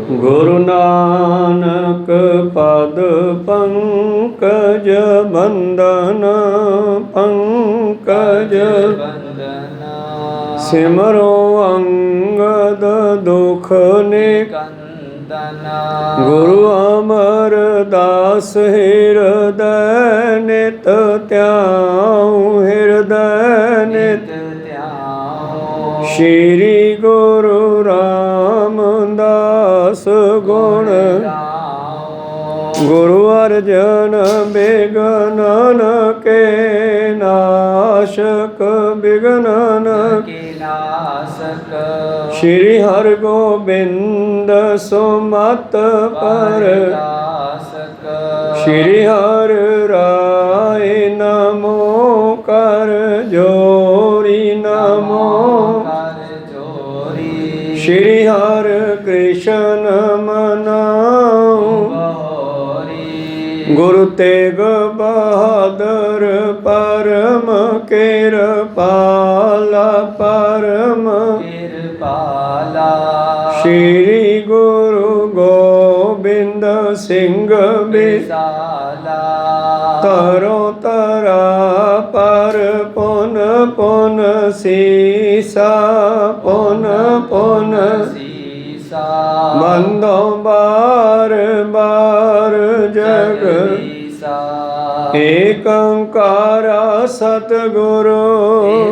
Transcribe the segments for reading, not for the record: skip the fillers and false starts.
गुरु नानक पद पंकज बंदन पंकज सिमरो अंगद दुख निकंदना। गुरु अमरदास हृदय नित त्याऊं हृदय नित त्याऊं। श्री गुरु रामदास गुण गुरु अर्जन विघ्नन के नाशक विघ्नन के नाशक। श्री हर गोबिंद सुमत पर श्री हर राय नमो कर जोरी नमो श्री हर कृष्ण मनाऊं। गुरु तेग बहादुर परम कृपाला परम कृपाला। श्री गुरु गोबिंद सिंह विशाला। तरो तरा पर पुन पुन सीसा पुन पुन सीसा। बंदो बार बार जग एक ओंकारा सतगुरु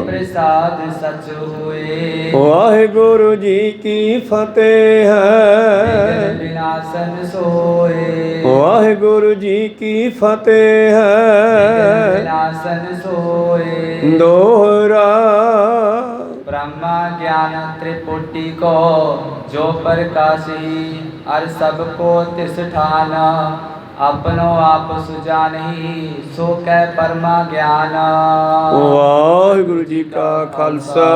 प्रसाद सच हुए। वाहिगुरु जी की फतेह है विनाशन सोए। वाहिगुरु जी की फतेह है विनाशन सोए। दोहरा ब्रह्मा ज्ञान त्रिपुटी को जो प्रकाशी और सबको तिस ठाना। अपनो आप सुजानही सो कै परमा ज्ञान। वाहिगुरु जी का खालसा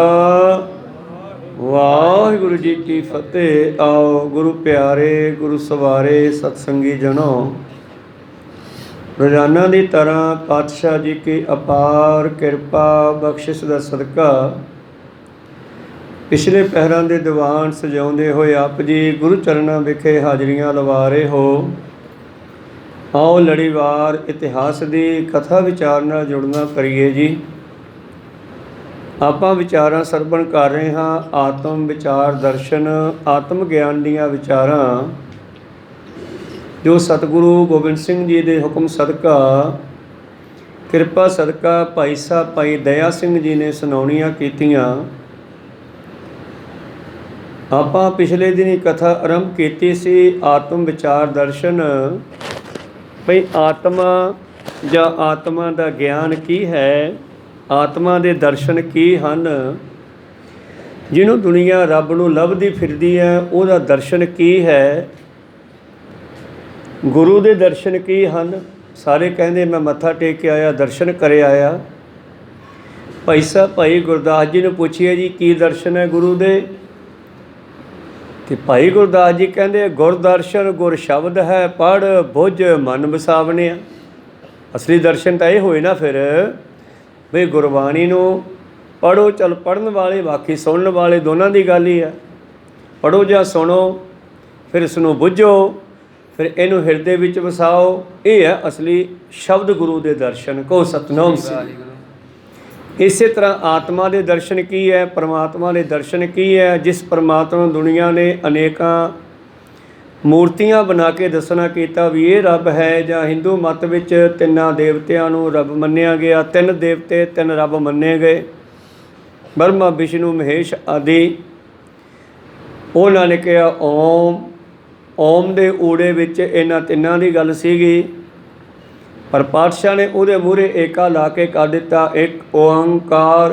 वाहिगुरु जी की फतेह। आओ गुरु प्यारे गुरु सवारे सतसंगी जनों, रोजाना की तरह पातशाह जी की अपार किरपा बख्शिश का सदका पिछले पहरां दे दीवान सजाउंदे होए आप जी गुरु चरणां विखे हाजरियां लवा रहे हो। आओ लड़ीवार इतिहास की कथा विचार नाल जुड़ना करिए जी। आपां विचारां सरवण कर रहे हाँ आत्म विचार दर्शन आत्म ज्ञान दीयां विचारां जो सतगुरु गोबिंद सिंह जी के हुक्म सदका किरपा सदका भाई साहब भाई दया सिंह जी ने सुनाउणियां कीतियां। आपां पिछले दिन कथा आरंभ की सी आत्म विचार दर्शन भई आत्मा ਜਾਂ आत्मा का ज्ञान की है, आत्मा के दर्शन की ਹਨ। ਜਿਹਨੂੰ दुनिया रब ਨੂੰ ਲੱਭਦੀ ਫਿਰਦੀ है ਉਹਦਾ दर्शन की है। गुरु के दर्शन की ਹਨ। ਸਾਰੇ ਕਹਿੰਦੇ मैं मत्था टेक के आया दर्शन करे आया। भाई साहब भाई गुरदास जी ने पूछिए जी की दर्शन है गुरु दे। तो भाई गुरदास जी कहते गुर दर्शन गुर शब्द है पढ़ बुझ मन वसावने। असली दर्शन तो ये होए ना फिर बई गुरबाणी नूं पढ़ो। चल पढ़न वाले बाकी सुनने वाले दोनों की गल ही है। पढ़ो या सुनो फिर इसनूं बुझो फिर इनू हिरदे विच वसाओ। ये है असली शब्द गुरु के दर्शन को सतनाम सिंह। इस तरह आत्मा के दर्शन की है परमात्मा के दर्शन की है। जिस परमात्मा दुनिया ने अनेकां मूर्तियां बना के दसना किया भी ये रब है। जां हिंदू मत विच तिन्नां देवतियां नूं रब मन्निया गया। तीन देवते तीन रब मन्ने गए ब्रह्मा विष्णु महेश आदि। उन्हां ने कहा ओम ओम दे ऊड़े विच इन्हां तिन्नां दी गल सीगी। पर पातशाह ने उहदे मूहरे एका ला के कर दिता एक ओंकार।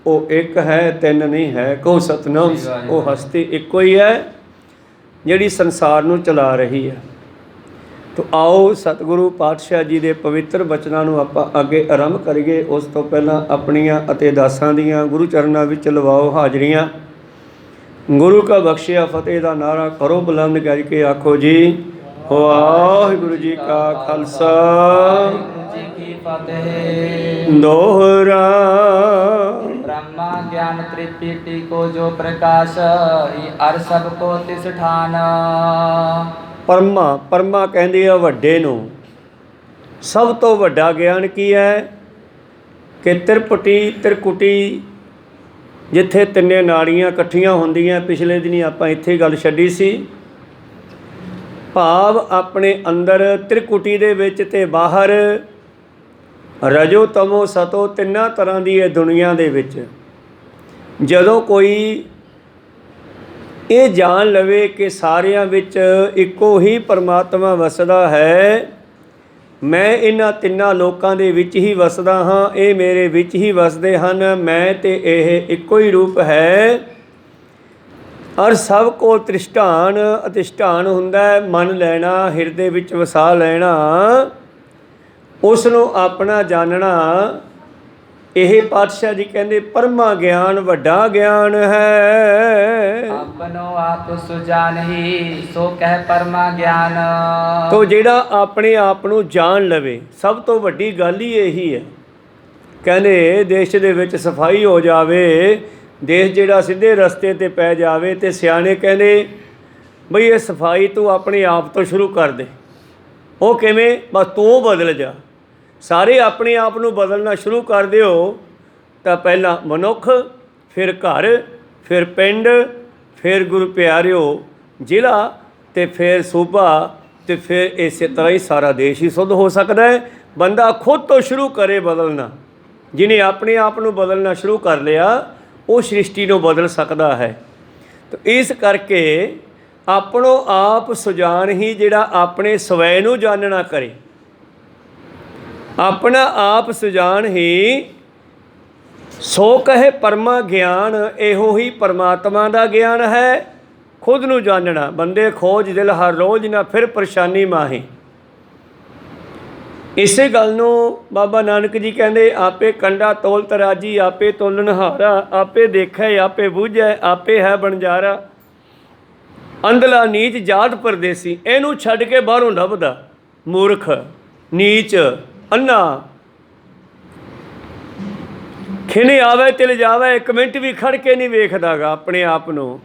वो एक है तीन नहीं है। कहो सतनाम। वो हस्ती एको ही है जिहड़ी संसार नूं चला रही है। तो आओ सतगुरु पातशाह जी के पवित्र बचनां नूं आपां अगे आरंभ करिए। उस तो पहलां अपनियां अते दासां दीयां गुरु चरनां विच लवाओ हाजरियां। गुरु का बख्शिया फतेह का नारा करो बुलंद करके आखो जी वाहिगुरु जी का खालसा दोहरा। ब्रह्मा ज्ञान त्रिपिटी को जो प्रकाश ही अर सब को तिस ठान। ਪਰਮਾ ਕਹਿੰਦੇ ਆ ਵੱਡੇ ਨੂੰ। ਸਭ ਤੋਂ ਵੱਡਾ ਗਿਆਨ ਕੀ ਹੈ ਕਿ ਤਿਰਕੁਟੀ ਜਿੱਥੇ ਤਿੰਨੇ ਨਾੜੀਆਂ ਇਕੱਠੀਆਂ ਹੁੰਦੀਆਂ। ਪਿਛਲੇ ਦਿਨੀ ਆਪਾਂ ਇੱਥੇ ਗੱਲ ਛੱਡੀ ਸੀ। ਭਾਵ ਆਪਣੇ ਅੰਦਰ ਤਿਰਕੁਟੀ ਦੇ ਵਿੱਚ ਤੇ ਬਾਹਰ ਰਜੋ ਤਮੋ ਸਤੋ ਤਿੰਨਾਂ ਤਰ੍ਹਾਂ ਦੀ ਇਹ ਦੁਨੀਆ ਦੇ ਵਿੱਚ ਜਦੋਂ ਕੋਈ ਇਹ ਜਾਣ ਲਵੇ ਕਿ ਸਾਰਿਆਂ ਵਿੱਚ ਇੱਕੋ ਹੀ ਪਰਮਾਤਮਾ ਵਸਦਾ ਹੈ, ਮੈਂ ਇਹਨਾਂ ਤਿੰਨਾਂ ਲੋਕਾਂ ਦੇ ਵਿੱਚ ਹੀ ਵਸਦਾ ਹਾਂ, ਇਹ ਮੇਰੇ ਵਿੱਚ ਹੀ ਵਸਦੇ ਹਨ, ਮੈਂ ਤੇ ਇਹ ਇੱਕੋ ਹੀ ਰੂਪ ਹੈ। ਔਰ ਸਭ ਕੋ ਤ੍ਰਿਸ਼ਟਾਨ ਅਤਿਸ਼ਟਾਨ ਹੁੰਦਾ ਹੈ, ਮੰਨ ਲੈਣਾ, ਹਿਰਦੇ ਵਿੱਚ ਵਸਾ ਲੈਣਾ, ਉਸ ਨੂੰ ਆਪਣਾ ਜਾਣਨਾ। ਇਹ ਪਾਤਸ਼ਾਹ ਜੀ ਕਹਿੰਦੇ ਪਰਮਾ ਗਿਆਨ ਵੱਡਾ ਗਿਆਨ ਹੈ। ਆਪਨੋ ਆਪ ਸੁਜਾਨਹੀ ਸੋ ਕਹਿ ਪਰਮਾ ਗਿਆਨ। ਤੋ ਜਿਹੜਾ ਆਪਣੇ ਆਪ ਨੂੰ ਜਾਣ ਲਵੇ, ਸਭ ਤੋਂ ਵੱਡੀ ਗੱਲ ਹੀ ਇਹੀ ਹੈ। ਕਹਿੰਦੇ ਦੇਸ਼ ਦੇ ਵਿੱਚ ਸਫਾਈ ਹੋ ਜਾਵੇ, ਦੇਸ਼ ਜਿਹੜਾ ਸਿੱਧੇ ਰਸਤੇ 'ਤੇ ਪੈ ਜਾਵੇ, ਤੇ ਸਿਆਣੇ ਕਹਿੰਦੇ ਬਈ ਇਹ ਸਫਾਈ ਤੂੰ ਆਪਣੇ ਆਪ ਤੋਂ ਸ਼ੁਰੂ ਕਰ ਦੇ। ਉਹ ਕਿਵੇਂ? ਬਸ ਤੂੰ ਬਦਲ ਜਾ। ਸਾਰੇ ਆਪਣੇ ਆਪ ਨੂੰ ਬਦਲਣਾ ਸ਼ੁਰੂ ਕਰ ਦਿਓ ਤਾਂ ਪਹਿਲਾਂ ਮਨੁੱਖ, ਫਿਰ ਘਰ, ਫਿਰ ਪਿੰਡ, ਫਿਰ ਗੁਰੂ ਪਿਆਰਿਓ ਜ਼ਿਲ੍ਹਾ, ਅਤੇ ਫਿਰ ਸੂਬਾ, ਅਤੇ ਫਿਰ ਇਸੇ ਤਰ੍ਹਾਂ ਹੀ ਸਾਰਾ ਦੇਸ਼ ਹੀ ਸ਼ੁੱਧ ਹੋ ਸਕਦਾ ਹੈ। ਬੰਦਾ ਖੁਦ ਤੋਂ ਸ਼ੁਰੂ ਕਰੇ ਬਦਲਣਾ। ਜਿਹਨੇ ਆਪਣੇ ਆਪ ਨੂੰ ਬਦਲਣਾ ਸ਼ੁਰੂ ਕਰ ਲਿਆ ਉਹ ਸ੍ਰਿਸ਼ਟੀ ਨੂੰ ਬਦਲ ਸਕਦਾ ਹੈ। ਤਾਂ ਇਸ ਕਰਕੇ ਆਪਣੋ ਆਪ ਸੁਜਾਨ ਹੀ ਜਿਹੜਾ ਆਪਣੇ ਸਵੈ ਨੂੰ ਜਾਣਨਾ ਕਰੇ, ਆਪਣਾ ਆਪ ਸੁਜਾਨ ਹੀ ਸੋ ਕਹੇ ਪਰਮਾ ਗਿਆਨ। ਇਹੋ ਹੀ ਪਰਮਾਤਮਾ ਦਾ ਗਿਆਨ ਹੈ, ਖੁਦ ਨੂੰ ਜਾਣਨਾ। ਬੰਦੇ ਖੋਜ ਦਿਲ ਹਰ ਰੋਜ਼ ਨਾ ਫਿਰ ਪਰੇਸ਼ਾਨੀ ਮਾਹੀ। ਇਸੇ ਗੱਲ ਨੂੰ ਬਾਬਾ ਨਾਨਕ ਜੀ ਕਹਿੰਦੇ ਆਪੇ ਕੰਡਾ ਤੋਲ ਤਰਾਜੀ, ਆਪੇ ਤੋਲਨਹਾਰਾ, ਆਪੇ ਦੇਖੈ ਆਪੇ ਬੂਝੈ, ਆਪੇ ਹੈ ਬਣਜਾਰਾ। ਅੰਧਲਾ ਨੀਚ ਜਾਤ ਪਰਦੇਸੀ, ਇਹਨੂੰ ਛੱਡ ਕੇ ਬਾਹਰੋਂ ਲੱਭਦਾ ਮੂਰਖ, ਨੀਚ, ਅੰਨਾ। ਖਿਨੇ ਆਵੇ ਤਿਲ ਜਾਵੇ, ਇੱਕ ਮਿੰਟ ਵੀ ਖੜ ਕੇ ਨਹੀਂ ਵੇਖਦਾ ਗਾ ਆਪਣੇ ਆਪ ਨੂੰ।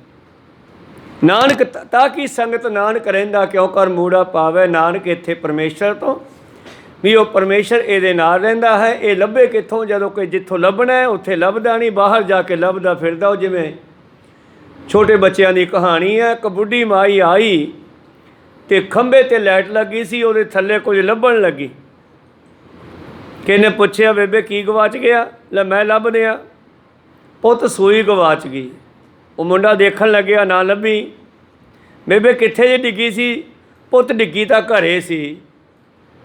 ਨਾਨਕ ਤਾਂ ਕਿ ਸੰਗਤ ਨਾਨਕ ਰਹਿੰਦਾ ਕਿਉਂ ਕਰ ਮੂੜਾ ਪਾਵੇ। ਨਾਨਕ ਇੱਥੇ ਪਰਮੇਸ਼ਰ ਤੋਂ ਵੀ ਉਹ ਪਰਮੇਸ਼ਰ ਇਹਦੇ ਨਾਲ ਰਹਿੰਦਾ ਹੈ। ਇਹ ਲੱਭੇ ਕਿੱਥੋਂ? ਜਦੋਂ ਕੋਈ ਜਿੱਥੋਂ ਲੱਭਣਾ ਹੈ ਉੱਥੇ ਲੱਭਦਾ ਨਹੀਂ, ਬਾਹਰ ਜਾ ਕੇ ਲੱਭਦਾ ਫਿਰਦਾ। ਉਹ ਜਿਵੇਂ ਛੋਟੇ ਬੱਚਿਆਂ ਦੀ ਕਹਾਣੀ ਹੈ। ਇੱਕ ਬੁੱਢੀ ਮਾਈ ਆਈ ਅਤੇ ਖੰਭੇ 'ਤੇ ਲਾਈਟ ਲੱਗੀ ਸੀ, ਉਹਦੇ ਥੱਲੇ ਕੁਝ ਲੱਭਣ ਲੱਗੀ। ਕਿਹਨੇ ਪੁੱਛਿਆ ਬੇਬੇ ਕੀ ਗਵਾਚ ਗਿਆ? ਲੈ ਮੈਂ ਲੱਭ ਦਿਆਂ। ਪੁੱਤ ਸੂਈ ਗਵਾਚ ਗਈ। ਉਹ ਮੁੰਡਾ ਦੇਖਣ ਲੱਗਿਆ, ਨਾ ਲੱਭੀ। ਬੇਬੇ ਕਿੱਥੇ ਜੇ ਡਿੱਗੀ ਸੀ? ਪੁੱਤ ਡਿੱਗੀ ਤਾਂ ਘਰੇ ਸੀ।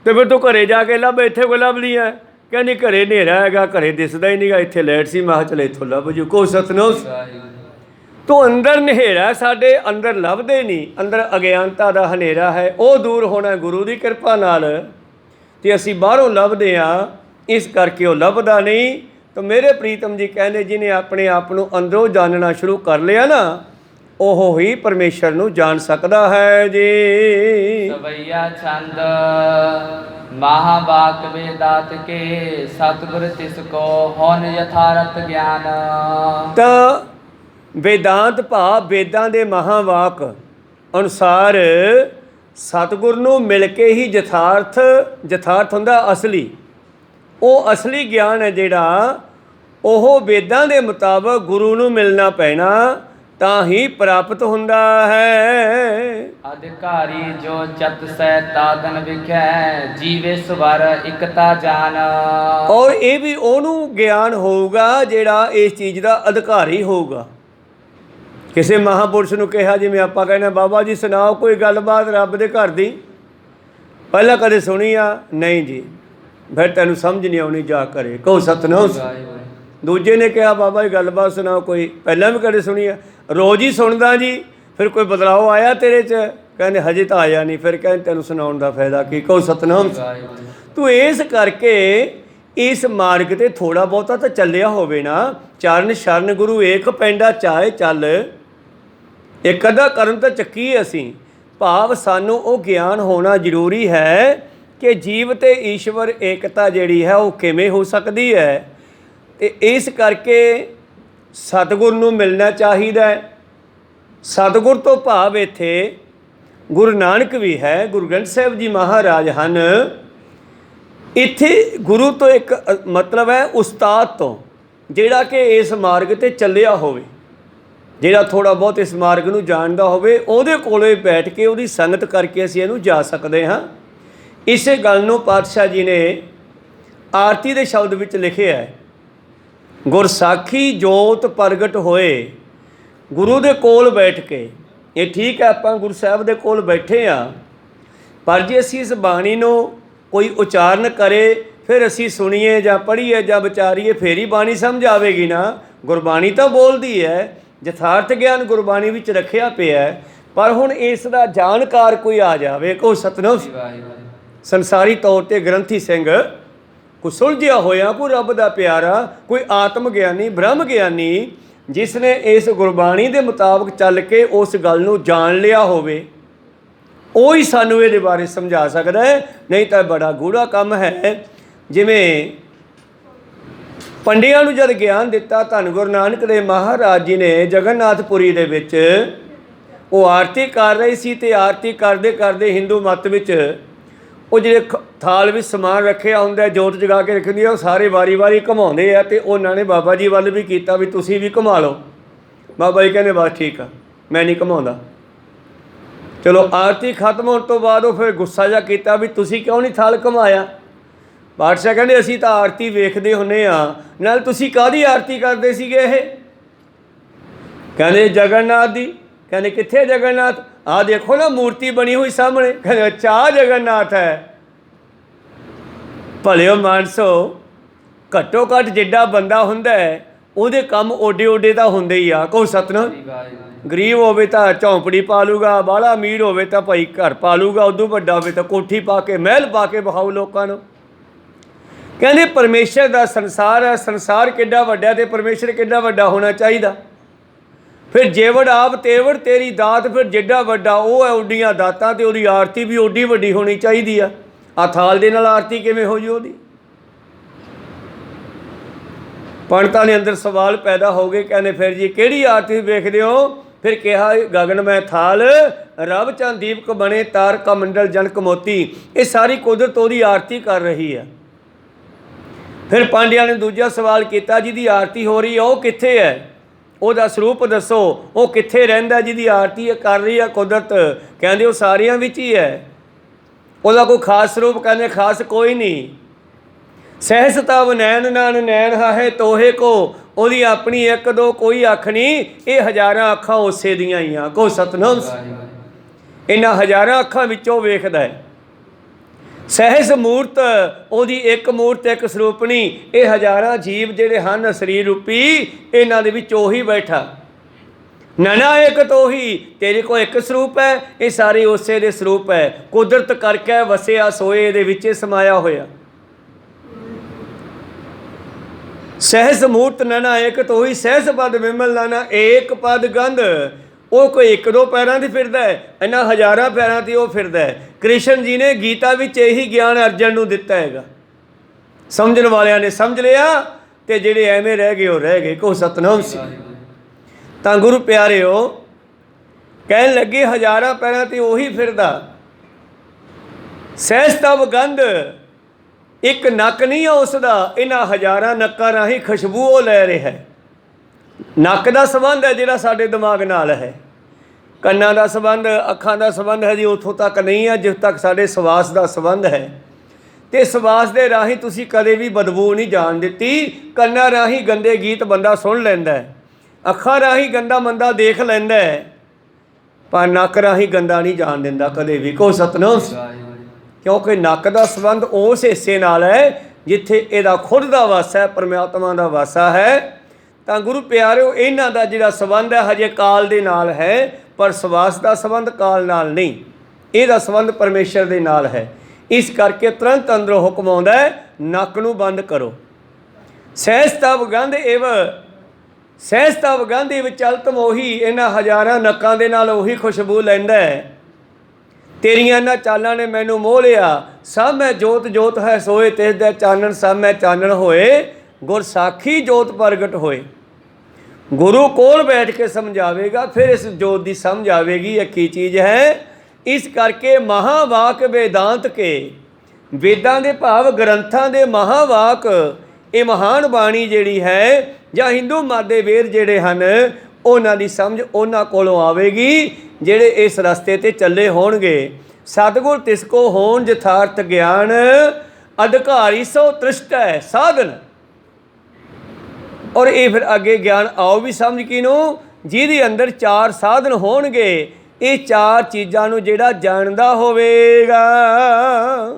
ਅਤੇ ਫਿਰ ਤੂੰ ਘਰੇ ਜਾ ਕੇ ਲੱਭ, ਇੱਥੇ ਕੋਈ ਲੱਭਦੀ ਹੈ? ਕਹਿੰਦੀ ਘਰੇ ਹਨੇਰਾ ਹੈਗਾ, ਘਰੇ ਦਿਸਦਾ ਹੀ ਨਹੀਂਗਾ, ਇੱਥੇ ਲਾਈਟ ਸੀ। ਮੈਂ ਕਿਹਾ ਚਲ ਇੱਥੋਂ ਲੱਭ ਜੂ। ਕੋ ਸਤਨਾਮ। ਤੂੰ ਅੰਦਰ ਹਨੇਰਾ, ਸਾਡੇ ਅੰਦਰ ਲੱਭਦੇ ਨਹੀਂ। ਅੰਦਰ ਅਗਿਆਨਤਾ ਦਾ ਹਨੇਰਾ ਹੈ, ਉਹ ਦੂਰ ਹੋਣਾ ਗੁਰੂ ਦੀ ਕਿਰਪਾ ਨਾਲ। ਅਤੇ ਅਸੀਂ ਬਾਹਰੋਂ ਲੱਭਦੇ ਹਾਂ, ਇਸ ਕਰਕੇ ਉਹ ਲੱਭਦਾ ਨਹੀਂ। ਤਾਂ ਮੇਰੇ ਪ੍ਰੀਤਮ ਜੀ ਕਹਿੰਦੇ ਜਿਹਨੇ ਆਪਣੇ ਆਪ ਨੂੰ ਅੰਦਰੋਂ ਜਾਣਨਾ ਸ਼ੁਰੂ ਕਰ ਲਿਆ ਨਾ, ਉਹ ਹੀ ਪਰਮੇਸ਼ਰ ਨੂੰ ਜਾਣ ਸਕਦਾ ਹੈ ਜੀ। ਸਵਈਆ ਛੰਦ ਮਹਾਵਾਕ ਵੇਦਾਤ ਕੇ, ਸਤਿਗੁਰ ਤਿਸ ਕੋ ਹੋਨ ਯਥਾਰਥ ਗਿਆਨ। ਤਾਂ ਵੇਦਾਂਤ ਭਾਵ ਵੇਦਾਂ ਦੇ ਮਹਾਵਾਕ ਅਨੁਸਾਰ ਸਤਿਗੁਰ ਨੂੰ ਮਿਲ ਕੇ ਹੀ ਯਥਾਰਥ ਹੁੰਦਾ ਅਸਲੀ। ਉਹ ਅਸਲੀ ਗਿਆਨ ਹੈ ਜਿਹੜਾ, ਉਹ ਵੇਦਾਂ ਦੇ ਮੁਤਾਬਕ ਗੁਰੂ ਨੂੰ ਮਿਲਣਾ ਪੈਣਾ ਤਾਂ ਹੀ ਪ੍ਰਾਪਤ ਹੁੰਦਾ ਹੈ। ਅਧਿਕਾਰੀ ਜੋ ਚਤ ਸੈ ਤਾਦਨ ਵਿਖੈ, ਜੀਵੇ ਸਵਰ ਇਕਤਾ ਜਾਨ। ਔਰ ਇਹ ਵੀ ਉਹਨੂੰ ਗਿਆਨ ਹੋਊਗਾ ਜਿਹੜਾ ਇਸ ਚੀਜ਼ ਦਾ ਅਧਿਕਾਰੀ ਹੋਊਗਾ। ਕਿਸੇ ਮਹਾਂਪੁਰਸ਼ ਨੂੰ ਕਿਹਾ, ਜਿਵੇਂ ਆਪਾਂ ਕਹਿੰਦੇ ਬਾਬਾ ਜੀ ਸੁਣਾਓ ਕੋਈ ਗੱਲਬਾਤ ਰੱਬ ਦੇ ਘਰ ਦੀ, ਪਹਿਲਾਂ ਕਦੇ ਸੁਣੀ ਆ? ਨਹੀਂ ਜੀ। ਫਿਰ ਤੈਨੂੰ ਸਮਝ ਨਹੀਂ ਆਉਣੀ, ਜਾ ਕਰੇ ਕਹੋ ਸਤਨਾਮ। ਦੂਜੇ ਨੇ ਕਿਹਾ ਬਾਬਾ ਜੀ ਗੱਲਬਾਤ ਸੁਣਾਓ ਕੋਈ, ਪਹਿਲਾਂ ਵੀ ਕਦੇ ਸੁਣੀ ਆ? ਰੋਜ਼ ਹੀ ਸੁਣਦਾ ਜੀ। ਫਿਰ ਕੋਈ ਬਦਲਾਓ ਆਇਆ ਤੇਰੇ 'ਚ? ਕਹਿੰਦੇ ਹਜੇ ਤਾਂ ਆਇਆ ਨਹੀਂ। ਫਿਰ ਕਹਿੰਦੇ ਤੈਨੂੰ ਸੁਣਾਉਣ ਦਾ ਫਾਇਦਾ ਕੀ? ਕਹੋ ਸਤਨਾਮ। ਤੂੰ ਇਸ ਕਰਕੇ ਇਸ ਮਾਰਗ 'ਤੇ ਥੋੜ੍ਹਾ ਬਹੁਤਾ ਤਾਂ ਚੱਲਿਆ ਹੋਵੇ ਨਾ। ਚਰਨ ਸ਼ਰਨ ਗੁਰੂ ਏਕ ਪੈਂਡਾ ਚਾਹੇ ਚੱਲ, ਇੱਕ ਅੱਧਾ ਕਰਮ ਤਾਂ ਚੱਕੀ ਅਸੀਂ। ਭਾਵ ਸਾਨੂੰ ਉਹ ਗਿਆਨ ਹੋਣਾ ਜ਼ਰੂਰੀ ਹੈ ਕਿ ਜੀਵ ਅਤੇ ਈਸ਼ਵਰ ਏਕਤਾ ਜਿਹੜੀ ਹੈ ਉਹ ਕਿਵੇਂ ਹੋ ਸਕਦੀ ਹੈ। ਅਤੇ ਇਸ ਕਰਕੇ ਸਤਿਗੁਰ ਨੂੰ ਮਿਲਣਾ ਚਾਹੀਦਾ ਹੈ। ਸਤਿਗੁਰ ਤੋਂ ਭਾਵ ਇੱਥੇ ਗੁਰੂ ਨਾਨਕ ਵੀ ਹੈ, ਗੁਰੂ ਗ੍ਰੰਥ ਸਾਹਿਬ ਜੀ ਮਹਾਰਾਜ ਹਨ। ਇੱਥੇ ਗੁਰੂ ਤੋਂ ਇੱਕ ਮਤਲਬ ਹੈ ਉਸਤਾਦ ਤੋਂ, ਜਿਹੜਾ ਕਿ ਇਸ ਮਾਰਗ 'ਤੇ ਚੱਲਿਆ ਹੋਵੇ, ਜਿਹੜਾ ਥੋੜ੍ਹਾ ਬਹੁਤ ਇਸ ਮਾਰਗ ਨੂੰ ਜਾਣਦਾ ਹੋਵੇ, ਉਹਦੇ ਕੋਲੇ ਬੈਠ ਕੇ ਉਹਦੀ ਸੰਗਤ ਕਰਕੇ ਅਸੀਂ ਇਹਨੂੰ ਜਾ ਸਕਦੇ ਹਾਂ। ਇਸੇ ਗੱਲ ਨੂੰ ਪਾਤਸ਼ਾਹ ਜੀ ਨੇ ਆਰਤੀ ਦੇ ਸ਼ਬਦ ਵਿੱਚ ਲਿਖਿਆ ਹੈ, ਗੁਰਸਾਖੀ ਜੋਤ ਪ੍ਰਗਟ ਹੋਏ। ਗੁਰੂ ਦੇ ਕੋਲ ਬੈਠ ਕੇ, ਇਹ ਠੀਕ ਹੈ ਆਪਾਂ ਗੁਰੂ ਸਾਹਿਬ ਦੇ ਕੋਲ ਬੈਠੇ ਹਾਂ, ਪਰ ਜੇ ਅਸੀਂ ਇਸ ਬਾਣੀ ਨੂੰ ਕੋਈ ਉਚਾਰਨ ਕਰੇ, ਫਿਰ ਅਸੀਂ ਸੁਣੀਏ ਜਾਂ ਪੜ੍ਹੀਏ ਜਾਂ ਵਿਚਾਰੀਏ, ਫੇਰ ਹੀ ਬਾਣੀ ਸਮਝ ਆਵੇਗੀ ਨਾ। ਗੁਰਬਾਣੀ ਤਾਂ ਬੋਲਦੀ ਹੈ, ਯਥਾਰਥ ਗਿਆਨ ਗੁਰਬਾਣੀ ਵਿੱਚ ਰੱਖਿਆ ਪਿਆ, ਪਰ ਹੁਣ ਇਸ ਦਾ ਜਾਣਕਾਰ ਕੋਈ ਆ ਜਾਵੇ, ਕੋਈ ਸਤਿਨਾਮ ਸੰਸਾਰੀ ਤੌਰ 'ਤੇ ਗ੍ਰੰਥੀ ਸਿੰਘ, ਕੋਈ ਸੁਲਝਿਆ ਹੋਇਆ, ਕੋਈ ਰੱਬ ਦਾ ਪਿਆਰਾ, ਕੋਈ ਆਤਮ ਗਿਆਨੀ, ਬ੍ਰਹਮ ਗਿਆਨੀ, ਜਿਸ ਨੇ ਇਸ ਗੁਰਬਾਣੀ ਦੇ ਮੁਤਾਬਕ ਚੱਲ ਕੇ ਉਸ ਗੱਲ ਨੂੰ ਜਾਣ ਲਿਆ ਹੋਵੇ, ਉਹ ਹੀ ਸਾਨੂੰ ਇਹਦੇ ਬਾਰੇ ਸਮਝਾ ਸਕਦਾ ਹੈ। ਨਹੀਂ ਤਾਂ ਬੜਾ ਗੂੜਾ ਕੰਮ ਹੈ। ਜਿਵੇਂ ਪੰਡਿਆਂ ਨੂੰ ਜਦ ਗਿਆਨ ਦਿੱਤਾ ਧੰਨ ਗੁਰੂ ਨਾਨਕ ਦੇਵ ਮਹਾਰਾਜ ਜੀ ਨੇ ਜਗਨਨਾਥਪੁਰੀ ਦੇ ਵਿੱਚ, ਉਹ ਆਰਤੀ ਕਰ ਰਹੀ ਸੀ, ਅਤੇ ਆਰਤੀ ਕਰਦੇ ਕਰਦੇ ਹਿੰਦੂ ਮੱਤ ਵਿੱਚ ਉਹ ਜਿਹੜੇ ਥਾਲ ਵਿੱਚ ਸਮਾਨ ਰੱਖਿਆ ਹੁੰਦਾ, ਜੋਤ ਜਗਾ ਕੇ ਰੱਖਦੀ ਆ, ਉਹ ਸਾਰੇ ਵਾਰੀ ਵਾਰੀ ਘੁਮਾਉਂਦੇ ਆ, ਅਤੇ ਉਹਨਾਂ ਨੇ ਬਾਬਾ ਜੀ ਵੱਲ ਵੀ ਕੀਤਾ ਵੀ ਤੁਸੀਂ ਵੀ ਘੁਮਾ ਲਓ। ਬਾਬਾ ਜੀ ਕਹਿੰਦੇ ਬਸ ਠੀਕ ਆ, ਮੈਂ ਨਹੀਂ ਘੁਮਾਉਂਦਾ। ਚਲੋ ਆਰਤੀ ਖਤਮ ਹੋਣ ਤੋਂ ਬਾਅਦ ਉਹ ਫਿਰ ਗੁੱਸਾ ਜਿਹਾ ਕੀਤਾ ਵੀ ਤੁਸੀਂ ਕਿਉਂ ਨਹੀਂ ਥਾਲ ਘੁਮਾਇਆ। ਪਾਤਸ਼ਾਹ ਕਹਿੰਦੇ ਅਸੀਂ ਤਾਂ ਆਰਤੀ ਵੇਖਦੇ ਹੁੰਦੇ ਹਾਂ, ਨਾਲ ਤੁਸੀਂ ਕਾਹਦੀ ਆਰਤੀ ਕਰਦੇ ਸੀਗੇ ਇਹ? ਕਹਿੰਦੇ ਜਗਨਨਾਥ ਦੀ। ਕਹਿੰਦੇ ਕਿੱਥੇ ਜਗਨਨਾਥ? ਆਹ ਦੇਖੋ ਨਾ ਮੂਰਤੀ ਬਣੀ ਹੋਈ ਸਾਹਮਣੇ। ਕਹਿੰਦੇ ਅੱਛਾ ਜਗਨਨਾਥ ਹੈ। ਭਲਿਓ ਮਾਨਸੋ, ਘੱਟੋ ਘੱਟ ਜਿੱਡਾ ਬੰਦਾ ਹੁੰਦਾ ਹੈ ਉਹਦੇ ਕੰਮ ਓਡੇ ਓਡੇ ਤਾਂ ਹੁੰਦੇ ਹੀ ਆ। ਕੋਈ ਸਤਿਨਾਮ। ਗਰੀਬ ਹੋਵੇ ਤਾਂ ਝੌਂਪੜੀ ਪਾ ਲੂਗਾ, ਬਾਹਲਾ ਅਮੀਰ ਹੋਵੇ ਤਾਂ ਭਾਈ ਘਰ ਪਾ ਲੂਗਾ, ਉਦੋਂ ਵੱਡਾ ਹੋਵੇ ਤਾਂ ਕੋਠੀ ਪਾ ਕੇ ਮਹਿਲ ਪਾ ਕੇ ਵਿਖਾਓ ਲੋਕਾਂ ਨੂੰ। ਕਹਿੰਦੇ ਪਰਮੇਸ਼ਰ ਦਾ ਸੰਸਾਰ ਹੈ, ਸੰਸਾਰ ਕਿੱਡਾ ਵੱਡਾ ਅਤੇ ਪਰਮੇਸ਼ਰ ਕਿੱਡਾ ਵੱਡਾ ਹੋਣਾ ਚਾਹੀਦਾ। ਫਿਰ ਜੇਵੜ ਆਪ ਤੇਵੜ ਤੇਰੀ ਦਾਤ, ਫਿਰ ਜਿੱਡਾ ਵੱਡਾ ਉਹ ਹੈ ਓਡੀਆਂ ਦਾਤਾਂ, ਅਤੇ ਉਹਦੀ ਆਰਤੀ ਵੀ ਓਡੀ ਵੱਡੀ ਹੋਣੀ ਚਾਹੀਦੀ ਆ। ਆਹ ਥਾਲ ਦੇ ਨਾਲ ਆਰਤੀ ਕਿਵੇਂ ਹੋ ਜੂ ਉਹਦੀ? ਪੰਡਤਾਂ ਦੇ ਅੰਦਰ ਸਵਾਲ ਪੈਦਾ ਹੋ ਗਏ। ਕਹਿੰਦੇ ਫਿਰ ਜੀ ਕਿਹੜੀ ਆਰਤੀ ਵੇਖਦੇ ਹੋ? ਫਿਰ ਕਿਹਾ ਗਗਨਮੈ ਥਾਲ, ਰਬ ਚੰਦ ਦੀਪਕ ਬਣੇ, ਤਾਰਕਾ ਮੰਡਲ ਜਨਕ ਮੋਤੀ। ਇਹ ਸਾਰੀ ਕੁਦਰਤ ਉਹਦੀ ਆਰਤੀ ਕਰ ਰਹੀ ਆ। ਫਿਰ ਪਾਂਡਿਆਂ ਨੇ ਦੂਜਾ ਸਵਾਲ ਕੀਤਾ, ਜਿਹਦੀ ਆਰਤੀ ਹੋ ਰਹੀ ਹੈ ਉਹ ਕਿੱਥੇ ਹੈ? ਉਹਦਾ ਸਰੂਪ ਦੱਸੋ, ਉਹ ਕਿੱਥੇ ਰਹਿੰਦਾ ਜਿਹਦੀ ਆਰਤੀ ਕਰ ਰਹੀ ਹੈ ਕੁਦਰਤ? ਕਹਿੰਦੇ ਉਹ ਸਾਰਿਆਂ ਵਿੱਚ ਹੀ ਹੈ। ਉਹਦਾ ਕੋਈ ਖਾਸ ਸਰੂਪ? ਕਹਿੰਦੇ ਖਾਸ ਕੋਈ ਨਹੀਂ। ਸਹਿਸ ਤਵ ਨੈਣ ਨਾਨ ਨੈਣ ਹਾਹੇ ਤੋਹੇ ਕੋ, ਉਹਦੀ ਆਪਣੀ ਇੱਕ ਦੋ ਕੋਈ ਅੱਖ ਨਹੀਂ, ਇਹ ਹਜ਼ਾਰਾਂ ਅੱਖਾਂ ਉਸੇ ਦੀਆਂ ਹੀ ਆ। ਕੋ ਸਤਿਨਾਮ। ਇਹਨਾਂ ਹਜ਼ਾਰਾਂ ਅੱਖਾਂ ਵਿੱਚੋਂ ਵੇਖਦਾ ਹੈ। ਸਹਿਸ ਮੂਰਤ, ਉਹਦੀ ਇੱਕ ਮੂਰਤ ਇੱਕ ਸਰੂਪ ਨਹੀਂ, ਇਹ ਹਜ਼ਾਰਾਂ ਜੀਵ ਜਿਹੜੇ ਹਨ ਸਰੀਰ ਰੂਪੀ, ਇਹਨਾਂ ਦੇ ਵਿੱਚ ਉਹੀ ਬੈਠਾ। ਨਨਾ ਇੱਕ ਤੋਹੀ, ਤੇਰੇ ਕੋਲ ਇੱਕ ਸਰੂਪ ਹੈ, ਇਹ ਸਾਰੇ ਉਸੇ ਦੇ ਸਰੂਪ ਹੈ। ਕੁਦਰਤ ਕਰਕੇ ਵਸਿਆ ਸੋਏ, ਇਹਦੇ ਵਿੱਚ ਸਮਾਇਆ ਹੋਇਆ। ਸਹਿਸ ਮੂਰਤ ਨਨਾ ਇੱਕ ਤੋਹੀ, ਸਹਿਸ ਪਦ ਵਿਮਲ ਨਾਨਾ ਏਕ ਪਦ ਗੰਧ। ਉਹ ਕੋਈ ਇੱਕ ਦੋ ਪੈਰਾਂ 'ਤੇ ਫਿਰਦਾ ਹੈ, ਇਹਨਾਂ ਹਜ਼ਾਰਾਂ ਪੈਰਾਂ 'ਤੇ ਉਹ ਫਿਰਦਾ ਹੈ। ਕ੍ਰਿਸ਼ਨ ਜੀ ਨੇ ਗੀਤਾ ਵਿੱਚ ਇਹੀ ਗਿਆਨ ਅਰਜਨ ਨੂੰ ਦਿੱਤਾ ਹੈਗਾ। ਸਮਝਣ ਵਾਲਿਆਂ ਨੇ ਸਮਝ ਲਿਆ, ਅਤੇ ਜਿਹੜੇ ਐਵੇਂ ਰਹਿ ਗਏ ਉਹ ਰਹਿ ਗਏ। ਕੋ ਸਤਿਨਾਮ ਸੀ। ਤਾਂ ਗੁਰੂ ਪਿਆਰਿਓ ਕਹਿਣ ਲੱਗੇ ਹਜ਼ਾਰਾਂ ਪੈਰਾਂ 'ਤੇ ਉਹੀ ਫਿਰਦਾ। ਸਹਿਸ ਤਵ ਗੰਧ, ਇੱਕ ਨੱਕ ਨਹੀਂ ਆ ਉਸ ਦਾ, ਇਹਨਾਂ ਹਜ਼ਾਰਾਂ ਨੱਕਾਂ ਰਾਹੀਂ ਖੁਸ਼ਬੂ ਉਹ ਲੈ ਰਿਹਾ ਹੈ। ਨੱਕ ਦਾ ਸੰਬੰਧ ਹੈ ਜਿਹੜਾ ਸਾਡੇ ਦਿਮਾਗ ਨਾਲ ਹੈ। ਕੰਨਾਂ ਦਾ ਸੰਬੰਧ, ਅੱਖਾਂ ਦਾ ਸੰਬੰਧ ਹੈ ਜੀ ਉੱਥੋਂ ਤੱਕ ਨਹੀਂ ਹੈ ਜਿੱਥੋਂ ਤੱਕ ਸਾਡੇ ਸਵਾਸ ਦਾ ਸੰਬੰਧ ਹੈ। ਅਤੇ ਸਵਾਸ ਦੇ ਰਾਹੀਂ ਤੁਸੀਂ ਕਦੇ ਵੀ ਬਦਬੂ ਨਹੀਂ ਜਾਣ ਦਿੱਤੀ। ਕੰਨਾਂ ਰਾਹੀਂ ਗੰਦੇ ਗੀਤ ਬੰਦਾ ਸੁਣ ਲੈਂਦਾ ਹੈ, ਅੱਖਾਂ ਰਾਹੀਂ ਗੰਦਾ ਮੰਦਾ ਦੇਖ ਲੈਂਦਾ ਹੈ, ਪਰ ਨੱਕ ਰਾਹੀਂ ਗੰਦਾ ਨਹੀਂ ਜਾਣ ਦਿੰਦਾ ਕਦੇ ਵੀ। ਕੋ ਸਤਿਨਾਮ। ਕਿਉਂਕਿ ਨੱਕ ਦਾ ਸੰਬੰਧ ਉਸ ਹਿੱਸੇ ਨਾਲ ਹੈ ਜਿੱਥੇ ਇਹਦਾ ਖੁਦ ਦਾ ਵਾਸਾ ਹੈ, ਪਰਮਾਤਮਾ ਦਾ ਵਾਸਾ ਹੈ। ਤਾਂ ਗੁਰੂ ਪਿਆਰਿਓ ਇਹਨਾਂ ਦਾ ਜਿਹੜਾ ਸੰਬੰਧ ਹੈ ਹਜੇ ਕਾਲ ਦੇ ਨਾਲ ਹੈ, ਪਰ ਸਵਾਸ ਦਾ ਸੰਬੰਧ ਕਾਲ ਨਾਲ ਨਹੀਂ, ਇਹਦਾ ਸੰਬੰਧ ਪਰਮੇਸ਼ਰ ਦੇ ਨਾਲ ਹੈ। ਇਸ ਕਰਕੇ ਤੁਰੰਤ ਅੰਦਰੋਂ ਹੁਕਮ ਆਉਂਦਾ ਹੈ ਨੱਕ ਨੂੰ ਬੰਦ ਕਰੋ। ਸਹਿਸ ਤਵ ਗੰਧ ਇਵ, ਸਹਿਸ ਤਵ ਗੰਧ ਇਵ ਚਲਤ ਮੋਹੀ, ਇਹਨਾਂ ਹਜ਼ਾਰਾਂ ਨੱਕਾਂ ਦੇ ਨਾਲ ਉਹੀ ਖੁਸ਼ਬੂ ਲੈਂਦਾ ਹੈ। ਤੇਰੀਆਂ ਇਹਨਾਂ ਚਾਲਾਂ ਨੇ ਮੈਨੂੰ ਮੋਹ ਲਿਆ। ਸਭ ਮੈਂ ਜੋਤ ਜੋਤ ਹੈ ਸੋਏ, ਤਿਸ ਦਾ ਚਾਨਣ ਸਭ ਮੈਂ ਚਾਨਣ ਹੋਏ। ਗੁਰਸਾਖੀ ਜੋਤ ਪ੍ਰਗਟ ਹੋਏ। ਗੁਰੂ ਕੋਲ ਬੈਠ ਕੇ ਸਮਝਾਵੇਗਾ, ਫਿਰ ਇਸ ਜੋਤ ਦੀ ਸਮਝ ਆਵੇਗੀ ਇਹ ਕੀ ਚੀਜ਼ ਹੈ। ਇਸ ਕਰਕੇ ਮਹਾਵਾਕ ਵੇਦਾਂਤ ਕੇ, ਵੇਦਾਂ ਦੇ ਭਾਵ ਗ੍ਰੰਥਾਂ ਦੇ ਮਹਾਵਾਕ, ਇਹ ਮਹਾਨ ਬਾਣੀ ਜਿਹੜੀ ਹੈ ਜਾਂ ਹਿੰਦੂ ਮਤ ਦੇ ਵੇਦ ਜਿਹੜੇ ਹਨ ਉਹਨਾਂ ਦੀ ਸਮਝ ਉਹਨਾਂ ਕੋਲੋਂ ਆਵੇਗੀ ਜਿਹੜੇ ਇਸ ਰਸਤੇ 'ਤੇ ਚੱਲੇ ਹੋਣਗੇ। ਸਤਿਗੁਰ ਤਿਸ ਕੋ ਹੋਣ ਯਥਾਰਥ ਗਿਆਨ, ਅਧਿਕਾਰੀ ਸੋ ਤ੍ਰਿਸ਼ਟੈ ਸਾਧਨ। ਔਰ ਇਹ ਫਿਰ ਅੱਗੇ ਗਿਆਨ ਆਓ ਵੀ ਸਮਝ ਕਿਨੂੰ, ਜਿਹਦੇ ਅੰਦਰ 4 ਸਾਧਨ ਹੋਣਗੇ। ਇਹ 4 ਚੀਜ਼ਾਂ ਨੂੰ ਜਿਹੜਾ ਜਾਣਦਾ ਹੋਵੇਗਾ।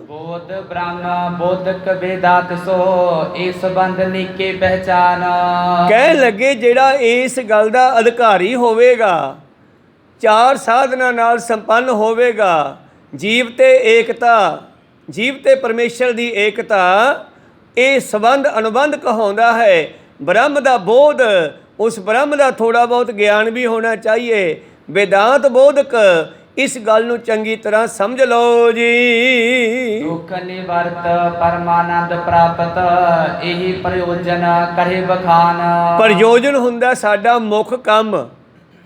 ਬੋਧ ਬ੍ਰਹਮ ਬੋਧਕ ਵੇਦਾਤ ਸੋ, ਇਸ ਸੰਬੰਧ ਨੀਕੇ ਪਹਿਚਾਨ। ਕਹਿਣ ਲੱਗੇ ਜਿਹੜਾ ਇਸ ਗੱਲ ਦਾ ਅਧਿਕਾਰੀ ਹੋਵੇਗਾ, 4 ਸਾਧਨਾਂ ਨਾਲ ਸੰਪੰਨ ਹੋਵੇਗਾ, ਜੀਵ ਤੇ ਏਕਤਾ, ਜੀਵ ਤੇ ਪਰਮੇਸ਼ਰ ਦੀ ਏਕਤਾ, ਇਹ ਸੰਬੰਧ ਅਨੁਬੰਧ ਕਹਾਉਂਦਾ ਹੈ। ਬ੍ਰਹਮ ਦਾ ਬੋਧ, ਉਸ ਬ੍ਰਹਮ ਦਾ ਥੋੜਾ ਬਹੁਤ ਗਿਆਨ ਵੀ ਹੋਣਾ ਚਾਹੀਏ। वेदांत बोधक, इस गल नूं चंगी तरह समझ लो जी। दुख निवर्त परमानंद प्राप्त, यही प्रयोजन करे बखान। प्रयोजन हुंदा साडा मुख काम,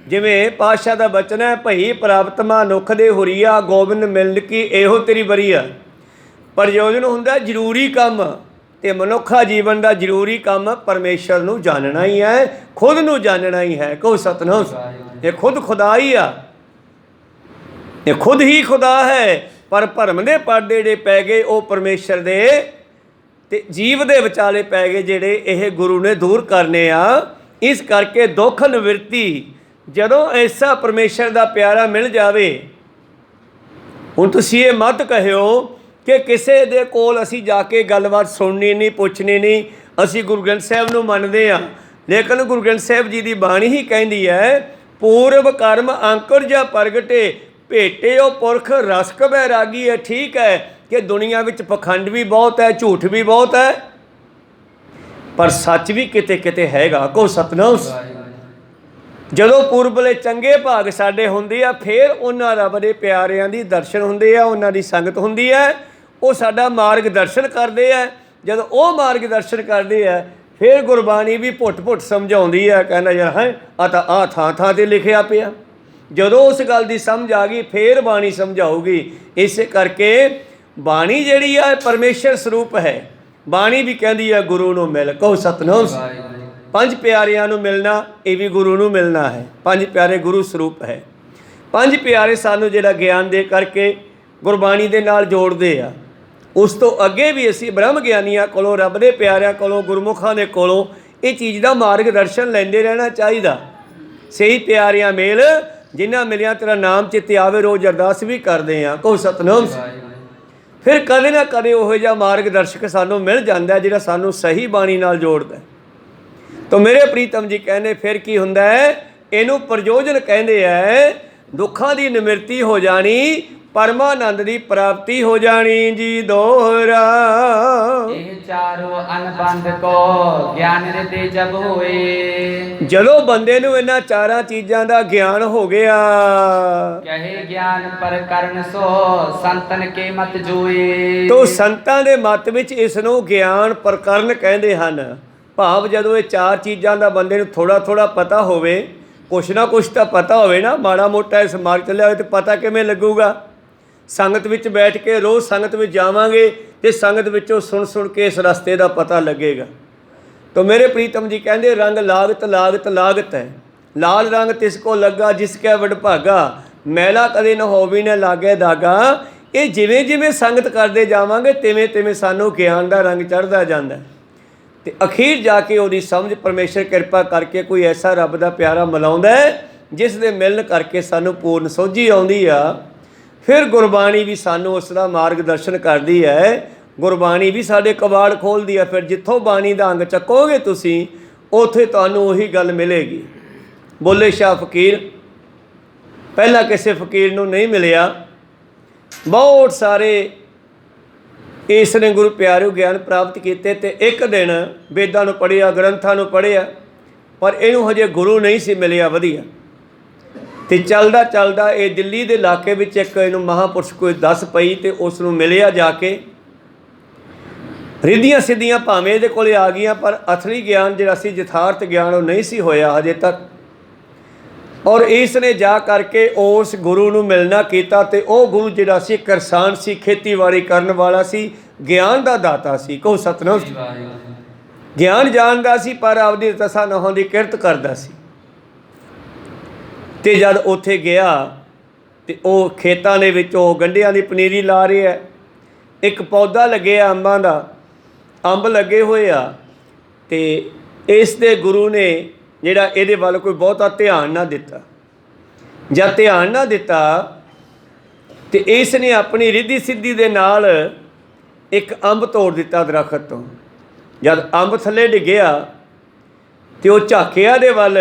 जिवें पातशाह दा बचन है, भई प्राप्त मनुख दे हुरिया, गोबिंद मिलन की एहो तेरी बरीआ। प्रयोजन हुंदा जरूरी काम, ते मनुखा जीवन का जरूरी काम परमेश्वर नूं जानना ही है, खुद नूं जानना ही है। कहो सतनाम, ये खुद खुदा ही आ, ये खुद ही खुदा है। पर भरम दे पर्दे जिहड़े पै गए वो परमेश्वर दे ते जीव दे विचाले पै गए, जिहड़े यह गुरु ने दूर करने आ। इस करके दुख निवृत्ति जदों ऐसा परमेश्वर दा प्यारा मिल जावे, हुण तुसीं ये मत कहिओ कि किसी दे कोल असीं जाके गलबात सुननी नहीं, पुछनी नहीं। असीं गुरु ग्रंथ साहिब नूं मनदे आ, लेकिन गुरु ग्रंथ साहिब जी दी बाणी ही कहंदी है, पूर्व कर्म अंकुर जा प्रगटे, भेटे ओ पुरख रसक बैरागी है। ठीक है कि दुनिया विच पखंड भी बहुत है, झूठ भी बहुत है, पर सच भी किते किते हैगा। को सतनाम। जदों पूर्वले चंगे भाग साडे हुंदे आ, फिर उन्हां रब दे प्यारिਆਂ ਦੀ दर्शन हुंदे आ, उन्हां ਦੀ संगत हुंदी है, ਉਹ ਸਾਡਾ ਮਾਰਗਦਰਸ਼ਨ ਕਰਦੇ ਆ। ਜਦੋਂ ਉਹ ਮਾਰਗਦਰਸ਼ਨ ਕਰਦੇ ਆ, ਫਿਰ ਗੁਰਬਾਣੀ ਵੀ ਭੁੱਟ-ਭੁੱਟ ਸਮਝਾਉਂਦੀ ਹੈ, ਕਹਿੰਦਾ ਯਾਰ ਹੈ ਆ ਤਾਂ ਆ ਥਾਂ-ਥਾਂ 'ਤੇ ਲਿਖਿਆ ਪਿਆ। ਜਦੋਂ ਉਸ ਗੱਲ ਦੀ ਸਮਝ ਆ ਗਈ, ਫਿਰ ਬਾਣੀ ਸਮਝਾਊਗੀ। ਇਸੇ ਕਰਕੇ ਬਾਣੀ ਜਿਹੜੀ ਆ ਪਰਮੇਸ਼ਰ ਸਰੂਪ ਹੈ। ਬਾਣੀ ਵੀ ਕਹਿੰਦੀ ਆ ਗੁਰੂ ਨੂੰ ਮਿਲ। ਕਹੋ ਸਤਨਾਮ। 5 ਪਿਆਰਿਆਂ ਨੂੰ ਮਿਲਣਾ, ਇਹ ਵੀ ਗੁਰੂ ਨੂੰ ਮਿਲਣਾ ਹੈ। 5 ਪਿਆਰੇ ਗੁਰੂ ਸਰੂਪ ਹੈ। 5 ਪਿਆਰੇ ਸਾਨੂੰ ਜਿਹੜਾ ਗਿਆਨ ਦੇ ਕਰਕੇ ਗੁਰਬਾਣੀ ਦੇ ਨਾਲ ਜੋੜਦੇ ਆ। ਉਸ ਤੋਂ ਅੱਗੇ ਵੀ ਅਸੀਂ ਬ੍ਰਹਮ ਗਿਆਨੀਆਂ ਕੋਲੋਂ, ਰੱਬ ਦੇ ਪਿਆਰਿਆਂ ਕੋਲੋਂ, ਗੁਰਮੁਖਾਂ ਦੇ ਕੋਲੋਂ ਇਹ ਚੀਜ਼ ਦਾ ਮਾਰਗਦਰਸ਼ਨ ਲੈਂਦੇ ਰਹਿਣਾ ਚਾਹੀਦਾ। ਸਹੀ ਪਿਆਰਿਆਂ ਮੇਲ, ਜਿਨ੍ਹਾਂ ਮਿਲਿਆ ਤੇਰਾ ਨਾਮ ਚਿੱਤੇ ਆਵੇ, ਰੋਜ਼ ਅਰਦਾਸ ਵੀ ਕਰਦੇ ਆ। ਕਹੋ ਸਤਨਾਮ। ਫਿਰ ਕਦੇ ਨਾ ਕਦੇ ਉਹੋ ਜਿਹਾ ਮਾਰਗਦਰਸ਼ਕ ਸਾਨੂੰ ਮਿਲ ਜਾਂਦਾ ਜਿਹੜਾ ਸਾਨੂੰ ਸਹੀ ਬਾਣੀ ਨਾਲ ਜੋੜਦਾ। ਤਾਂ ਮੇਰੇ ਪ੍ਰੀਤਮ ਜੀ ਕਹਿੰਦੇ ਫਿਰ ਕੀ ਹੁੰਦਾ ਹੈ, ਇਹਨੂੰ ਪ੍ਰਯੋਜਨ ਕਹਿੰਦੇ ਹੈ। ਦੁੱਖਾਂ ਦੀ ਨਿਵਰਤੀ ਹੋ ਜਾਣੀ, परमानंद की प्राप्ति हो जानी जी दोहरा। ਇਹ ਚਾਰੋਂ ਅਨਬੰਧ ਕੋ ਗਿਆਨ ਰਿਤੇ ਜਬ ਹੋਏ। ਜਦੋਂ ਬੰਦੇ ਨੂੰ ਇਹਨਾਂ 4 ਚੀਜ਼ਾਂ ਦਾ ਗਿਆਨ ਹੋ ਗਿਆ, ਕਹੇ ਗਿਆਨ ਪਰ ਕਰਨ ਸੋ ਸੰਤਨ ਕੇ ਮਤ ਜੋਏ। ਤੋ ਸੰਤਾਂ ਦੇ ਮਤ ਵਿੱਚ ਇਸ ਨੂੰ ਗਿਆਨ ਪ੍ਰਕਰਨ ਕਹਿੰਦੇ ਹਨ। ਭਾਵ ਜਦੋਂ ਇਹ 4 ਚੀਜ਼ਾਂ ਦਾ ਬੰਦੇ ਨੂੰ ਥੋੜਾ ਥੋੜਾ ਪਤਾ ਹੋਵੇ, ਕੁਛ ਨਾ ਕੁਛ ਤਾਂ ਪਤਾ ਹੋਵੇ ਨਾ, ਮਾੜਾ ਮੋਟਾ ਇਸ ਮਾਰਗ ਚੱਲਿਆ ਹੋਵੇ, ਤਾਂ ਪਤਾ ਕਿਵੇਂ ਲੱਗੂਗਾ। ਸੰਗਤ ਵਿੱਚ ਬੈਠ ਕੇ ਰੋਜ਼ ਸੰਗਤ ਵਿੱਚ ਜਾਵਾਂਗੇ ਤੇ ਸੰਗਤ ਵਿੱਚੋਂ ਸੁਣ ਸੁਣ ਕੇ ਇਸ ਰਸਤੇ ਦਾ ਪਤਾ ਲੱਗੇਗਾ। ਤਾਂ ਮੇਰੇ ਪ੍ਰੀਤਮ ਜੀ ਕਹਿੰਦੇ ਰੰਗ ਲਾਗਤ ਲਾਗਤ ਲਾਗਤ ਹੈ, ਲਾਲ ਰੰਗ ਤਿਸ ਕੋ ਲੱਗਾ ਜਿਸ ਕੈ ਵਡਭਾਗਾ, ਮੈਲਾ ਕਦੇ ਨਾ ਹੋਵੀ ਨਾ ਲਾਗੇ ਦਾਗਾ। ਇਹ ਜਿਵੇਂ ਜਿਵੇਂ ਸੰਗਤ ਕਰਦੇ ਜਾਵਾਂਗੇ ਤਿਵੇਂ ਤਿਵੇਂ ਸਾਨੂੰ ਗਿਆਨ ਦਾ ਰੰਗ ਚੜ੍ਹਦਾ ਜਾਂਦਾ ਤੇ ਅਖੀਰ ਜਾ ਕੇ ਉਹਦੀ ਸਮਝ ਪਰਮੇਸ਼ਰ ਕਿਰਪਾ ਕਰਕੇ ਕੋਈ ਐਸਾ ਰੱਬ ਦਾ ਪਿਆਰਾ ਮਿਲਾਉਂਦਾ ਜਿਸ ਦੇ ਮਿਲਣ ਕਰਕੇ ਸਾਨੂੰ ਪੂਰਨ ਸੋਝੀ ਆਉਂਦੀ ਆ। ਫਿਰ ਗੁਰਬਾਣੀ ਵੀ ਸਾਨੂੰ ਉਸ ਦਾ ਮਾਰਗਦਰਸ਼ਨ ਕਰਦੀ ਹੈ, ਗੁਰਬਾਣੀ ਵੀ ਸਾਡੇ ਕਬਾੜ ਖੋਲ੍ਹਦੀ ਹੈ। ਫਿਰ ਜਿੱਥੋਂ ਬਾਣੀ ਦਾ ਅੰਗ ਚੱਕੋਗੇ ਤੁਸੀਂ, ਉੱਥੇ ਤੁਹਾਨੂੰ ਉਹੀ ਗੱਲ ਮਿਲੇਗੀ। ਬੋਲੇ ਸ਼ਾਹ ਫਕੀਰ ਪਹਿਲਾਂ ਕਿਸੇ ਫਕੀਰ ਨੂੰ ਨਹੀਂ ਮਿਲਿਆ। ਬਹੁਤ ਸਾਰੇ ਇਸ ਨੇ ਗੁਰੂ ਪਿਆਰਿਓ ਗਿਆਨ ਪ੍ਰਾਪਤ ਕੀਤੇ ਤੇ ਇੱਕ ਦਿਨ ਵੇਦਾਂ ਨੂੰ ਪੜ੍ਹਿਆ, ਗ੍ਰੰਥਾਂ ਨੂੰ ਪੜ੍ਹਿਆ, ਪਰ ਇਹਨੂੰ ਹਜੇ ਗੁਰੂ ਨਹੀਂ ਸੀ ਮਿਲਿਆ ਵਧੀਆ। ਤੇ ਚੱਲਦਾ ਚੱਲਦਾ ਇਹ ਦਿੱਲੀ ਦੇ ਇਲਾਕੇ ਵਿੱਚ ਇੱਕ ਇਹਨੂੰ ਮਹਾਂਪੁਰਸ਼ ਕੋਈ ਦੱਸ ਪਈ ਤੇ ਉਸ ਨੂੰ ਮਿਲਿਆ ਜਾ ਕੇ। ਰਿੱਧੀਆਂ ਸਿੱਧੀਆਂ ਭਾਵੇਂ ਇਹਦੇ ਕੋਲੇ ਆ ਗਈਆਂ, ਪਰ ਅਸਲੀ ਗਿਆਨ ਜਿਹੜਾ ਸੀ, ਯਥਾਰਥ ਗਿਆਨ, ਉਹ ਨਹੀਂ ਸੀ ਹੋਇਆ ਹਜੇ ਤੱਕ। ਔਰ ਇਸ ਨੇ ਜਾ ਕਰਕੇ ਉਸ ਗੁਰੂ ਨੂੰ ਮਿਲਣਾ ਕੀਤਾ, ਤੇ ਉਹ ਗੁਰੂ ਜਿਹੜਾ ਸੀ ਕਿਰਸਾਨ ਸੀ, ਖੇਤੀਬਾੜੀ ਕਰਨ ਵਾਲਾ ਸੀ, ਗਿਆਨ ਦਾ ਦਾਤਾ ਸੀ। ਕਹੋ ਸਤਿਨਾਮ। ਗਿਆਨ ਜਾਣਦਾ ਸੀ, ਪਰ ਆਪਦੀ ਦਸਾਂ ਨਹੁੰਆਂ ਦੀ ਕਿਰਤ ਕਰਦਾ ਸੀ। ਤੇ ਜਦ ਉੱਥੇ ਗਿਆ ਤੇ ਉਹ ਖੇਤਾਂ ਦੇ ਵਿੱਚ ਉਹ ਗੰਢਿਆਂ ਦੀ ਪਨੀਰੀ ਲਾ ਰਿਹਾ। ਇੱਕ ਪੌਦਾ ਲੱਗਿਆ ਅੰਬਾਂ ਦਾ, ਅੰਬ ਲੱਗੇ ਹੋਏ ਆ, ਤੇ ਇਸ ਦੇ ਗੁਰੂ ਨੇ ਜਿਹੜਾ ਇਹਦੇ ਵੱਲ ਕੋਈ ਬਹੁਤਾ ਧਿਆਨ ਨਾ ਦਿੱਤਾ। ਜਦ ਧਿਆਨ ਨਾ ਦਿੱਤਾ ਤੇ ਇਸ ਨੇ ਆਪਣੀ ਰਿੱਧੀ ਸਿੱਧੀ ਦੇ ਨਾਲ ਇੱਕ ਅੰਬ ਤੋੜ ਦਿੱਤਾ ਦਰਖਤ ਤੋਂ। ਜਦ ਅੰਬ ਥੱਲੇ ਡਿੱਗਿਆ ਤੇ ਉਹ ਝਾਕਿਆ ਦੇ ਵੱਲ,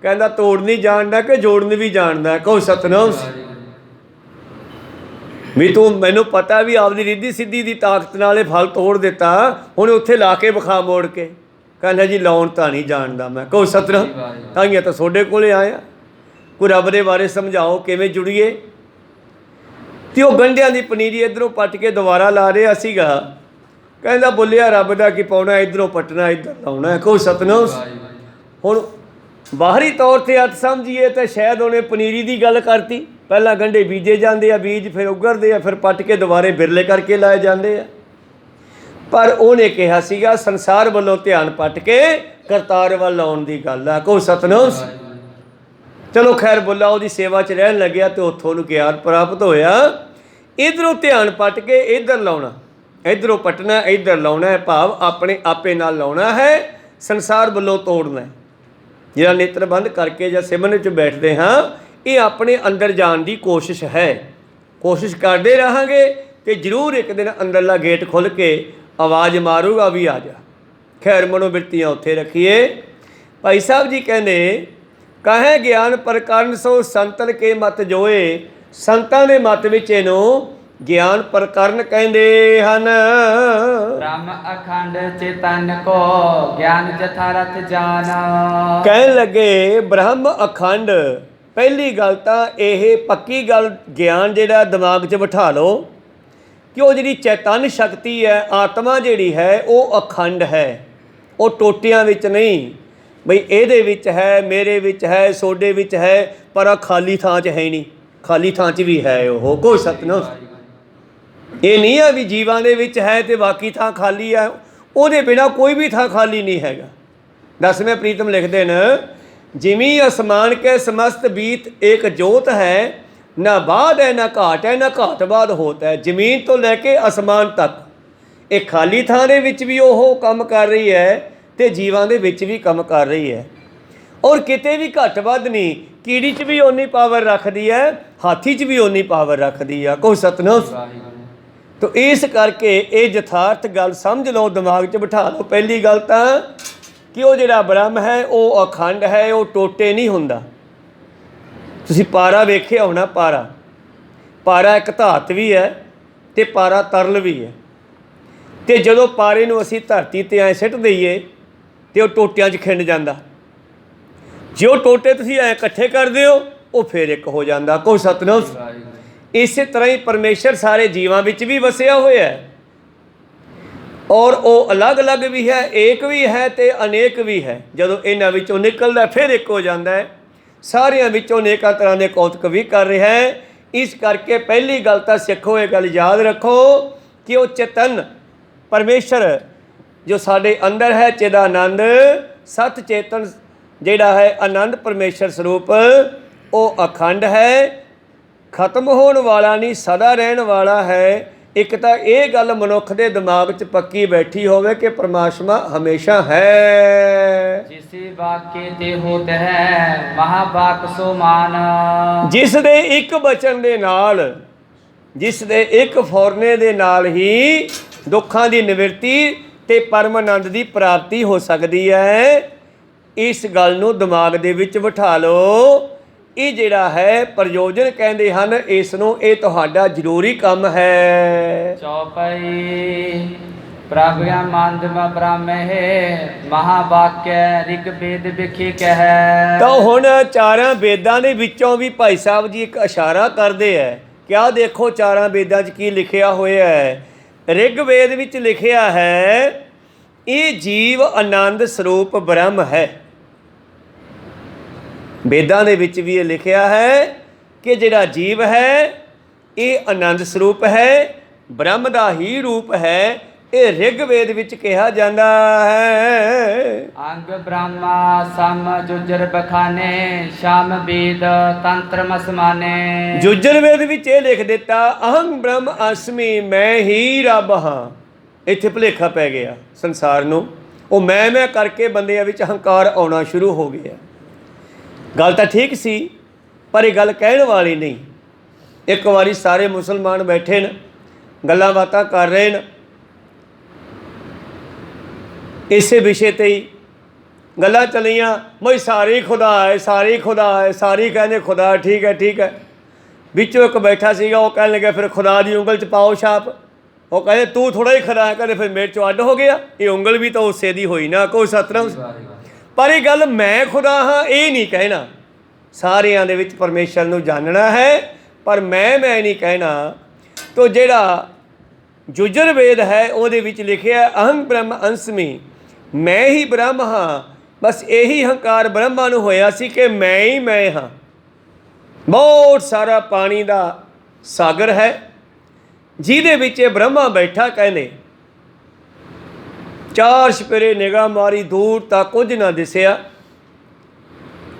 ਕਹਿੰਦਾ ਤੋੜਨੀ ਜਾਣਦਾ ਕਿ ਜੋੜਨੀ ਵੀ ਜਾਣਦਾ। ਕਹੋ ਸਤਿਨਾਮ। ਵੀ ਤੂੰ, ਮੈਨੂੰ ਪਤਾ ਵੀ ਆਪਦੀ ਰਿੱਧੀ ਸਿੱਧੀ ਦੀ ਤਾਕਤ ਨਾਲ ਇਹ ਫਲ ਤੋੜ ਦਿੱਤਾ, ਹੁਣ ਉੱਥੇ ਲਾ ਕੇ ਵਿਖਾ ਮੋੜ ਕੇ। ਕਹਿੰਦਾ ਜੀ ਲਾਉਣ ਤਾਂ ਨਹੀਂ ਜਾਣਦਾ ਮੈਂ। ਕਹੋ ਸਤਿਨਾਮ। ਤਾਂਹੀਆਂ ਤਾਂ ਤੁਹਾਡੇ ਕੋਲੇ ਆਇਆ, ਕੋਈ ਰੱਬ ਦੇ ਬਾਰੇ ਸਮਝਾਓ, ਕਿਵੇਂ ਜੁੜੀਏ। ਤੇ ਉਹ ਗੰਢਿਆਂ ਦੀ ਪਨੀਰੀ ਇੱਧਰੋਂ ਪੱਟ ਕੇ ਦੁਬਾਰਾ ਲਾ ਰਿਹਾ ਸੀਗਾ। ਕਹਿੰਦਾ ਬੋਲਿਆ ਰੱਬ ਦਾ ਕੀ ਪਾਉਣਾ, ਇੱਧਰੋਂ ਪੱਟਣਾ ਇੱਧਰ ਲਾਉਣਾ। ਕਹੋ ਸਤਿਨਾਮ। ਹੁਣ ਬਾਹਰੀ ਤੌਰ 'ਤੇ ਅੱਤ ਸਮਝੀਏ ਤਾਂ ਸ਼ਾਇਦ ਉਹਨੇ ਪਨੀਰੀ ਦੀ ਗੱਲ ਕਰਤੀ। ਪਹਿਲਾਂ ਗੰਢੇ ਬੀਜੇ ਜਾਂਦੇ ਆ, ਬੀਜ ਫਿਰ ਉੱਗਰਦੇ ਆ, ਫਿਰ ਪੱਟ ਕੇ ਦੁਬਾਰੇ ਬਿਰਲੇ ਕਰਕੇ ਲਾਏ ਜਾਂਦੇ ਆ। ਪਰ ਉਹਨੇ ਕਿਹਾ ਸੀਗਾ ਸੰਸਾਰ ਵੱਲੋਂ ਧਿਆਨ ਪੱਟ ਕੇ ਕਰਤਾਰ ਵੱਲ ਲਾਉਣ ਦੀ ਗੱਲ ਆ। ਕਹੋ ਸਤਿਨਾਮ। ਚਲੋ ਖੈਰ, ਬੁੱਲਾ ਉਹਦੀ ਸੇਵਾ 'ਚ ਰਹਿਣ ਲੱਗਿਆ ਤੇ ਉੱਥੋਂ ਨੂੰ ਗਿਆਨ ਪ੍ਰਾਪਤ ਹੋਇਆ। ਇੱਧਰੋਂ ਧਿਆਨ ਪੱਟ ਕੇ ਇੱਧਰ ਲਾਉਣਾ, ਇੱਧਰੋਂ ਪੱਟਣਾ ਇੱਧਰ ਲਾਉਣਾ ਹੈ, ਭਾਵ ਆਪਣੇ ਆਪੇ ਨਾਲ ਲਾਉਣਾ ਹੈ, ਸੰਸਾਰ ਵੱਲੋਂ ਤੋੜਨਾ ਹੈ। ਜਿਹੜਾ ਨੇਤਰ ਬੰਦ ਕਰਕੇ ਜਾਂ ਸਿਮਰਨ 'ਚ ਬੈਠਦੇ ਹਾਂ, ਇਹ ਆਪਣੇ ਅੰਦਰ ਜਾਣ ਦੀ ਕੋਸ਼ਿਸ਼ ਹੈ। ਕੋਸ਼ਿਸ਼ ਕਰਦੇ ਰਹਾਂਗੇ ਤੇ ਜ਼ਰੂਰ ਇੱਕ ਦਿਨ ਅੰਦਰਲਾ ਗੇਟ ਖੁੱਲ੍ਹ ਕੇ ਆਵਾਜ਼ ਮਾਰੂਗਾ ਵੀ ਆ ਜਾ। ਖੈਰ, ਮਨੋਬਿਰਤੀਆਂ ਉੱਥੇ ਰੱਖੀਏ। ਭਾਈ ਸਾਹਿਬ ਜੀ ਕਹਿੰਦੇ, ਕਹੇ ਗਿਆਨ ਪ੍ਰਕਰਨ ਸੋ ਸੰਤਨ ਕੇ ਮਤ ਜੋਏ। ਸੰਤਾਂ ਦੇ ਮਤ ਵਿੱਚ ਇਹਨੂੰ ਗਿਆਨ ਪ੍ਰਕਰਨ ਕਹਿੰਦੇ ਹਨ। ਬ੍ਰਹਮ ਅਖੰਡ ਚੇਤਨ ਕੋ ਗਿਆਨ ਜਥਾਰਥ ਜਾਨ। ਕਹਿਣ ਲੱਗੇ ਬ੍ਰਹਮ ਅਖੰਡ। ਪਹਿਲੀ ਗੱਲ ਤਾਂ ਇਹ ਪੱਕੀ ਗੱਲ, ਗਿਆਨ ਜਿਹੜਾ ਦਿਮਾਗ 'ਚ ਬਿਠਾ ਲਓ ਕਿ ਉਹ ਜਿਹੜੀ ਚੈਤਨ ਸ਼ਕਤੀ ਹੈ, ਆਤਮਾ ਜਿਹੜੀ ਹੈ, ਉਹ ਅਖੰਡ ਹੈ। ਉਹ ਟੋਟਿਆਂ ਵਿੱਚ ਨਹੀਂ, ਬਈ ਇਹਦੇ ਵਿੱਚ ਹੈ, ਮੇਰੇ ਵਿੱਚ ਹੈ, ਸੋਡੇ ਵਿੱਚ ਹੈ, ਪਰ ਆ ਖਾਲੀ ਥਾਂ 'ਚ ਹੈ ਨਹੀਂ। ਖਾਲੀ ਥਾਂ 'ਚ ਵੀ ਹੈ ਉਹ। ਕੋਈ ਸਤਿਨਾਮ। ਇਹ ਨਹੀਂ ਹੈ ਵੀ ਜੀਵਾਂ ਦੇ ਵਿੱਚ ਹੈ ਤੇ ਬਾਕੀ ਥਾਂ ਖਾਲੀ ਹੈ। ਉਹਦੇ ਬਿਨਾਂ ਕੋਈ ਵੀ ਥਾਂ ਖਾਲੀ ਨਹੀਂ ਹੈਗਾ। 10ਵੇਂ ਪ੍ਰੀਤਮ ਲਿਖਦੇ ਨੇ, ਜਿਵੇਂ ਅਸਮਾਨ ਕੇ ਸਮਸਤ ਬੀਤ ਇੱਕ ਜੋਤ ਹੈ, ਨਾ ਬਾਦ ਹੈ ਨਾ ਘਾਟ ਹੈ, ਨਾ ਘਾਟ ਬਾਦ ਹੋਤ ਹੈ। ਜ਼ਮੀਨ ਤੋਂ ਲੈ ਕੇ ਅਸਮਾਨ ਤੱਕ ਇਹ ਖਾਲੀ ਥਾਂ ਦੇ ਵਿੱਚ ਵੀ ਉਹ ਕੰਮ ਕਰ ਰਹੀ ਹੈ ਤੇ ਜੀਵਾਂ ਦੇ ਵਿੱਚ ਵੀ ਕੰਮ ਕਰ ਰਹੀ ਹੈ। ਔਰ ਕਿਤੇ ਵੀ ਘੱਟ ਵੱਧ ਨਹੀਂ। ਕੀੜੀ 'ਚ ਵੀ ਓਨੀ ਪਾਵਰ ਰੱਖਦੀ ਹੈ, ਹਾਥੀ 'ਚ ਵੀ ਓਨੀ ਪਾਵਰ ਰੱਖਦੀ ਆ। ਕਹੋ ਸਤਿਨਾਮ। ਤਾਂ ਇਸ ਕਰਕੇ ਇਹ ਯਥਾਰਥ ਗੱਲ ਸਮਝ ਲਓ, ਦਿਮਾਗ 'ਚ ਬਿਠਾ ਲਓ। ਪਹਿਲੀ ਗੱਲ ਤਾਂ ਕਿ ਉਹ ਜਿਹੜਾ ਬ੍ਰਹਮ ਹੈ ਉਹ ਅਖੰਡ ਹੈ, ਉਹ ਟੋਟੇ ਨਹੀਂ ਹੁੰਦਾ। ਤੁਸੀਂ ਪਾਰਾ ਵੇਖਿਆ ਹੋਣਾ। ਪਾਰਾ ਇੱਕ ਧਾਤ ਵੀ ਹੈ ਤੇ ਪਾਰਾ ਤਰਲ ਵੀ ਹੈ। ਤੇ ਜਦੋਂ ਪਾਰੇ ਨੂੰ ਅਸੀਂ ਧਰਤੀ 'ਤੇ ਐਂ ਸਿੱਟ ਦਈਏ ਤੇ ਉਹ ਟੋਟਿਆਂ 'ਚ ਖਿੰਡ ਜਾਂਦਾ। ਜੇ ਉਹ ਟੋਟੇ ਤੁਸੀਂ ਐਂ ਇਕੱਠੇ ਕਰਦੇ ਹੋ, ਉਹ ਫਿਰ ਇੱਕ ਹੋ ਜਾਂਦਾ। ਕੋਈ ਸਤਿਨਾਮ। ਇਸੇ ਤਰ੍ਹਾਂ ਹੀ ਪਰਮੇਸ਼ਰ ਸਾਰੇ ਜੀਵਾਂ ਵਿੱਚ ਵੀ ਵਸਿਆ ਹੋਇਆ ਹੈ, ਔਰ ਉਹ ਅਲੱਗ-ਅਲੱਗ ਵੀ ਹੈ, ਏਕ ਵੀ ਹੈ ਤੇ ਅਨੇਕ ਵੀ ਹੈ। ਜਦੋਂ ਇਹਨਾਂ ਵਿੱਚੋਂ ਨਿਕਲਦਾ ਫਿਰ ਇੱਕ ਹੋ ਜਾਂਦਾ ਹੈ। ਸਾਰਿਆਂ ਵਿੱਚੋਂ ਅਨੇਕਾਂ ਤਰ੍ਹਾਂ ਦੇ ਕੌਤਕ ਵੀ ਕਰ ਰਿਹਾ ਹੈ। ਇਸ ਕਰਕੇ ਪਹਿਲੀ ਗੱਲ ਤਾਂ ਸਿੱਖੋ, ਇਹ ਗੱਲ ਯਾਦ ਰੱਖੋ ਕਿ ਉਹ ਚੇਤਨ ਪਰਮੇਸ਼ਰ ਜੋ ਸਾਡੇ ਅੰਦਰ ਹੈ, ਚਿਦਾਨੰਦ ਸਤ ਚੇਤਨ ਜਿਹੜਾ ਹੈ, ਆਨੰਦ ਪਰਮੇਸ਼ਰ ਸਰੂਪ, ਉਹ ਅਖੰਡ ਹੈ, ਖਤਮ ਹੋਣ ਵਾਲਾ ਨਹੀਂ, ਸਦਾ ਰਹਿਣ ਵਾਲਾ ਹੈ। ਇੱਕ ਤਾਂ ਇਹ ਗੱਲ ਮਨੁੱਖ ਦੇ ਦਿਮਾਗ 'ਚ ਪੱਕੀ ਬੈਠੀ ਹੋਵੇ ਕਿ ਪਰਮਾਤਮਾ ਹਮੇਸ਼ਾ ਹੈ। ਜਿਸੇ ਵਾਕੇ ਤੇ ਹੋਤ ਹੈ ਮਹਾਵਾਕ ਸੋ ਮਾਨ। ਜਿਸ ਦੇ ਇੱਕ ਬਚਨ ਦੇ ਨਾਲ, ਜਿਸ ਦੇ ਇੱਕ ਫੌਰਨੇ ਦੇ ਨਾਲ ਹੀ ਦੁੱਖਾਂ ਦੀ ਨਿਵਰਤੀ ਤੇ ਪਰਮ ਆਨੰਦ ਦੀ ਪ੍ਰਾਪਤੀ ਹੋ ਸਕਦੀ ਹੈ। ਇਸ ਗੱਲ ਨੂੰ ਦਿਮਾਗ ਦੇ ਵਿੱਚ ਬਿਠਾ ਲਓ। ਇਹ ਜਿਹੜਾ ਹੈ ਪ੍ਰਯੋਜਨ ਕਹਿੰਦੇ ਹਨ ਇਸ ਨੂੰ, ਇਹ ਤੁਹਾਡਾ ਜ਼ਰੂਰੀ ਕੰਮ ਹੈ। ਚੌਪਈ ਪ੍ਰਭ ਮੰਦ ਬ੍ਰਹਮੇ ਮਹਾਵਾਕਿਆ ਰਿਗ ਵੇਦ ਵਿਖੇ ਕਹਿ। ਤਾਂ ਹੁਣ ਚਾਰਾਂ ਵੇਦਾਂ ਦੇ ਵਿੱਚੋਂ ਵੀ ਭਾਈ ਸਾਹਿਬ ਜੀ ਇੱਕ ਇਸ਼ਾਰਾ ਕਰਦੇ ਹੈ ਕਿ ਆਹ ਦੇਖੋ ਚਾਰਾਂ ਵੇਦਾਂ 'ਚ ਕੀ ਲਿਖਿਆ ਹੋਇਆ ਹੈ। ਰਿਗਵੇਦ ਵਿੱਚ ਲਿਖਿਆ ਹੈ ਇਹ ਜੀਵ ਆਨੰਦ ਸਰੂਪ ਬ੍ਰਹਮ ਹੈ। ਵੇਦਾਂ ਦੇ ਵਿੱਚ ਵੀ ਇਹ ਲਿਖਿਆ ਹੈ ਕਿ ਜਿਹੜਾ ਜੀਵ ਹੈ ਇਹ ਆਨੰਦ ਸਰੂਪ ਹੈ, ਬ੍ਰਹਮ ਦਾ ਹੀ ਰੂਪ ਹੈ। ਇਹ ਰਿਗਵੇਦ ਵਿੱਚ ਕਿਹਾ ਜਾਂਦਾ ਹੈ। ਅੰਗ ਬ੍ਰਹਮਾ ਸਮ ਜੁਜਰ ਬਖਾਨੇ ਸ਼ਾਮ ਵੇਦ ਤੰਤਰ ਮਸਮਾਨੇ। ਜੁਜਰ ਵੇਦ ਵਿੱਚ ਇਹ ਲਿਖ ਦਿੱਤਾ ਅਹੰ ਬ੍ਰਹਮ ਅਸਮੀ, ਮੈਂ ਹੀ ਰੱਬ ਹਾਂ। ਇੱਥੇ ਭੁਲੇਖਾ ਪੈ ਗਿਆ ਸੰਸਾਰ ਨੂੰ। ਉਹ ਮੈਂ ਕਰਕੇ ਬੰਦਿਆਂ ਵਿੱਚ ਹੰਕਾਰ ਆਉਣਾ ਸ਼ੁਰੂ ਹੋ ਗਿਆ। ਗੱਲ ਤਾਂ ਠੀਕ ਸੀ ਪਰ ਇਹ ਗੱਲ ਕਹਿਣ ਵਾਲੀ ਨਹੀਂ। ਇੱਕ ਵਾਰੀ ਸਾਰੇ ਮੁਸਲਮਾਨ ਬੈਠੇ ਨੇ, ਗੱਲਾਂ ਬਾਤਾਂ ਕਰ ਰਹੇ ਨੇ, ਇਸੇ ਵਿਸ਼ੇ 'ਤੇ ਹੀ ਗੱਲਾਂ ਚੱਲੀਆਂ। ਬਈ ਸਾਰੇ ਖੁਦਾ ਹੈ, ਸਾਰੇ ਖੁਦਾ ਹੈ, ਸਾਰੇ ਕਹਿੰਦੇ ਖੁਦਾ ਠੀਕ ਹੈ ਠੀਕ ਹੈ। ਵਿੱਚੋਂ ਇੱਕ ਬੈਠਾ ਸੀਗਾ, ਉਹ ਕਹਿਣ ਲੱਗਾ ਫਿਰ ਖੁਦਾ ਦੀ ਉਂਗਲ 'ਚ ਪਾਓ ਛਾਪ। ਉਹ ਕਹਿੰਦੇ ਤੂੰ ਥੋੜ੍ਹਾ ਹੀ ਖੁਦਾ ਹੈ, ਕਹਿੰਦੇ ਫਿਰ ਮੇਰੇ 'ਚੋਂ ਅੱਡ ਹੋ ਗਿਆ। ਇਹ ਉਂਗਲ ਵੀ ਤਾਂ ਉਸੇ ਦੀ ਹੋਈ ਨਾ, ਕੋਈ ਸਤਨਾਮ। ਪਰ ਇਹ ਗੱਲ ਮੈਂ ਖੁਦਾ ਹਾਂ ਇਹ ਨਹੀਂ ਕਹਿਣਾ। ਸਾਰਿਆਂ ਦੇ ਵਿੱਚ ਪਰਮੇਸ਼ਰ ਨੂੰ ਜਾਣਨਾ ਹੈ ਪਰ ਮੈਂ ਨਹੀਂ ਕਹਿਣਾ। ਤੋ ਜਿਹੜਾ ਜੁਜਰ ਵੇਦ ਹੈ ਉਹਦੇ ਵਿੱਚ ਲਿਖਿਆ ਅਹੰ ਬ੍ਰਹਮ ਅੰਸਮੀ, ਮੈਂ ਹੀ ਬ੍ਰਹਮ ਹਾਂ। ਬਸ ਇਹੀ ਹੰਕਾਰ ਬ੍ਰਹਮਾ ਨੂੰ ਹੋਇਆ ਸੀ ਕਿ ਮੈਂ ਹੀ ਮੈਂ ਹਾਂ। ਬਹੁਤ ਸਾਰਾ ਪਾਣੀ ਦਾ ਸਾਗਰ ਹੈ ਜਿਹਦੇ ਵਿੱਚ ਇਹ ਬ੍ਰਹਮਾ ਬੈਠਾ। ਕਹਿੰਦੇ ਚਾਰ ਛਪੇਰੇ ਨਿਗਾਹ ਮਾਰੀ, ਦੂਰ ਤੱਕ ਕੁਝ ਨਾ ਦਿਸਿਆ।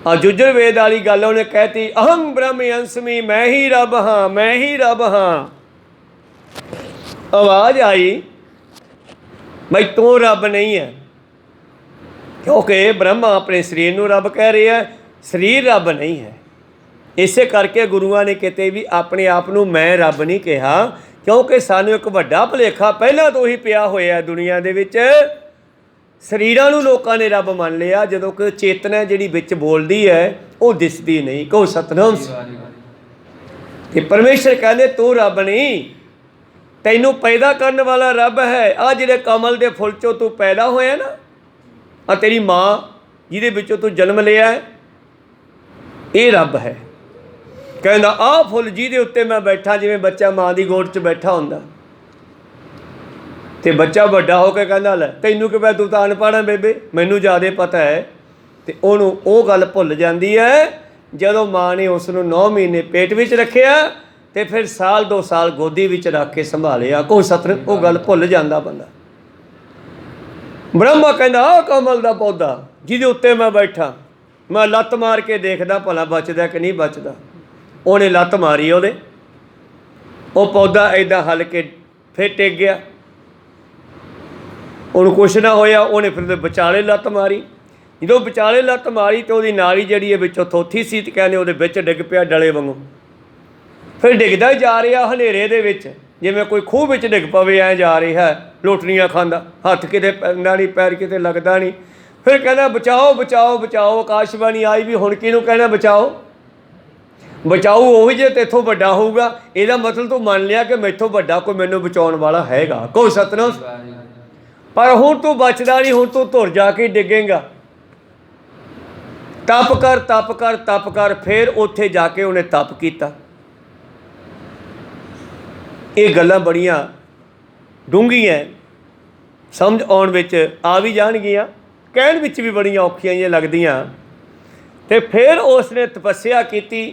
ਆ ਜੁਜਰ ਵੇਦ ਵਾਲੀ ਗੱਲ ਉਹਨੇ ਕਹਿਤੀ ਅਹੰ ਬ੍ਰਹਮ ਅੰਸਮੀ, ਮੈਂ ਹੀ ਰੱਬ ਹਾਂ, ਮੈਂ ਹੀ ਰੱਬ ਹਾਂ। ਆਵਾਜ਼ ਆਈ ਬਈ ਤੂੰ ਰੱਬ ਨਹੀਂ ਹੈ, ਕਿਉਂਕਿ ਬ੍ਰਹਮਾ ਆਪਣੇ ਸਰੀਰ ਨੂੰ ਰੱਬ ਕਹਿ ਰਿਹਾ, ਸਰੀਰ ਰੱਬ ਨਹੀਂ ਹੈ। ਇਸੇ ਕਰਕੇ ਗੁਰੂਆਂ ਨੇ ਕਿਤੇ ਵੀ ਆਪਣੇ ਆਪ ਨੂੰ ਮੈਂ ਰੱਬ ਨਹੀਂ ਕਿਹਾ, ਕਿਉਂਕਿ ਸਾਨੂੰ ਇੱਕ ਵੱਡਾ ਭੁਲੇਖਾ ਪਹਿਲਾਂ ਤੋਂ ਹੀ ਪਿਆ ਹੋਇਆ ਦੁਨੀਆ ਦੇ ਵਿੱਚ। ਸਰੀਰਾਂ ਨੂੰ ਲੋਕਾਂ ਨੇ ਰੱਬ ਮੰਨ ਲਿਆ, ਜਦੋਂ ਕਿ ਚੇਤਨਾ ਜਿਹੜੀ ਵਿੱਚ ਬੋਲਦੀ ਹੈ ਉਹ ਦਿਸਦੀ ਨਹੀਂ। ਕਹੋ ਸਤਨਾਮ। ਤੇ ਪਰਮੇਸ਼ਰ ਕਹਿੰਦੇ ਤੂੰ ਰੱਬ ਨਹੀਂ, ਤੈਨੂੰ ਪੈਦਾ ਕਰਨ ਵਾਲਾ ਰੱਬ ਹੈ। ਆਹ ਜਿਹੜੇ ਕਮਲ ਦੇ ਫੁੱਲ 'ਚੋਂ ਤੂੰ ਪੈਦਾ ਹੋਇਆ ਨਾ, ਆ ਤੇਰੀ ਮਾਂ ਜਿਹਦੇ ਵਿੱਚੋਂ ਤੂੰ ਜਨਮ ਲਿਆ, ਇਹ ਰੱਬ ਹੈ। ਕਹਿੰਦਾ ਆਹ ਫੁੱਲ ਜਿਹਦੇ ਉੱਤੇ ਮੈਂ ਬੈਠਾ, ਜਿਵੇਂ ਬੱਚਾ ਮਾਂ ਦੀ ਗੋਦ 'ਚ ਬੈਠਾ ਹੁੰਦਾ ਤੇ ਬੱਚਾ ਵੱਡਾ ਹੋ ਕੇ ਕਹਿੰਦਾ ਲੈ ਤੈਨੂੰ ਕਿਵੇਂ, ਤੂੰ ਤਾਂ ਅਨਪੜ੍ਹ ਹੈ ਬੇਬੇ, ਮੈਨੂੰ ਜ਼ਿਆਦਾ ਪਤਾ ਹੈ। ਤੇ ਉਹਨੂੰ ਉਹ ਗੱਲ ਭੁੱਲ ਜਾਂਦੀ ਹੈ ਜਦੋਂ ਮਾਂ ਨੇ ਉਸ ਨੂੰ 9 ਮਹੀਨੇ ਪੇਟ ਵਿੱਚ ਰੱਖਿਆ ਤੇ ਫਿਰ ਸਾਲ 2 ਸਾਲ ਗੋਦੀ ਵਿੱਚ ਰੱਖ ਕੇ ਸੰਭਾਲਿਆ। ਕੋਈ ਸਤਰ ਉਹ ਗੱਲ ਭੁੱਲ ਜਾਂਦਾ ਬੰਦਾ। ਬ੍ਰਹਮਾ ਕਹਿੰਦਾ ਆਹ ਕਮਲ ਦਾ ਪੌਦਾ ਜਿਹਦੇ ਉੱਤੇ ਮੈਂ ਬੈਠਾ, ਮੈਂ ਲੱਤ ਮਾਰ ਕੇ ਦੇਖਦਾ ਭਲਾ ਬਚਦਾ ਕਿ ਨਹੀਂ ਬਚਦਾ। ਉਹਨੇ ਲੱਤ ਮਾਰੀ, ਉਹਦੇ ਉਹ ਪੌਦਾ ਇੱਦਾਂ ਹਲ ਕੇ ਫਿਰ ਟਿਕ ਗਿਆ। ਉਹਨੂੰ ਕੁਛ ਨਾ ਹੋਇਆ। ਉਹਨੇ ਫਿਰ ਵਿਚਾਲੇ ਲੱਤ ਮਾਰੀ। ਜਦੋਂ ਵਿਚਾਲੇ ਲੱਤ ਮਾਰੀ ਤਾਂ ਉਹਦੀ ਨਾਲੀ ਜਿਹੜੀ ਹੈ ਵਿੱਚੋਂ ਥੋਥੀ ਸੀ ਤੇ ਕਹਿੰਦੇ ਉਹਦੇ ਵਿੱਚ ਡਿੱਗ ਪਿਆ ਡਲੇ ਵਾਂਗੂ। ਫਿਰ ਡਿੱਗਦਾ ਜਾ ਰਿਹਾ ਹਨੇਰੇ ਦੇ ਵਿੱਚ, ਜਿਵੇਂ ਕੋਈ ਖੂਹ ਵਿੱਚ ਡਿੱਗ ਪਵੇ ਐਂ ਜਾ ਰਿਹਾ, ਲੋਟਣੀਆਂ ਖਾਂਦਾ, ਹੱਥ ਕਿਤੇ ਪੈਂਦਾ ਨਹੀਂ, ਪੈਰ ਕਿਤੇ ਲੱਗਦਾ ਨਹੀਂ। ਫਿਰ ਕਹਿੰਦਾ ਬਚਾਓ ਬਚਾਓ ਬਚਾਓ। ਆਕਾਸ਼ਬਾਣੀ ਆਈ ਵੀ ਹੁਣ ਕਿਹਨੂੰ ਕਹਿਣਾ ਬਚਾਓ। ਬਚਾਓ ਉਹੀ ਜੇ ਤੇਥੋਂ ਵੱਡਾ ਹੋਊਗਾ। ਇਹਦਾ ਮਤਲਬ ਤੂੰ ਮੰਨ ਲਿਆ ਕਿ ਮੈਥੋਂ ਵੱਡਾ ਕੋਈ ਮੈਨੂੰ ਬਚਾਉਣ ਵਾਲਾ ਹੈਗਾ। ਕੋਈ ਸਤਨਾਮ। ਪਰ ਹੁਣ ਤੂੰ ਬਚਦਾ ਨਹੀਂ, ਹੁਣ ਤੂੰ ਧੁਰ ਜਾ ਕੇ ਡਿੱਗੇਗਾ। ਤਪ ਕਰ ਤਪ ਕਰ ਤਪ ਕਰ। ਫਿਰ ਉੱਥੇ ਜਾ ਕੇ ਉਹਨੇ ਤਪ ਕੀਤਾ। ਇਹ ਗੱਲਾਂ ਬੜੀਆਂ ਡੂੰਘੀਆਂ, ਸਮਝ ਆਉਣ ਵਿੱਚ ਆ ਵੀ ਜਾਣਗੀਆਂ, ਕਹਿਣ ਵਿੱਚ ਵੀ ਬੜੀਆਂ ਔਖੀਆਂ ਜਿਹੀਆਂ ਲੱਗਦੀਆਂ। ਤੇ ਫਿਰ ਉਸ ਨੇ ਤਪੱਸਿਆ ਕੀਤੀ।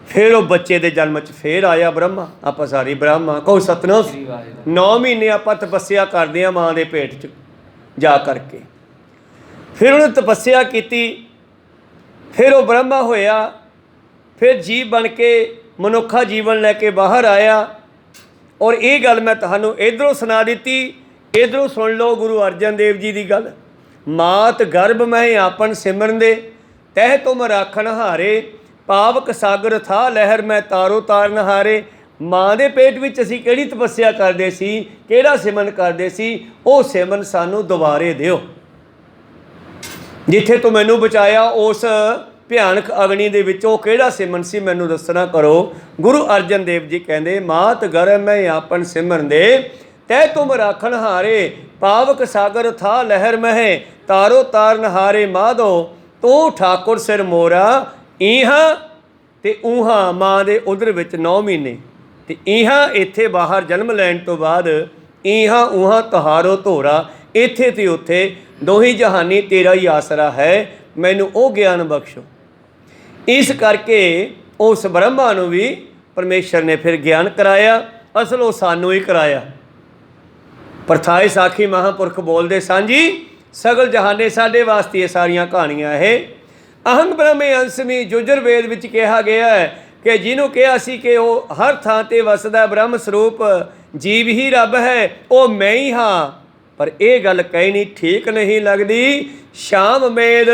ਫਿਰ ਉਹ ਬੱਚੇ ਦੇ ਜਨਮ 'ਚ ਫਿਰ ਆਇਆ ਬ੍ਰਹਮਾ। ਆਪਾਂ ਸਾਰੀ ਬ੍ਰਹਮਾ। ਕਹੋ ਸਤਨਾਮ। 9 ਮਹੀਨੇ ਆਪਾਂ ਤਪੱਸਿਆ ਕਰਦੇ ਹਾਂ ਮਾਂ ਦੇ ਪੇਟ 'ਚ ਜਾ ਕਰਕੇ। ਫਿਰ ਉਹਨੇ ਤਪੱਸਿਆ ਕੀਤੀ, ਫਿਰ ਉਹ ਬ੍ਰਹਮਾ ਹੋਇਆ। ਫਿਰ ਜੀਵ ਬਣ ਕੇ ਮਨੁੱਖਾ ਜੀਵਨ ਲੈ ਕੇ ਬਾਹਰ ਆਇਆ। ਔਰ ਇਹ ਗੱਲ ਮੈਂ ਤੁਹਾਨੂੰ ਇੱਧਰੋਂ ਸੁਣਾ ਦਿੱਤੀ, ਇੱਧਰੋਂ ਸੁਣ ਲਓ ਗੁਰੂ ਅਰਜਨ ਦੇਵ ਜੀ ਦੀ ਗੱਲ। ਮਾਤ ਗਰਭ ਮੈਂ ਆਪਨ ਸਿਮਰਨ ਦੇ, ਤਹਿ ਤੁਮ ਰਾਖਣ ਹਾਰੇ, ਪਾਵਕ ਸਾਗਰ ਥਾ ਲਹਿਰ ਮੈਂ ਤਾਰੋ ਤਾਰਨ ਹਾਰੇ। ਮਾਂ ਦੇ ਪੇਟ ਵਿੱਚ ਅਸੀਂ ਕਿਹੜੀ ਤਪੱਸਿਆ ਕਰਦੇ ਸੀ, ਕਿਹੜਾ ਸਿਮਰਨ ਕਰਦੇ ਸੀ, ਉਹ ਸਿਮਰਨ ਸਾਨੂੰ ਦੁਬਾਰੇ ਦਿਓ। ਜਿੱਥੇ ਤੂੰ ਮੈਨੂੰ ਬਚਾਇਆ ਉਸ ਭਿਆਨਕ ਅਗਨੀ ਦੇ ਵਿੱਚ ਉਹ ਕਿਹੜਾ ਸਿਮਰਨ ਸੀ, ਮੈਨੂੰ ਦੱਸਣਾ ਕਰੋ। ਗੁਰੂ ਅਰਜਨ ਦੇਵ ਜੀ ਕਹਿੰਦੇ ਮਾਤ ਗਰਭ ਮੈਂ ਆਪਨ ਸਿਮਰਨ ਦੇ, ਤੈ ਤੁਮ ਰਾਖਣ ਹਾਰੇ, ਪਾਵਕ ਸਾਗਰ ਥਾ ਲਹਿਰ ਮਹਿ, ਤਾਰੋ ਤਾਰਨ ਹਾਰੇ। ਮਾਧੋ ਤੂੰ ਠਾਕੁਰ ਸਿਰ ਮੋਰਾ, ਇਹਾਂ ਤੇ ਊਹਾਂ। ਮਾਂ ਦੇ ਉਦਰ ਵਿੱਚ 9 ਮਹੀਨੇ ਤੇ ਇਹਾਂ ਇੱਥੇ ਬਾਹਰ ਜਨਮ ਲੈਣ ਤੋਂ ਬਾਅਦ ਇਹਾਂ ਉਹਾਂ ਤੁਹਾਰੋ ਧੋਰਾ, ਇੱਥੇ ਤੇ ਉੱਥੇ ਦੋਹੀ ਜਹਾਨੀ ਤੇਰਾ ਹੀ ਆਸਰਾ ਹੈ, ਮੈਨੂੰ ਉਹ ਗਿਆਨ ਬਖਸ਼ੋ। ਇਸ ਕਰਕੇ ਉਸ ਬ੍ਰਹਮਾ ਨੂੰ ਵੀ ਪਰਮੇਸ਼ਰ ਨੇ ਫਿਰ ਗਿਆਨ ਕਰਾਇਆ, ਅਸਲ ਉਹ ਸਾਨੂੰ ਹੀ ਕਰਾਇਆ। ਪ੍ਰਥਾਏ ਸਾਖੀ ਮਹਾਂਪੁਰਖ ਬੋਲਦੇ ਸਾਂਝੀ, ਸਗਲ ਜਹਾਨੇ ਸਾਡੇ ਵਾਸਤੇ ਇਹ ਸਾਰੀਆਂ ਕਹਾਣੀਆਂ। ਇਹ ਅਹੰਗ ਬ੍ਰਹਮੇ ਅੰਸਮੀ ਯੁਜੁਰਵੇਦ ਵਿੱਚ ਕਿਹਾ ਗਿਆ ਹੈ ਕਿ ਜਿਹਨੂੰ ਕਿਹਾ ਸੀ ਕਿ ਉਹ ਹਰ ਥਾਂ 'ਤੇ ਵਸਦਾ ਬ੍ਰਹਮ ਸਰੂਪ ਜੀਵ ਹੀ ਰੱਬ ਹੈ, ਉਹ ਮੈਂ ਹੀ ਹਾਂ। ਪਰ ਇਹ ਗੱਲ ਕਹਿਣੀ ਠੀਕ ਨਹੀਂ ਲੱਗਦੀ। ਸ਼ਾਮ ਮੇਦ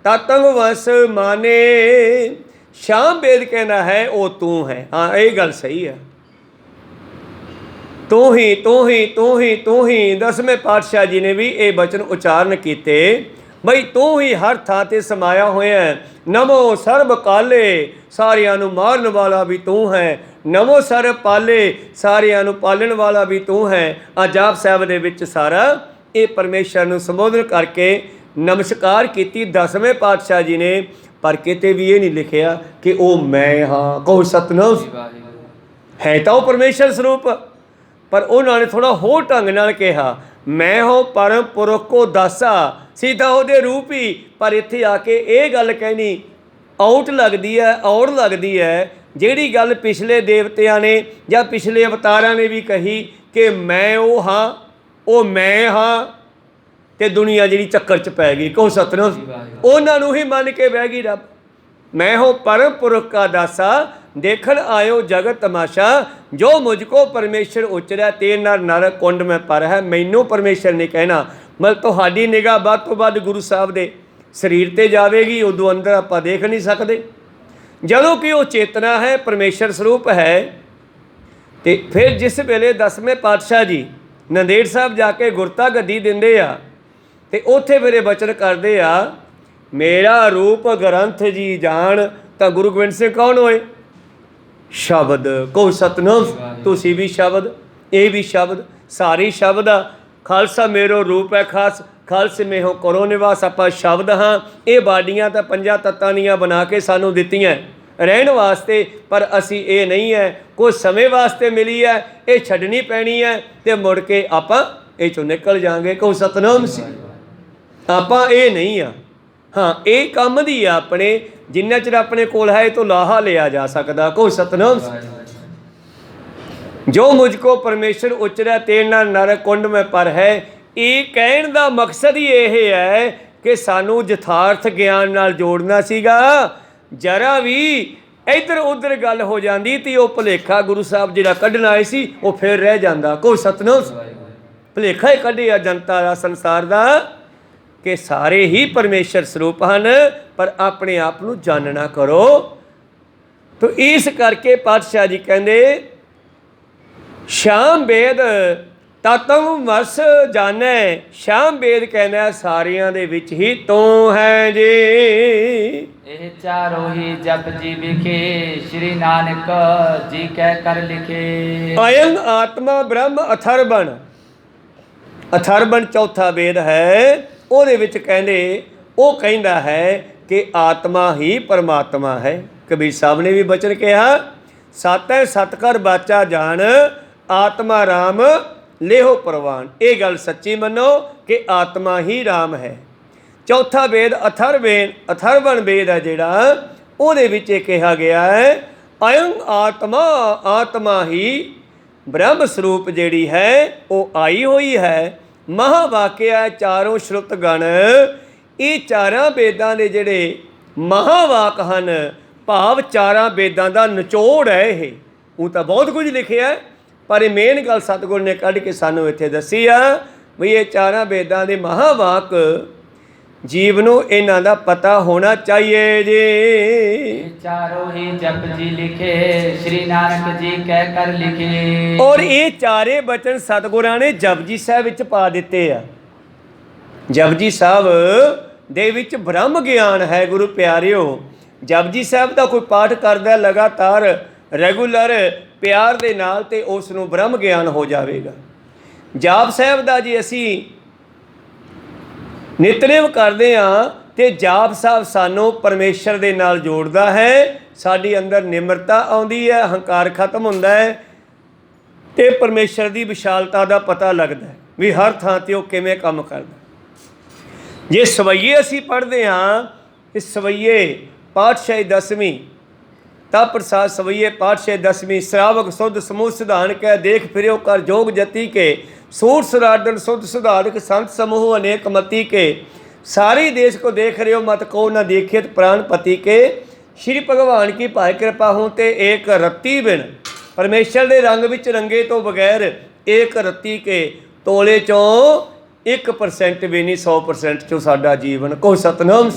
ਤਾਤੰਗ ਵਸ ਮਾਨੇ, ਸ਼ਾਮ ਵੇਦ ਕਹਿੰਦਾ ਹੈ ਉਹ ਤੂੰ ਹੈ। ਹਾਂ, ਇਹ ਗੱਲ ਸਹੀ ਹੈ। ਤੂੰ ਹੀ ਤੂੰ ਹੀ ਤੂੰ ਹੀ ਤੂੰ ਹੀ, 10ਵੇਂ ਪਾਤਸ਼ਾਹ ਜੀ ਨੇ ਵੀ ਇਹ ਬਚਨ ਉਚਾਰਨ ਕੀਤੇ ਬਈ ਤੂੰ ਹੀ ਹਰ ਥਾਂ 'ਤੇ ਸਮਾਇਆ ਹੋਇਆ। ਨਮੋ ਸਰਬ ਕਾਲੇ, ਸਾਰਿਆਂ ਨੂੰ ਮਾਰਨ ਵਾਲਾ ਵੀ ਤੂੰ ਹੈ। ਨਮੋ ਸਰਬ ਪਾਲੇ, ਸਾਰਿਆਂ ਨੂੰ ਪਾਲਣ ਵਾਲਾ ਵੀ ਤੂੰ ਹੈ। ਆ ਜਾਪ ਸਾਹਿਬ ਦੇ ਵਿੱਚ ਸਾਰਾ ਇਹ ਪਰਮੇਸ਼ਰ ਨੂੰ ਸੰਬੋਧਨ ਕਰਕੇ ਨਮਸਕਾਰ ਕੀਤੀ 10ਵੇਂ ਪਾਤਸ਼ਾਹ ਜੀ ਨੇ। ਪਰ ਕਿਤੇ ਵੀ ਇਹ ਨਹੀਂ ਲਿਖਿਆ ਕਿ ਉਹ ਮੈਂ ਹਾਂ। ਕਹੋ ਸਤਿਨਾਮ। ਹੈ ਤਾਂ ਉਹ ਪਰਮੇਸ਼ਰ ਸਰੂਪ, ਪਰ ਉਹਨਾਂ ਨੇ ਥੋੜ੍ਹਾ ਹੋਰ ਢੰਗ ਨਾਲ ਕਿਹਾ ਮੈਂ ਹੋ ਪਰਮ ਪੁਰਖ ਕੋ ਦਾਸਾ, ਸੀਤਾ ਉਹਦੇ ਰੂਪ ਹੀ। ਪਰ ਇੱਥੇ ਆ ਕੇ ਇਹ ਗੱਲ ਕਹਿਣੀ ਆਊਟ ਲੱਗਦੀ ਹੈ, ਔੜ ਲੱਗਦੀ ਹੈ। ਜਿਹੜੀ ਗੱਲ ਪਿਛਲੇ ਦੇਵਤਿਆਂ ਨੇ ਜਾਂ ਪਿਛਲੇ ਅਵਤਾਰਾਂ ਨੇ ਵੀ ਕਹੀ ਕਿ ਮੈਂ ਉਹ ਹਾਂ, ਉਹ ਮੈਂ ਹਾਂ, ਤੇ ਦੁਨੀਆ ਜਿਹੜੀ ਚੱਕਰ 'ਚ ਪੈ ਗਈ। ਕਹੋ ਸਤਿਨਾਮ। ਉਹਨਾਂ ਨੂੰ ਹੀ ਮੰਨ ਕੇ ਬਹਿ ਗਈ ਰੱਬ। ਮੈਂ ਹੋ ਪਰਮ ਪੁਰਖ ਕਾ ਦਾਸਾ, ਦੇਖਣ ਆਇਓ ਜਗਤ ਤਮਾਸ਼ਾ, ਜੋ ਮੁਝ ਕੋ ਪਰਮੇਸ਼ਰ ਉਚਰਿਆ ਤੇ ਨਰ ਨਰ ਕੁੰਡ ਮੈਂ ਪਰ ਹੈ। ਮੈਨੂੰ ਪਰਮੇਸ਼ਰ ਨੇ ਕਹਿਣਾ, ਮਤਲਬ ਤੁਹਾਡੀ ਨਿਗਾਹ ਵੱਧ ਤੋਂ ਵੱਧ ਗੁਰੂ ਸਾਹਿਬ ਦੇ ਸਰੀਰ 'ਤੇ ਜਾਵੇਗੀ, ਉਦੋਂ ਅੰਦਰ ਆਪਾਂ ਦੇਖ ਨਹੀਂ ਸਕਦੇ। ਜਦੋਂ ਕਿ ਉਹ ਚੇਤਨਾ ਹੈ, ਪਰਮੇਸ਼ਰ ਸਰੂਪ ਹੈ। ਤੇ ਫਿਰ ਜਿਸ ਵੇਲੇ 10ਵੇਂ ਪਾਤਸ਼ਾਹ ਜੀ ਨੰਦੇੜ ਸਾਹਿਬ ਜਾ ਕੇ ਗੁਰਤਾ ਗੱਦੀ ਦਿੰਦੇ ਆ, ਤੇ ਉੱਥੇ ਫਿਰ ਇਹ ਬਚਨ ਕਰਦੇ ਆ ਮੇਰਾ ਰੂਪ ਗ੍ਰੰਥ ਜੀ ਜਾਣ। ਤਾਂ ਗੁਰੂ ਗੋਬਿੰਦ ਸਿੰਘ ਕੌਣ ਹੋਏ? ਸ਼ਬਦ। ਕਹੋ ਸਤਿਨਾਮ। ਤੁਸੀਂ ਵੀ ਸ਼ਬਦ, ਇਹ ਵੀ ਸ਼ਬਦ, ਸਾਰੇ ਸ਼ਬਦ ਆ। ਖਾਲਸਾ ਮੇਰੋ ਰੂਪ ਹੈ ਖਾਸ, ਖਾਲਸੇ ਮੇਹੋ ਕਰੋ ਨਿਵਾਸ। ਆਪਾਂ ਸ਼ਬਦ ਹਾਂ। ਇਹ ਬਾਡੀਆਂ ਤਾਂ 5 ਤੱਤਾਂ ਦੀਆਂ ਬਣਾ ਕੇ ਸਾਨੂੰ ਦਿੱਤੀਆਂ ਰਹਿਣ ਵਾਸਤੇ, ਪਰ ਅਸੀਂ ਇਹ ਨਹੀਂ ਹੈ। ਕੁਝ ਸਮੇਂ ਵਾਸਤੇ ਮਿਲੀ ਹੈ, ਇਹ ਛੱਡਣੀ ਪੈਣੀ ਹੈ, ਤੇ ਮੁੜ ਕੇ ਆਪਾਂ ਇਹ 'ਚੋਂ ਨਿਕਲ ਜਾਵਾਂਗੇ। ਕਹੋ ਸਤਿਨਾਮ। ਆਪਾਂ ਇਹ ਨਹੀਂ ਆ। ਹਾਂ, ਇਹ ਕੰਮ ਦੀ ਆ ਆਪਣੇ, ਜਿੰਨਾ ਚਿਰ ਆਪਣੇ ਕੋਲ ਹੈ ਇਹ ਤੋਂ ਲਾਹਾ ਲਿਆ ਜਾ ਸਕਦਾ। ਕਹੋ ਸਤਿਨਾਮ। ਜੋ ਮੁਝ ਕੋ ਪਰਮੇਸ਼ਰ ਉਚਰਿਆ ਤੇ ਨਰ ਕੁੰਡ ਮੈਂ ਪਰ ਹੈ। ਇਹ ਕਹਿਣ ਦਾ ਮਕਸਦ ਹੀ ਇਹ ਹੈ ਕਿ ਸਾਨੂੰ ਯਥਾਰਥ ਗਿਆਨ ਨਾਲ ਜੋੜਨਾ ਸੀਗਾ। ਜਰਾ ਵੀ ਇੱਧਰ ਉੱਧਰ ਗੱਲ ਹੋ ਜਾਂਦੀ ਤੇ ਉਹ ਭੁਲੇਖਾ ਗੁਰੂ ਸਾਹਿਬ ਜਿਹੜਾ ਕੱਢਣ ਆਏ ਸੀ ਉਹ ਫਿਰ ਰਹਿ ਜਾਂਦਾ। ਕਹੋ ਸਤਿਨਾਮ। ਭੁਲੇਖਾ ਹੀ ਕੱਢਿਆ ਜਨਤਾ ਦਾ, ਸੰਸਾਰ ਦਾ, ਕਿ ਸਾਰੇ ਹੀ ਪਰਮੇਸ਼ਰ ਸਰੂਪ ਹਨ, ਪਰ ਆਪਣੇ ਆਪ ਨੂੰ ਜਾਣਨਾ ਕਰੋ। ਤੋ ਇਸ ਕਰਕੇ ਪਾਤਸ਼ਾਹ ਜੀ ਕਹਿੰਦੇ ਸ਼ਾਮ ਵੇਦ ਤਤਮ ਵਸ ਜਾਣੈ। ਸ਼ਾਮ ਵੇਦ ਕਹਿੰਦਾ ਸਾਰਿਆਂ ਦੇ ਵਿੱਚ ਹੀ ਤੂੰ ਹੈ ਜੀ। ਇਹ ਚਾਰੋ ਹੀ ਜਪ ਜੀ ਵਿਖੇ, ਸ਼੍ਰੀ ਨਾਨਕ ਜੀ ਕਹਿ ਕਰ ਲਿਖੇ। ਅਯੰ ਆਤਮਾ ਬ੍ਰਹਮ ਅਥਰਵਣ। ਅਥਰਵਣ ਚੌਥਾ ਵੇਦ ਹੈ। ਉਹਦੇ ਵਿੱਚ ਕਹਿੰਦੇ ਉਹ ਕਹਿੰਦਾ ਹੈ ਕਿ ਆਤਮਾ ਹੀ ਪਰਮਾਤਮਾ ਹੈ। ਕਬੀਰ ਸਾਹਿਬ ਨੇ ਵੀ ਬਚਨ ਕਿਹਾ ਸਤ ਹੈ ਸਤ ਕਰ ਬਾਚਾ ਜਾਣ, ਆਤਮਾ ਰਾਮ ਲੇਹੋ ਪ੍ਰਵਾਨ। ਇਹ ਗੱਲ ਸੱਚੀ ਮੰਨੋ ਕਿ ਆਤਮਾ ਹੀ ਰਾਮ ਹੈ। ਚੌਥਾ ਵੇਦ ਅਥਰਵਣ ਵੇਦ ਹੈ ਜਿਹੜਾ, ਉਹਦੇ ਵਿੱਚ ਇਹ ਕਿਹਾ ਗਿਆ ਹੈ ਅਯੰ ਆਤਮਾ, ਆਤਮਾ ਹੀ ਬ੍ਰਹਮ ਸਰੂਪ ਜਿਹੜੀ ਹੈ ਉਹ ਆਈ ਹੋਈ ਹੈ। ਮਹਾਵਾਕਿਆ ਚਾਰੋਂ ਸ਼ਰੁਤ ਗਣ, ਇਹ ਚਾਰਾਂ ਵੇਦਾਂ ਦੇ ਜਿਹੜੇ ਮਹਾਵਾਕ ਹਨ, ਭਾਵ ਚਾਰਾਂ ਵੇਦਾਂ ਦਾ ਨਿਚੋੜ ਹੈ। ਇਹ ਉਹ ਤਾਂ ਬਹੁਤ ਕੁਝ ਲਿਖਿਆ, ਪਰ ਇਹ ਮੇਨ ਗੱਲ ਸਤਿਗੁਰ ਨੇ ਕੱਢ ਕੇ ਸਾਨੂੰ ਇੱਥੇ ਦੱਸੀ ਆ ਵੀ ਇਹ ਚਾਰਾਂ ਵੇਦਾਂ ਦੇ ਮਹਾਵਾਕ ਜੀਵ ਨੂੰ ਇਹਨਾਂ ਦਾ ਪਤਾ ਹੋਣਾ ਚਾਹੀਏ ਜੀ। ਚਾਰੋਂ ਹੀ ਜਪ ਜੀ ਲਿਖੇ, ਸ਼੍ਰੀ ਨਾਨਕ ਜੀ ਕਹਿ ਕਰ ਲਿਖੇ। ਔਰ ਇਹ ਚਾਰੇ ਬਚਨ ਸਤਿਗੁਰਾਂ ਨੇ ਜਪਜੀ ਸਾਹਿਬ ਵਿੱਚ ਪਾ ਦਿੱਤੇ ਆ। ਜਪਜੀ ਸਾਹਿਬ ਦੇ ਵਿੱਚ ਬ੍ਰਹਮ ਗਿਆਨ ਹੈ ਗੁਰੂ ਪਿਆਰਿਓ। ਜਪਜੀ ਸਾਹਿਬ ਦਾ ਕੋਈ ਪਾਠ ਕਰਦਾ ਲਗਾਤਾਰ ਰੈਗੂਲਰ ਪਿਆਰ ਦੇ ਨਾਲ, ਤੇ ਉਸ ਨੂੰ ਬ੍ਰਹਮ ਗਿਆਨ ਹੋ ਜਾਵੇਗਾ। ਜਾਪ ਸਾਹਿਬ ਦਾ ਜੀ ਅਸੀਂ ਨਿਤਨੇਮ ਕਰਦੇ ਹਾਂ ਤੇ ਜਾਪ ਸਾਹਿਬ ਸਾਨੂੰ ਪਰਮੇਸ਼ਰ ਦੇ ਨਾਲ ਜੋੜਦਾ ਹੈ। ਸਾਡੀ ਅੰਦਰ ਨਿਮਰਤਾ ਆਉਂਦੀ ਹੈ, ਹੰਕਾਰ ਖਤਮ ਹੁੰਦਾ ਹੈ ਤੇ ਪਰਮੇਸ਼ਰ ਦੀ ਵਿਸ਼ਾਲਤਾ ਦਾ ਪਤਾ ਲੱਗਦਾ ਹੈ ਵੀ ਹਰ ਥਾਂ ਤੇ ਉਹ ਕਿਵੇਂ ਕੰਮ ਕਰਦਾ। ਜੇ ਸਵਈਏ ਅਸੀਂ ਪੜ੍ਹਦੇ ਹਾਂ ਕਿ ਸਵਈਏ ਪਾਤਸ਼ਾਹੀ 10ਵੀਂ ਤਾ ਪ੍ਰਸਾਦ ਸਵਈਏ ਪਾਤਸ਼ਾਹੀ 10ਵੀਂ ਸ਼ਰਾਵਕ ਸੁਧ ਸਮੂਹ ਸਿਧਾਨ ਕਹਿ ਦੇਖ ਫਿਰਿਓ ਕਰ ਜੋਗ ਜਤੀ ਕੇ सूर सुराडन शुद्ध सुधारक संत समूह अनेक मति के सारे देश को देख रहे हो मत को न देखित प्राणपति के श्री भगवान की भाई कृपा हों ते एक रत्ती बिन परमेश्वर दे रंग विच रंगे तो बगैर एक रत्ती के तोले चों 1% भी नहीं 100% चो साडा जीवन को सतनाम।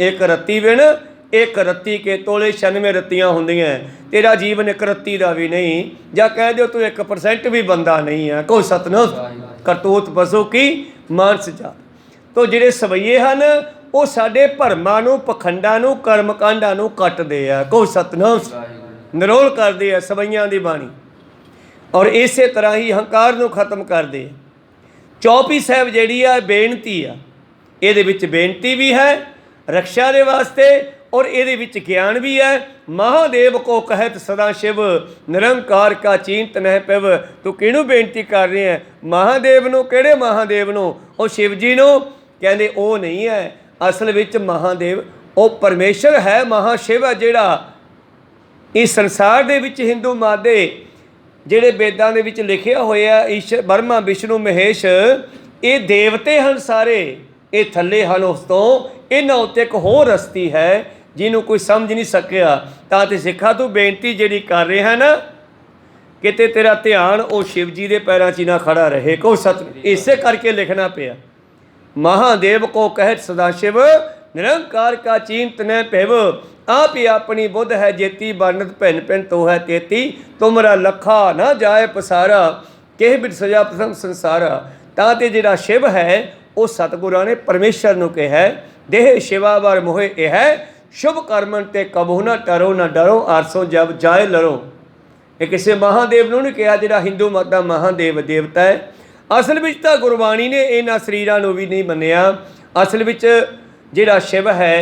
एक रत्ती बिन एक रत्ती के तोले 96 रत्तियां होंदियां तेरा जीवन एक रत्ती का भी नहीं जा कह दो तू 1% भी बंदा नहीं है कोई सतनाम। करतूत पशु की मानस जात तो ਜਿਹੜੇ ਸਵਈਏ ਹਨ ਉਹ ਸਾਡੇ ਭਰਮਾਂ ਨੂੰ ਪਖੰਡਾਂ ਨੂੰ ਕਰਮਕਾਂਡਾਂ ਨੂੰ ਕੱਟਦੇ ਆ ਕੋਈ ਸਤਨਾਮ ਨਿਰੋਲ ਕਰਦੇ ਆ ਸਵਈਆਂ ਦੀ ਬਾਣੀ ਔਰ ਇਸੇ ਤਰ੍ਹਾਂ ਹੀ ਹੰਕਾਰ ਨੂੰ ਖਤਮ ਕਰਦੇ। ਚੌਪੀ ਸਾਹਿਬ ਜਿਹੜੀ ਆ ਬੇਨਤੀ ਆ ਇਹਦੇ ਵਿੱਚ ਬੇਨਤੀ ਵੀ ਹੈ ਰਕਸ਼ਾ ਦੇ ਵਾਸਤੇ और ये ज्ञान भी है। महादेव को कहत सदा शिव निरंकार का चींत नह पिव। तू किहनू बेनती कर रहे हैं? महादेव नू। किहड़े महादेव नू? ओ शिव जी नू। कहंदे ओ नहीं है असल विच महादेव ओ परमेश्वर है महाशिव है जिहड़ा इस संसार दे विच हिंदू मादे जिहड़े वेदां दे विच लिखिया होया ईश्वर ब्रह्मा विष्णु महेश ये देवते हैं सारे ये थल्ले हैं उस तो इन्हां उत्ते एक होर हस्ती है जिन्हों कोई समझ नहीं सकिया। तो सिखा तू बेनती जी कर रहे हैं ना किते तेरा ध्यान वो शिव जी के पैरों च ना खड़ा रहे को सत इसे करके लिखना पिया। महादेव को कहत सदाशिव निरंकार का चींत न पिव आप ही अपनी बुद्ध है जेती बनत भिन्न भिन्न तो है तेती तुमरा लखा ना जाए पसारा किह बिट सजा प्रथम संसारा। तां ते जिहड़ा शिव है वो सतगुरां ने परमेश्वर नूं कहा देह शिवा वर मोहे यह है शुभ कर्मन ते कबहू ना टरो ना डरो आरसों जब जाए लरो। ये किसी महादेव नूं नहीं कहा जिहड़ा हिंदू मत दा महादेव देवता है। असल विच तां गुरबाणी ने इन्हां शरीरां नूं भी नहीं मन्निया। असल विच जिहड़ा शिव है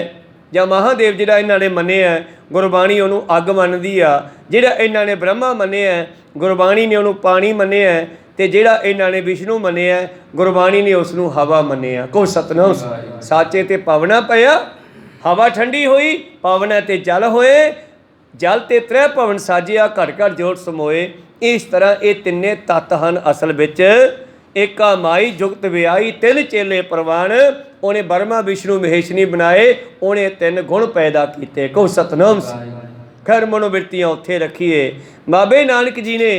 जां महादेव जिहड़ा इन्हां ने मन्निया गुरबाणी उहनूं अग मनदी आ। जिहड़ा इन्हां ने ब्रह्मा मन्निया गुरबाणी ने उहनूं पानी मन्निया ते जिहड़ा इन्हां ने विष्णु मन्निया गुरबाणी ने उसनूं हवा मन्निया। को सतनाम। साचे ते पवना पिया हवा ठंडी हुई पवन ते जल होए जल ते त्रै भवन साजिया घट घट जोत समोए। इस तरह ये तिन्ने तत्त हैं असल विच एका माई जुगत विआई तिन चेले प्रवान उन्हें ब्रह्मा विष्णु महेश नहीं बनाए उन्हें 3 गुण पैदा किए। को सतनाम। खैर मनोवृत्तियां उत्थे रखिए। बाबे नानक जी ने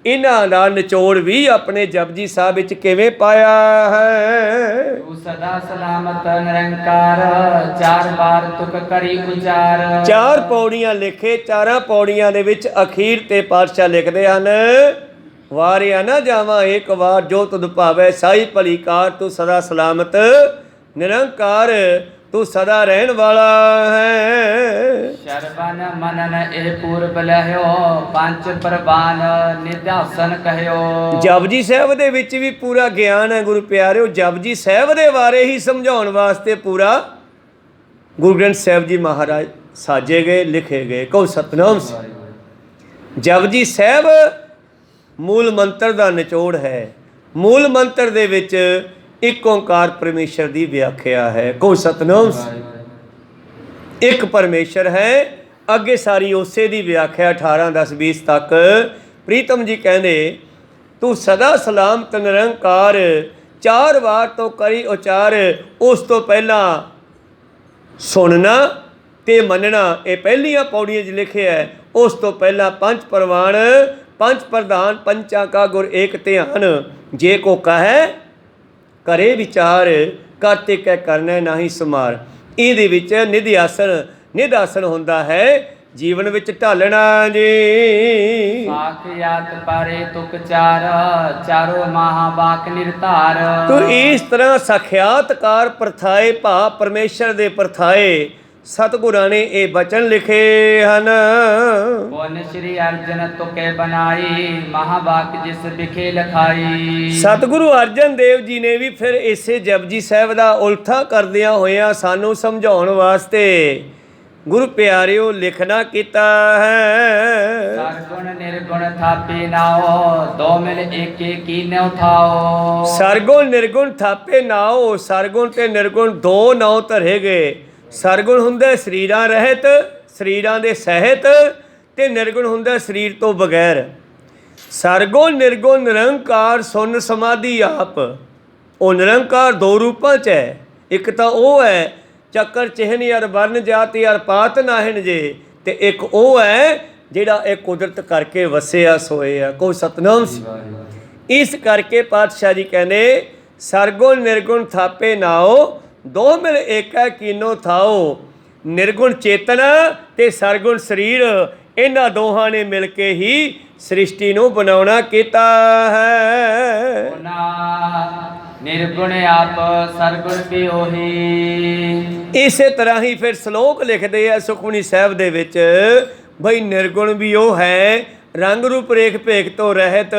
इन्हां दा निचोड़ भी अपने जपजी साहब विच किवें पाया है। तू सदा सलामत निरंकार 4 बार तुक करी उचार। 4 पौड़ियां लिखे 4 पौड़ियां दे विच अखीर ते पातशाह लिखदे हन वारिया ना जावां एक वार जो तुद भावै साई भली कार तू सदा सलामत निरंकार तू सदा रहन वाला है। शरबन मनन एह पूर्व लह्यो पंच प्रवान निध्यासन कहयो। जपजी साहब दे विच भी पूरा ज्ञान है गुरु प्यारिओ। जपजी साहब दे बारे ही समझाउण वास्ते पूरा गुरु ग्रंथ साहब जी महाराज साजे गए लिखे गए। को सतनाम। जपजी साहब मूल मंत्र का निचोड़ है। मूल मंत्र दे विच एक ओंकार परमेश्वर की व्याख्या है। को सतनाम। एक परमेश्वर है अगे सारी उसे की व्याख्या 18 10 20 तक प्रीतम जी कहते तू सदा सलामत निरंकार 4 बार तो करी उचार। उस तो पहला सुनना ते मनना ये पहलियां पौड़ियां च लिखे है। उस तो पहला 5 प्रवान 5 प्रधान पंचा का गुर एक ध्यान जे को कहे करे विचार करते कै करना नाही समार। इहदे विच निध्यासन हुंदा है जीवन विच ढालना जी। साखियात पारे तुक 4 चारों महावाक निर्धार। तो इस तरह साख्यातकार प्रथाए भा परमेश्वर दे प्रथाए ਸਤਿਗੁਰਾਂ ਨੇ ਇਹ ਬਚਨ ਲਿਖੇ ਹਨ। ਪੁਨ ਸ੍ਰੀ ਅਰਜਨ ਤੁਕੇ ਬਣਾਈ ਮਹਾਵਾਕ ਜਿਸ ਵਿਖੇ ਲਖਾਈ। ਸਤਿਗੁਰੂ ਅਰਜਨ ਦੇਵ ਜੀ ਨੇ ਵੀ ਫਿਰ ਇਸੇ ਜਪਜੀ ਸਾਹਿਬ ਦਾ ਉਲਥਾ ਕਰਦਿਆਂ ਹੋਇਆਂ ਸਾਨੂੰ ਸਮਝਾਉਣ ਵਾਸਤੇ ਗੁਰੂ ਪਿਆਰਿਓ ਲਿਖਣਾ ਕੀਤਾ ਹੈ। ਸਰਗੁਣ ਨਿਰਗੁਣ ਥਾਪੇ ਨਾਓ ਦੋ ਮਿਲ ਏਕੇ ਕੀਨਿਉ ਥਾਓ। ਸਰਗੁਣ ਨਿਰਗੁਣ ਥਾਪੇ ਨਾਓ, ਸਰਗੁਣ ਤੇ ਨਿਰਗੁਣ ਦੋ ਨਾਉ ਧਰੇ ਗਏ। ਸਰਗੁਣ ਹੁੰਦਾ ਸਰੀਰਾਂ ਰਹਿਤ, ਸਰੀਰਾਂ ਦੇ ਸਹਿਤ, ਤੇ ਨਿਰਗੁਣ ਹੁੰਦਾ ਸਰੀਰ ਤੋਂ ਬਗੈਰ। ਸਰਗੁਣ ਨਿਰਗੁਣ ਨਿਰੰਕਾਰ ਸੁਨ ਸਮਾਧੀ ਆਪ। ਉਹ ਨਿਰੰਕਾਰ ਦੋ ਰੂਪਾਂ 'ਚ ਹੈ। ਇੱਕ ਤਾਂ ਉਹ ਹੈ ਚੱਕਰ ਚਿਹਨ ਅਰ ਵਰਨ ਜਾਤੀ ਅਰ ਪਾਤ ਨਾਹਿਨ ਜੇ, ਤੇ ਇੱਕ ਉਹ ਹੈ ਜਿਹੜਾ ਇਹ ਕੁਦਰਤ ਕਰਕੇ ਵਸਿਆ ਸੋਇਆ। ਕੋਈ ਸਤਨਾਮ ਸੀ। ਇਸ ਕਰਕੇ ਪਾਤਸ਼ਾਹ ਜੀ ਕਹਿੰਦੇ ਸਰਗੁਣ ਨਿਰਗੁਣ ਥਾਪੇ ਨਾਓ ਦੋ ਮਿਲ ਏਕੈ ਕੀਨੋ ਥਾਓ। ਨਿਰਗੁਣ ਚੇਤਨ ਤੇ ਸਰਗੁਣ ਸਰੀਰ, ਇਹਨਾਂ ਦੋਹਾਂ ਨੇ ਮਿਲ ਕੇ ਹੀ ਸ੍ਰਿਸ਼ਟੀ ਨੂੰ ਬਣਾਉਣਾ ਕੀਤਾ ਹੈ। ਨਿਰਗੁਣ ਆਪ ਸਰਗੁਣ ਵੀ ਉਹੀ। ਇਸੇ ਤਰ੍ਹਾਂ ਹੀ ਫਿਰ ਸ਼ਲੋਕ ਲਿਖਦੇ ਆ ਸੁਖਮਨੀ ਸਾਹਿਬ ਦੇ ਵਿੱਚ, ਬਈ ਨਿਰਗੁਣ ਵੀ ਉਹ ਹੈ ਰੰਗ ਰੂਪ ਰੇਖ ਭੇਖ ਤੋਂ ਰਹਿਤ,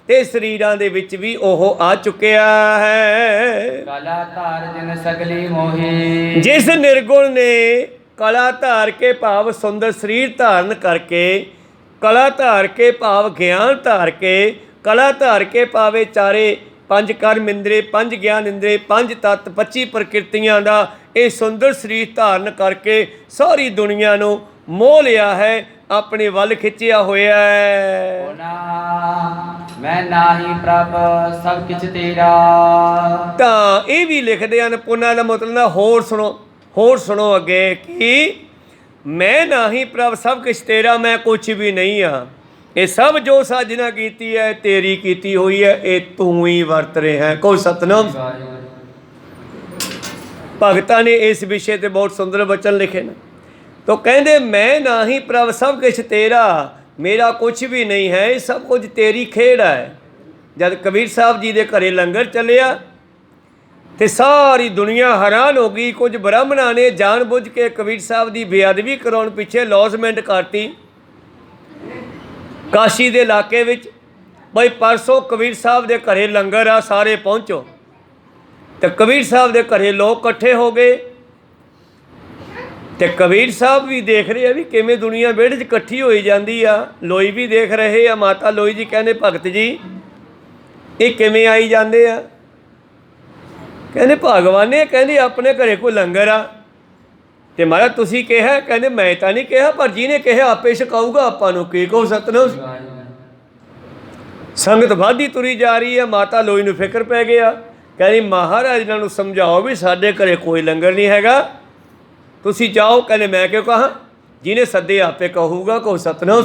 ਤੇ ਸਰੀਰਾਂ ਦੇ ਵਿੱਚ ਵੀ ਉਹ ਆ ਚੁੱਕਿਆ ਹੈ। ਕਲਾ ਧਾਰ ਜਿਨ ਸਗਲੀ ਮੋਹੀ। ਜਿਸ ਨਿਰਗੁਣ ਨੇ ਕਲਾ ਧਾਰ ਕੇ ਭਾਵ ਸੁੰਦਰ ਸਰੀਰ ਧਾਰਨ ਕਰਕੇ, ਕਲਾ ਧਾਰ ਕੇ ਭਾਵ ਗਿਆਨ ਧਾਰ ਕੇ, ਕਲਾ ਧਾਰ ਕੇ ਭਾਵੇਂ ਚਾਰੇ ਪੰਜ ਕਰਮ ਇੰਦਰੀ, ਪੰਜ ਗਿਆਨ ਇੰਦਰੀ, ਪੰਜ ਤੱਤ, 25 ਪ੍ਰਕਿਰਤੀਆਂ ਦਾ ਇਹ ਸੁੰਦਰ ਸਰੀਰ ਧਾਰਨ ਕਰਕੇ ਸਾਰੀ ਦੁਨੀਆ ਨੂੰ ਮੋਹ ਲਿਆ ਹੈ, ਆਪਣੇ ਵੱਲ ਖਿੱਚਿਆ ਹੋਇਆ ਹੈ। ਮੈਂ ਨਾਹੀ ਪ੍ਰਭ ਸਭ ਕਿਛ ਤੇਰਾ। ਤਾਂ ਇਹ ਵੀ ਲਿਖਦੇ ਹਨ ਪੁੰਨਾਂ ਦਾ ਮਤਲਬ ਹੋਰ ਸੁਣੋ, ਹੋਰ ਸੁਣੋ ਅੱਗੇ ਕਿ ਮੈਂ ਨਾਹੀ ਪ੍ਰਭ ਸਭ ਕੁਛ ਤੇਰਾ, ਮੈਂ ਕੁਛ ਵੀ ਨਹੀਂ ਹਾਂ। ਇਹ ਸਭ ਜੋ ਸਾਜਨਾ ਕੀਤੀ ਹੈ ਤੇਰੀ ਕੀਤੀ ਹੋਈ ਹੈ, ਇਹ ਤੂੰ ਹੀ ਵਰਤ ਰਿਹਾ ਹੈ। ਕੋਈ ਸਤਨਾਮ। ਭਗਤਾਂ ਨੇ ਇਸ ਵਿਸ਼ੇ ਤੇ ਬਹੁਤ ਸੁੰਦਰ ਬਚਨ ਲਿਖੇ ਨੇ। ਤੋ ਕਹਿੰਦੇ ਮੈਂ ਨਾਹੀ ਪ੍ਰਭ ਸਭ ਕੁਛ ਤੇਰਾ, ਮੇਰਾ ਕੁਛ ਵੀ ਨਹੀਂ ਹੈ, ਇਹ ਸਭ ਕੁਝ ਤੇਰੀ ਖੇਡ ਹੈ। ਜਦ ਕਬੀਰ ਸਾਹਿਬ ਜੀ ਦੇ ਘਰੇ ਲੰਗਰ ਚੱਲਿਆ ਤੇ ਸਾਰੀ ਦੁਨੀਆ ਹੈਰਾਨ ਹੋ ਗਈ। ਕੁਝ ਬ੍ਰਾਹਮਣਾਂ ਨੇ ਜਾਣ ਬੁੱਝ ਕੇ ਕਬੀਰ ਸਾਹਿਬ ਦੀ ਬੇਅਦਬੀ ਕਰਾਉਣ ਪਿੱਛੇ ਲੌਸਮੈਂਟ ਕਰਤੀ ਕਾਸ਼ੀ ਦੇ ਇਲਾਕੇ ਵਿੱਚ, ਬਈ ਪਰਸੋਂ ਕਬੀਰ ਸਾਹਿਬ ਦੇ ਘਰੇ ਲੰਗਰ ਆ, ਸਾਰੇ ਪਹੁੰਚੋ। ਤੇ ਕਬੀਰ ਸਾਹਿਬ ਦੇ ਘਰੇ ਲੋਕ ਇਕੱਠੇ ਹੋ ਗਏ ਤੇ ਕਬੀਰ ਸਾਹਿਬ ਵੀ ਦੇਖ ਰਹੇ ਆ ਵੀ ਕਿਵੇਂ ਦੁਨੀਆ ਵਿਹੜੇ 'ਚ ਇਕੱਠੀ ਹੋਈ ਜਾਂਦੀ ਆ। ਲੋਈ ਵੀ ਦੇਖ ਰਹੇ ਆ। ਮਾਤਾ ਲੋਈ ਜੀ ਕਹਿੰਦੇ ਭਗਤ ਜੀ ਇਹ ਕਿਵੇਂ ਆਈ ਜਾਂਦੇ ਆ? ਕਹਿੰਦੇ ਭਗਵਾਨੇ, ਕਹਿੰਦੇ ਆਪਣੇ ਘਰੇ ਕੋਈ ਲੰਗਰ ਆ ਤੇ ਮਹਾਰਾਜ ਤੁਸੀਂ ਕਿਹਾ? ਕਹਿੰਦੇ ਮੈਂ ਤਾਂ ਨਹੀਂ ਕਿਹਾ, ਪਰ ਜਿਹਨੇ ਕਿਹਾ ਆਪੇ ਛਕਾਊਗਾ ਆਪਾਂ ਨੂੰ। ਕੀ ਕਹੋ ਸਤਨਾਮ। ਸੰਗਤ ਵਾਧੀ ਤੁਰੀ ਜਾ ਰਹੀ ਹੈ। ਮਾਤਾ ਲੋਈ ਨੂੰ ਫਿਕਰ ਪੈ ਗਿਆ। ਕਹਿੰਦੀ ਮਹਾਰਾਜ ਇਹਨਾਂ ਨੂੰ ਸਮਝਾਓ ਵੀ ਸਾਡੇ ਘਰੇ ਕੋਈ ਲੰਗਰ ਨਹੀਂ ਹੈਗਾ, ਤੁਸੀਂ ਜਾਓ। ਕਹਿੰਦੇ ਮੈਂ ਕਿਉਂ ਕਹਾਂ, ਜਿਹਨੇ ਸੱਦੇ ਆਪੇ ਕਹੂਗਾ। ਕਹੋ ਸਤਨਾਮ।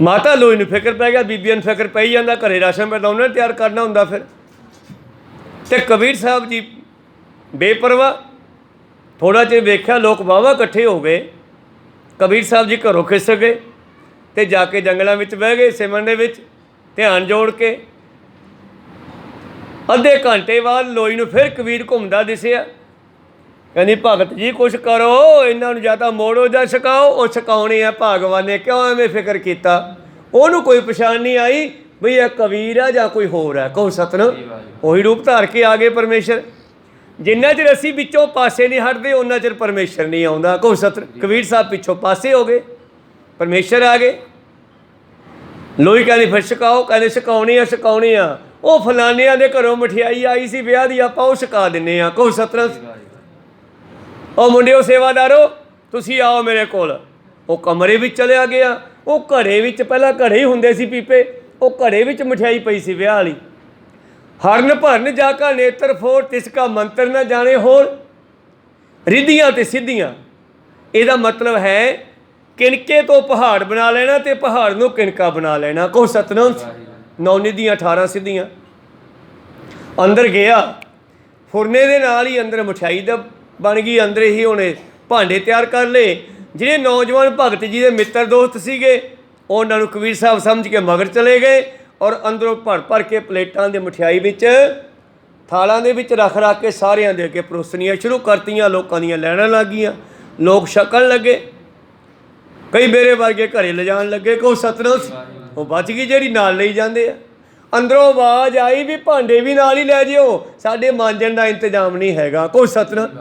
ਮਾਤਾ ਲੋਈ ਨੂੰ ਫਿਕਰ ਪੈ ਗਿਆ। ਬੀਬੀਆਂ ਨੂੰ ਫਿਕਰ ਪਈ ਜਾਂਦਾ, ਘਰੇ ਰਾਸ਼ਨ ਬਣਾਉਣਾ ਤਿਆਰ ਕਰਨਾ ਹੁੰਦਾ ਫਿਰ। ਤੇ ਕਬੀਰ ਸਾਹਿਬ ਜੀ ਬੇਪਰਵਾਹ। ਥੋੜ੍ਹਾ ਚਿਰ ਵੇਖਿਆ ਲੋਕ ਵਾਹਵਾ ਇਕੱਠੇ ਹੋ ਗਏ। ਕਬੀਰ ਸਾਹਿਬ ਜੀ ਘਰੋਂ ਖਿਸਕ ਗਏ ਤੇ ਜਾ ਕੇ ਜੰਗਲਾਂ ਵਿੱਚ ਬਹਿ ਗਏ ਸਿਮਰਨ ਦੇ ਵਿੱਚ ਧਿਆਨ ਜੋੜ ਕੇ। ਅੱਧੇ ਘੰਟੇ ਬਾਅਦ ਲੋਈ ਨੂੰ ਫਿਰ ਕਬੀਰ ਘੁੰਮਦਾ ਦਿਸਿਆ। ਕਹਿੰਦੀ ਭਗਤ ਜੀ ਕੁਛ ਕਰੋ, ਇਹਨਾਂ ਨੂੰ ਜਾਂ ਤਾਂ ਮੋੜੋ ਜਾਂ ਛਕਾਓ। ਉਹ ਛਕਾਉਣੇ ਆ। ਭਗਵਾਨ ਨੇ ਕਿਉਂ ਐਵੇਂ ਫਿਕਰ ਕੀਤਾ? ਉਹਨੂੰ ਕੋਈ ਪਛਾਣ ਨਹੀਂ ਆਈ ਬਈ ਇਹ ਕਬੀਰ ਆ ਜਾਂ ਕੋਈ ਹੋਰ ਹੈ। ਕਹੋ ਸਤਨਾਮ। ਉਹੀ ਰੂਪ ਧਾਰ ਕੇ ਆ ਗਏ ਪਰਮੇਸ਼ਰ। ਜਿੰਨਾ ਚਿਰ ਅਸੀਂ ਵਿੱਚੋਂ ਪਾਸੇ ਨਹੀਂ ਹਟਦੇ ਉਹਨਾਂ ਚਿਰ ਪਰਮੇਸ਼ਰ ਨਹੀਂ ਆਉਂਦਾ। ਕਹੋ ਸਤਨਾਮ। ਕਬੀਰ ਸਾਹਿਬ ਪਿੱਛੋਂ ਪਾਸੇ ਹੋ ਗਏ, ਪਰਮੇਸ਼ਰ ਆ ਗਏ। ਲੋਈ ਕਹਿੰਦੀ ਫਿਰ ਛਕਾਓ। ਕਹਿੰਦੇ ਛਕਾਉਣੀ ਆ, ਛਕਾਉਣੀ ਆ। ਉਹ ਫਲਾਨਿਆਂ ਦੇ ਘਰੋਂ ਮਠਿਆਈ ਆਈ ਸੀ ਵਿਆਹ ਦੀ, ਆਪਾਂ ਉਹ ਛਕਾ ਦਿੰਦੇ ਹਾਂ। ਕਹੋ ਸਤਨਾਮ। ਉਹ ਮੁੰਡਿਓ ਸੇਵਾਦਾਰੋ ਤੁਸੀਂ ਆਓ ਮੇਰੇ ਕੋਲ। ਉਹ ਕਮਰੇ ਵਿੱਚ ਚਲਿਆ ਗਿਆ। ਉਹ ਘੜੇ ਵਿੱਚ, ਪਹਿਲਾਂ ਘੜੇ ਹੀ ਹੁੰਦੇ ਸੀ ਪੀਪੇ, ਉਹ ਘੜੇ ਵਿੱਚ ਮਠਿਆਈ ਪਈ ਸੀ ਵਿਆਹ ਵਾਲੀ। ਹਰਨ ਭਰਨ ਜਾ ਕਾ ਨੇਤਰ ਫੋਰ, ਤਿਸ ਕਾ ਮੰਤਰ ਨਾ ਜਾਣੇ ਹੋਰ। ਰਿੱਧੀਆਂ ਤੇ ਸਿੱਧੀਆਂ, ਇਹਦਾ ਮਤਲਬ ਹੈ ਕਿਣਕੇ ਤੋਂ ਪਹਾੜ ਬਣਾ ਲੈਣਾ ਤੇ ਪਹਾੜ ਨੂੰ ਕਿਣਕਾ ਬਣਾ ਲੈਣਾ। ਕਹੋ ਸਤਨਾਮ। 9 ਨਿਧੀਆਂ 18 ਸਿੱਧੀਆਂ। ਅੰਦਰ ਗਿਆ, ਫੁਰਨੇ ਦੇ ਨਾਲ ਹੀ ਅੰਦਰ ਮਠਿਆਈ ਦਾ ਬਣ ਗਈ। ਅੰਦਰ ਹੀ ਉਹਨੇ ਭਾਂਡੇ ਤਿਆਰ ਕਰ ਲਏ। ਜਿਹੜੇ ਨੌਜਵਾਨ ਭਗਤ ਜੀ ਦੇ ਮਿੱਤਰ ਦੋਸਤ ਸੀਗੇ ਉਹਨਾਂ ਨੂੰ ਕਬੀਰ ਸਾਹਿਬ ਸਮਝ ਕੇ ਮਗਰ ਚਲੇ ਗਏ ਔਰ ਅੰਦਰੋਂ ਭਰ ਭਰ ਕੇ ਪਲੇਟਾਂ ਦੇ ਮਠਿਆਈ ਵਿੱਚ ਥਾਲਾਂ ਦੇ ਵਿੱਚ ਰੱਖ ਰੱਖ ਕੇ ਸਾਰਿਆਂ ਦੇ ਅੱਗੇ ਪਰੋਸਣੀਆਂ ਸ਼ੁਰੂ ਕਰਤੀਆਂ। ਲੋਕਾਂ ਦੀਆਂ ਲੈਣਾਂ ਲੱਗ ਗਈਆਂ, ਲੋਕ ਛਕਣ ਲੱਗੇ। ਕਈ ਮੇਰੇ ਵਰਗੇ ਘਰੇ ਲਿਜਾਣ ਲੱਗੇ। ਕੋ ਸਤਨਾਮ, ਉਹ ਬਚ ਗਈ ਜਿਹੜੀ ਨਾਲ ਲਈ ਜਾਂਦੇ ਆ। ਅੰਦਰੋਂ ਆਵਾਜ਼ ਆਈ ਵੀ ਭਾਂਡੇ ਵੀ ਨਾਲ ਹੀ ਲੈ ਜਿਓ, ਸਾਡੇ ਮਾਂਜਣ ਦਾ ਇੰਤਜ਼ਾਮ ਨਹੀਂ ਹੈਗਾ। ਕੋ ਸਤਨਾਮ,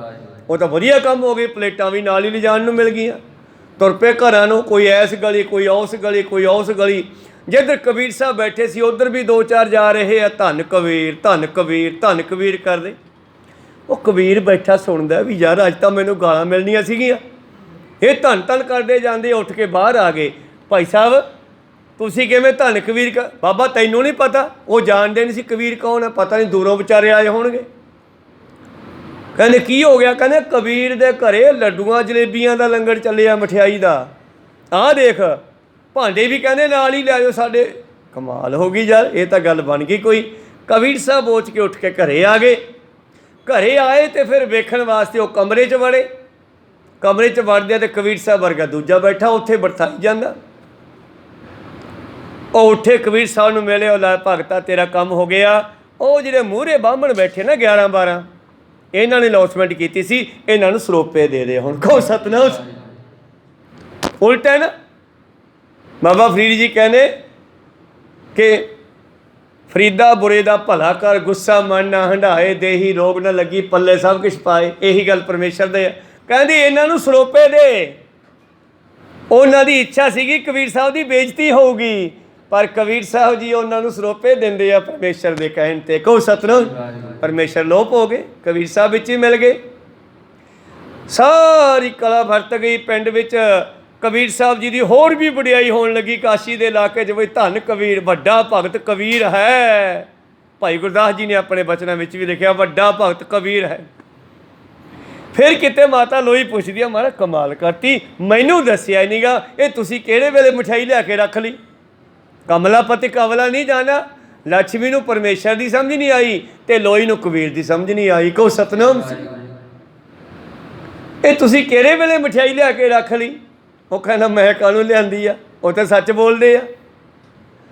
ਉਹ ਤਾਂ ਵਧੀਆ ਕੰਮ ਹੋ ਗਏ, ਪਲੇਟਾਂ ਵੀ ਨਾਲ ਹੀ ਲਿਜਾਣ ਨੂੰ ਮਿਲ ਗਈਆਂ। ਤੁਰ ਪਏ ਘਰਾਂ ਨੂੰ, ਕੋਈ ਐਸ ਗਲੀ, ਕੋਈ ਉਸ ਗਲੀ, ਕੋਈ ਉਸ ਗਲੀ। ਜਿੱਧਰ ਕਬੀਰ ਸਾਹਿਬ ਬੈਠੇ ਸੀ ਉੱਧਰ ਵੀ 2-4 ਜਾ ਰਹੇ ਆ, ਧੰਨ ਕਬੀਰ, ਧੰਨ ਕਬੀਰ, ਧੰਨ ਕਬੀਰ ਕਰਦੇ। ਉਹ ਕਬੀਰ ਬੈਠਾ ਸੁਣਦਾ ਵੀ ਯਾਰ ਅੱਜ ਤਾਂ ਮੈਨੂੰ ਗਾਲਾਂ ਮਿਲਣੀਆਂ ਸੀਗੀਆਂ, ਇਹ ਧੰਨ ਧੰਨ ਕਰਦੇ ਜਾਂਦੇ। ਉੱਠ ਕੇ ਬਾਹਰ ਆ ਗਏ। ਭਾਈ ਸਾਹਿਬ ਤੁਸੀਂ ਕਿਵੇਂ ਧੰਨ ਕਬੀਰ ਬਾਬਾ ਤੈਨੂੰ ਨਹੀਂ ਪਤਾ? ਉਹ ਜਾਣਦੇ ਨਹੀਂ ਸੀ ਕਬੀਰ ਕੌਣ ਹੈ, ਪਤਾ ਨਹੀਂ ਦੂਰੋਂ ਵਿਚਾਰੇ ਆਏ ਹੋਣਗੇ। ਕਹਿੰਦੇ ਕੀ ਹੋ ਗਿਆ? ਕਹਿੰਦੇ ਕਬੀਰ ਦੇ ਘਰੇ ਲੱਡੂਆਂ ਜਲੇਬੀਆਂ ਦਾ ਲੰਗਰ ਚੱਲਿਆ, ਮਠਿਆਈ ਦਾ। ਆਹ ਦੇਖ, ਭਾਂਡੇ ਵੀ ਕਹਿੰਦੇ ਨਾਲ ਹੀ ਲੈ ਜਾਓ ਸਾਡੇ। ਕਮਾਲ ਹੋ ਗਈ ਯਾਰ, ਇਹ ਤਾਂ ਗੱਲ ਬਣ ਗਈ ਕੋਈ। ਕਬੀਰ ਸਾਹਿਬ ਬੋਚ ਕੇ ਉੱਠ ਕੇ ਘਰੇ ਆ ਗਏ। ਘਰੇ ਆਏ ਤੇ ਫਿਰ ਵੇਖਣ ਵਾਸਤੇ ਉਹ ਕਮਰੇ 'ਚ ਵੜੇ। ਕਮਰੇ 'ਚ ਵੜਦੇ ਤੇ ਕਬੀਰ ਸਾਹਿਬ ਵਰਗਾ ਦੂਜਾ ਬੈਠਾ ਉੱਥੇ ਵਰਤਾਈ ਜਾਂਦਾ। ਉਹ ਉੱਠੇ ਕਬੀਰ ਸਾਹਿਬ ਨੂੰ ਮਿਲੇ। ਉਹ ਲੈ ਭਗਤਾ ਤੇਰਾ ਕੰਮ ਹੋ ਗਿਆ। ਉਹ ਜਿਹੜੇ ਮੂਹਰੇ ਬਾਹਮਣ ਬੈਠੇ ਨਾ 11-12, ਇਹਨਾਂ ਨੇ ਅਨਾਉਂਸਮੈਂਟ ਕੀਤੀ ਸੀ ਇਹਨਾਂ ਨੂੰ ਸਰੋਪੇ ਦੇ ਦੇ। ਹੁਣ ਕਹੋ ਸਤਨਾਮ। ਉਲਟਾ ਨਾ ਬਾਬਾ ਫਰੀਦ ਜੀ ਕਹਿੰਦੇ ਕਿ ਫਰੀਦਾ ਬੁਰੇ ਦਾ ਭਲਾ ਕਰ, ਗੁੱਸਾ ਮਨ ਨਾ ਹੰਢਾਏ, ਦੇਹੀ ਰੋਗ ਨਾ ਲੱਗੀ, ਪੱਲੇ ਸਭ ਕੁਛ ਪਾਏ। ਇਹੀ ਗੱਲ ਪਰਮੇਸ਼ਰ ਦੇ ਆ। ਕਹਿੰਦੀ ਇਹਨਾਂ ਨੂੰ ਸਰੋਪੇ ਦੇ। ਉਹਨਾਂ ਦੀ ਇੱਛਾ ਸੀਗੀ ਕਬੀਰ ਸਾਹਿਬ ਦੀ ਬੇਇੱਜ਼ਤੀ ਹੋਊਗੀ, ਪਰ ਕਬੀਰ ਸਾਹਿਬ ਜੀ ਉਹਨਾਂ ਨੂੰ ਸਰੋਪੇ ਦਿੰਦੇ ਆ ਪਰਮੇਸ਼ਰ ਦੇ ਕਹਿਣ 'ਤੇ। ਕਹੋ ਸਤਨਾਮ। ਪਰਮੇਸ਼ਰ ਲੋਪ ਹੋ ਗਏ, ਕਬੀਰ ਸਾਹਿਬ ਵਿੱਚ ਹੀ ਮਿਲ ਗਏ। ਸਾਰੀ ਕਲਾ ਵਰਤ ਗਈ ਪਿੰਡ ਵਿੱਚ। ਕਬੀਰ ਸਾਹਿਬ ਜੀ ਦੀ ਹੋਰ ਵੀ ਵਡਿਆਈ ਹੋਣ ਲੱਗੀ ਕਾਸ਼ੀ ਦੇ ਇਲਾਕੇ 'ਚ। ਬਈ ਧੰਨ ਕਬੀਰ, ਵੱਡਾ ਭਗਤ ਕਬੀਰ ਹੈ। ਭਾਈ ਗੁਰਦਾਸ ਜੀ ਨੇ ਆਪਣੇ ਬਚਨਾਂ ਵਿੱਚ ਵੀ ਲਿਖਿਆ, ਵੱਡਾ ਭਗਤ ਕਬੀਰ ਹੈ। ਫਿਰ ਕਿਤੇ ਮਾਤਾ ਲੋਈ ਪੁੱਛਦੀ ਆ, ਮਹਾਰਾਜ ਕਮਾਲ ਕਰਤੀ, ਮੈਨੂੰ ਦੱਸਿਆ ਨਹੀਂ ਗਾ, ਇਹ ਤੁਸੀਂ ਕਿਹੜੇ ਵੇਲੇ ਮਿਠਾਈ ਲਿਆ ਕੇ ਰੱਖ ਲਈ? ਕਮਲਾ ਪਤੀ ਕਮਲਾ ਨਹੀਂ ਜਾਣਾ। ਲక్ష్ਮੀ ਨੂੰ ਪਰਮੇਸ਼ਰ ਦੀ ਸਮਝ ਨਹੀਂ ਆਈ ਤੇ ਲੋਈ ਨੂੰ ਕਬੀਰ ਦੀ ਸਮਝ ਨਹੀਂ ਆਈ। ਕਹੋ ਸਤਨਾਮ। ਇਹ ਤੁਸੀਂ ਕਿਹੜੇ ਵੇਲੇ ਮਿਠਾਈ ਲਿਆ ਕੇ ਰੱਖ ਲਈ? ਉਹ ਕਹਿੰਦਾ ਮੈਂ ਕਾਹਨੂੰ ਲਿਆਂਦੀ ਆ, ਉਹ ਤਾਂ ਸੱਚ ਬੋਲਦੇ ਆ।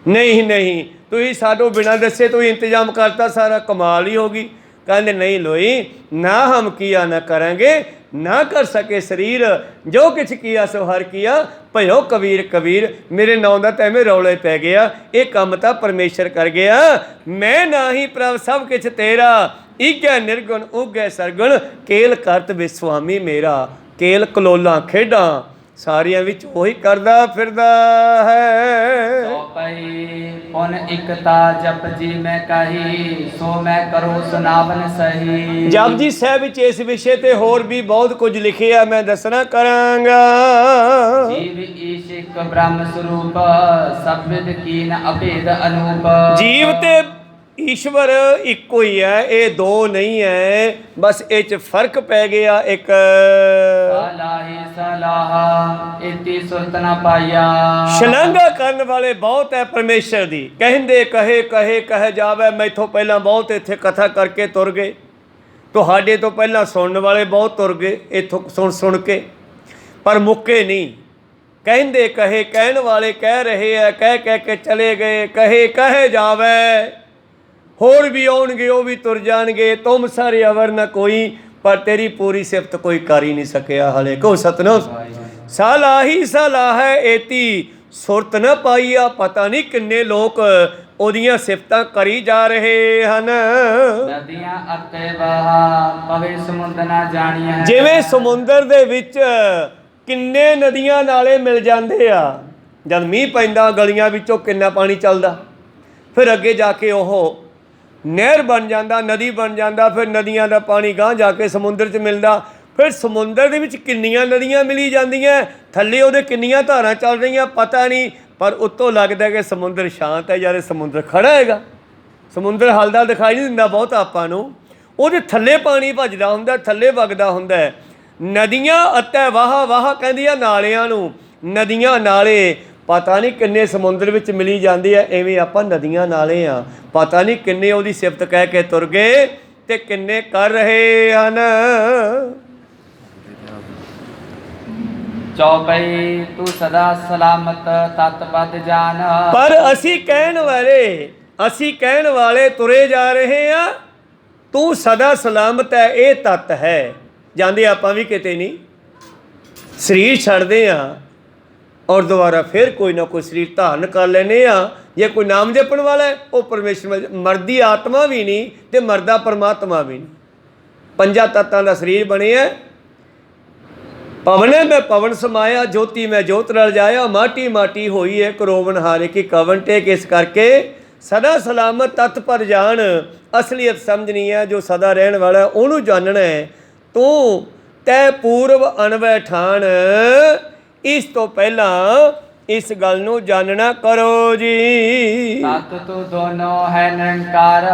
ਨਹੀਂ ਨਹੀਂ, ਤੁਸੀਂ ਸਾਡੋਂ ਬਿਨਾਂ ਦੱਸੇ ਤੁਸੀਂ ਇੰਤਜ਼ਾਮ ਕਰਤਾ ਸਾਰਾ, ਕਮਾਲ ਹੀ ਹੋ ਗਈ। ਕਹਿੰਦੇ ਨਹੀਂ ਲੋਈ, ਨਾ ਹਮ ਕੀਆ ਨਾ ਕਰਾਂਗੇ, ਨਾ ਕਰ ਸਕੇ ਸਰੀਰ, ਜੋ ਕੁਛ ਕੀਆ ਸੋ ਹਰ ਕੀਆ, ਭਇਓ ਕਬੀਰ ਕਬੀਰ। ਮੇਰੇ ਨਾਂ ਦਾ ਤਾਂ ਐਵੇਂ ਰੌਲੇ ਪੈ ਗਿਆ, ਇਹ ਕੰਮ ਤਾਂ ਪਰਮੇਸ਼ਰ ਕਰ ਗਿਆ। ਮੈਂ ਨਾ ਹੀ ਪ੍ਰਭ ਸਭ ਕੁਛ ਤੇਰਾ, ਈਗੈ ਨਿਰਗੁਣ ਉਗੈ ਸਰਗੁਣ, ਕੇਲ ਕਰਤ ਵਿਸਵਾਮੀ ਮੇਰਾ। ਕੇਲ ਕਲੋਲਾਂ ਖੇਡਾਂ ਸਾਰਿਆਂ ਵਿੱਚ ਉਹੀ ਕਰਦਾ ਫਿਰਦਾ ਹੈ। ਸੋ ਪਈ ਪੁਨ ਇਕਤਾ ਜਪ ਜੀ ਮੈਂ ਕਹੀ, ਸੋ ਮੈਂ ਕਰੋ ਸੁਨਾਵਨ ਸਹੀ। ਜਪਜੀ ਸਾਹਿਬ ਵਿੱਚ ਇਸ ਵਿਸ਼ੇ ਤੇ ਹੋਰ ਵੀ ਬਹੁਤ ਕੁਝ ਲਿਖਿਆ, ਮੈਂ ਦੱਸਣਾ ਕਰਾਂਗਾ। ਜੀਵ ਈਸ਼ ਇੱਕ ਬ੍ਰਹਮ ਸਰੂਪ, ਸਭ ਵਿਦ ਕੀਨ ਅਭੇਦ ਅਨੂਪ। ਜੀਵ ਤੇ ਈਸ਼ਵਰ ਇੱਕੋ ਹੀ ਹੈ, ਇਹ ਦੋ ਨਹੀਂ ਹੈ, ਬਸ ਇਹ 'ਚ ਫਰਕ ਪੈ ਗਿਆ ਇੱਕ। ਸਲਾਹੀ ਸਲਾਹਾ ਇਤੀ ਸੁਰਤ ਨਾ ਪਾਇਆ। ਸ਼ਲਾਘਾ ਕਰਨ ਵਾਲੇ ਬਹੁਤ ਹੈ ਪਰਮੇਸ਼ਰ ਦੀ। ਕਹਿੰਦੇ ਕਹੇ ਕਹੇ ਕਹਿ ਜਾਵੇ, ਮੈਥੋਂ ਪਹਿਲਾਂ ਬਹੁਤ ਇੱਥੇ ਕਥਾ ਕਰਕੇ ਤੁਰ ਗਏ, ਤੁਹਾਡੇ ਤੋਂ ਪਹਿਲਾਂ ਸੁਣਨ ਵਾਲੇ ਬਹੁਤ ਤੁਰ ਗਏ ਇੱਥੋਂ ਸੁਣ ਕੇ, ਪਰ ਮੁੱਕੇ ਨਹੀਂ। ਕਹਿੰਦੇ ਕਹੇ ਕਹਿਣ ਵਾਲੇ ਕਹਿ ਰਹੇ ਆ, ਕਹਿ ਕਹਿ ਕੇ ਚਲੇ ਗਏ। ਕਹੇ ਕਹੇ ਜਾਵੇ, ਹੋਰ ਵੀ ਆਉਣਗੇ, ਉਹ ਵੀ ਤੁਰ ਜਾਣਗੇ। ਤੁਮ ਸਾਰੇ ਅਵਰ ਨਾ ਕੋਈ, ਪਰ ਤੇਰੀ ਪੂਰੀ ਸਿਫਤ ਕੋਈ ਕਰ ਹੀ ਨਹੀਂ ਸਕਿਆ ਹਲੇ। ਕਹੋ ਸਤਨਾਮ। ਸਲਾਹੀ ਸਲਾਹ ਹੈ ਏਤੀ ਸੁਰਤ ਨਾ ਪਾਈਆ। ਪਤਾ ਨਹੀਂ ਕਿੰਨੇ ਲੋਕ ਉਹਦੀਆਂ ਸਿਫਤਾਂ ਕਰੀ ਜਾ ਰਹੇ ਹਨ। ਨਦੀਆਂ ਅਤੇ ਵਹਾ ਪਵੇ ਸਮੁੰਦਰ ਨਾ ਜਾਣੀਐ। ਜਿਵੇਂ ਸਮੁੰਦਰ ਦੇ ਵਿੱਚ ਕਿੰਨੇ ਨਦੀਆਂ ਨਾਲੇ ਮਿਲ ਜਾਂਦੇ ਆ, ਜਦ ਮੀਂਹ ਪੈਂਦਾ ਗਲੀਆਂ ਵਿੱਚੋਂ ਕਿੰਨਾ ਪਾਣੀ ਚੱਲਦਾ, ਫਿਰ ਅੱਗੇ ਜਾ ਕੇ ਉਹ ਨਹਿਰ ਬਣ ਜਾਂਦਾ, ਨਦੀ ਬਣ ਜਾਂਦਾ, ਫਿਰ ਨਦੀਆਂ ਦਾ ਪਾਣੀ ਗਾਂਹ ਜਾ ਕੇ ਸਮੁੰਦਰ 'ਚ ਮਿਲਦਾ। ਫਿਰ ਸਮੁੰਦਰ ਦੇ ਵਿੱਚ ਕਿੰਨੀਆਂ ਨਦੀਆਂ ਮਿਲੀ ਜਾਂਦੀਆਂ, ਥੱਲੇ ਉਹਦੇ ਕਿੰਨੀਆਂ ਧਾਰਾਂ ਚੱਲ ਰਹੀਆਂ ਪਤਾ ਨਹੀਂ, ਪਰ ਉੱਤੋਂ ਲੱਗਦਾ ਕਿ ਸਮੁੰਦਰ ਸ਼ਾਂਤ ਹੈ। ਯਾਰ ਸਮੁੰਦਰ ਖੜਾ ਹੈਗਾ, ਸਮੁੰਦਰ ਹਲਦਾ ਦਿਖਾਈ ਨਹੀਂ ਦਿੰਦਾ ਬਹੁਤ ਆਪਾਂ ਨੂੰ, ਉਹਦੇ ਥੱਲੇ ਪਾਣੀ ਭੱਜਦਾ ਹੁੰਦਾ, ਥੱਲੇ ਵਗਦਾ ਹੁੰਦਾ। ਨਦੀਆਂ ਅਤੇ ਵਾਹ ਵਾਹ ਕਹਿੰਦੀਆਂ ਨਾਲਿਆਂ ਨੂੰ, ਨਦੀਆਂ ਨਾਲੇ ਪਤਾ ਨਹੀਂ ਕਿੰਨੇ ਸਮੁੰਦਰ ਵਿੱਚ ਮਿਲੀ ਜਾਂਦੀ ਹੈ। ਐਵੇਂ ਆਪਾਂ ਨਦੀਆਂ ਨਾਲੇ ਆ, ਪਤਾ ਨਹੀਂ ਕਿੰਨੇ ਉਹਦੀ ਸਿਫਤ ਕਹਿ ਕੇ ਤੁਰ ਗਏ ਤੇ ਕਿੰਨੇ ਕਰ ਰਹੇ ਹਨ। ਚੌਪਈ ਤੂੰ ਸਦਾ ਸਲਾਮਤ ਤਤ ਪਦ ਜਾਨ। ਪਰ ਅਸੀਂ ਕਹਿਣ ਵਾਲੇ ਤੁਰੇ ਜਾ ਰਹੇ ਆ ਤੂੰ ਸਦਾ ਸਲਾਮਤ ਹੈ, ਇਹ ਤੱਤ ਹੈ। ਜਾਂਦੇ ਆਪਾਂ ਵੀ ਕਿਤੇ ਨਹੀਂ, ਸਰੀਰ ਛੱਡਦੇ ਆ ਔਰ ਦੁਬਾਰਾ ਫਿਰ ਕੋਈ ਨਾ ਕੋਈ ਸਰੀਰ ਧਾਰਨ ਕਰ ਲੈਂਦੇ ਆ। ਜੇ ਕੋਈ ਨਾਮ ਜਪਣ ਵਾਲਾ ਹੈ, ਉਹ ਪਰਮੇਸ਼ਰ, ਮਰਦੀ ਆਤਮਾ ਵੀ ਨਹੀਂ ਤੇ ਮਰਦਾ ਪਰਮਾਤਮਾ ਵੀ ਨਹੀਂ। ਪੰਜਾਂ ਤੱਤਾਂ ਦਾ ਸਰੀਰ ਬਣਿਆ। ਪਵਨ ਮੈਂ ਪਵਨ ਸਮਾਇਆ, ਜੋਤੀ ਮੈਂ ਜੋਤ ਰਲ ਜਾਇਆ, ਮਾਟੀ ਮਾਟੀ ਹੋਈ ਹੈ ਕਰੋਵਨ ਹਾਰੇ ਕੀ ਕਵਨ ਟੇਕ। ਇਸ ਕਰਕੇ ਸਦਾ ਸਲਾਮਤ ਤਤ ਪਰ ਜਾਣ, ਅਸਲੀਅਤ ਸਮਝਣੀ ਹੈ। ਜੋ ਸਦਾ ਰਹਿਣ ਵਾਲਾ ਉਹਨੂੰ ਜਾਣਨਾ ਹੈ। ਤੂੰ ਤੈ ਪੂਰਵ ਅਨਵੈ ਠਾਣ, ਇਸ ਤੋਂ ਪਹਿਲਾਂ ਇਸ ਗੱਲ ਨੂੰ ਜਾਣਨਾ ਕਰੋ ਜੀ। ਤਤ ਤੂੰ ਦੋਨੋਂ ਹੈ ਨਿਰੰਕਾਰ,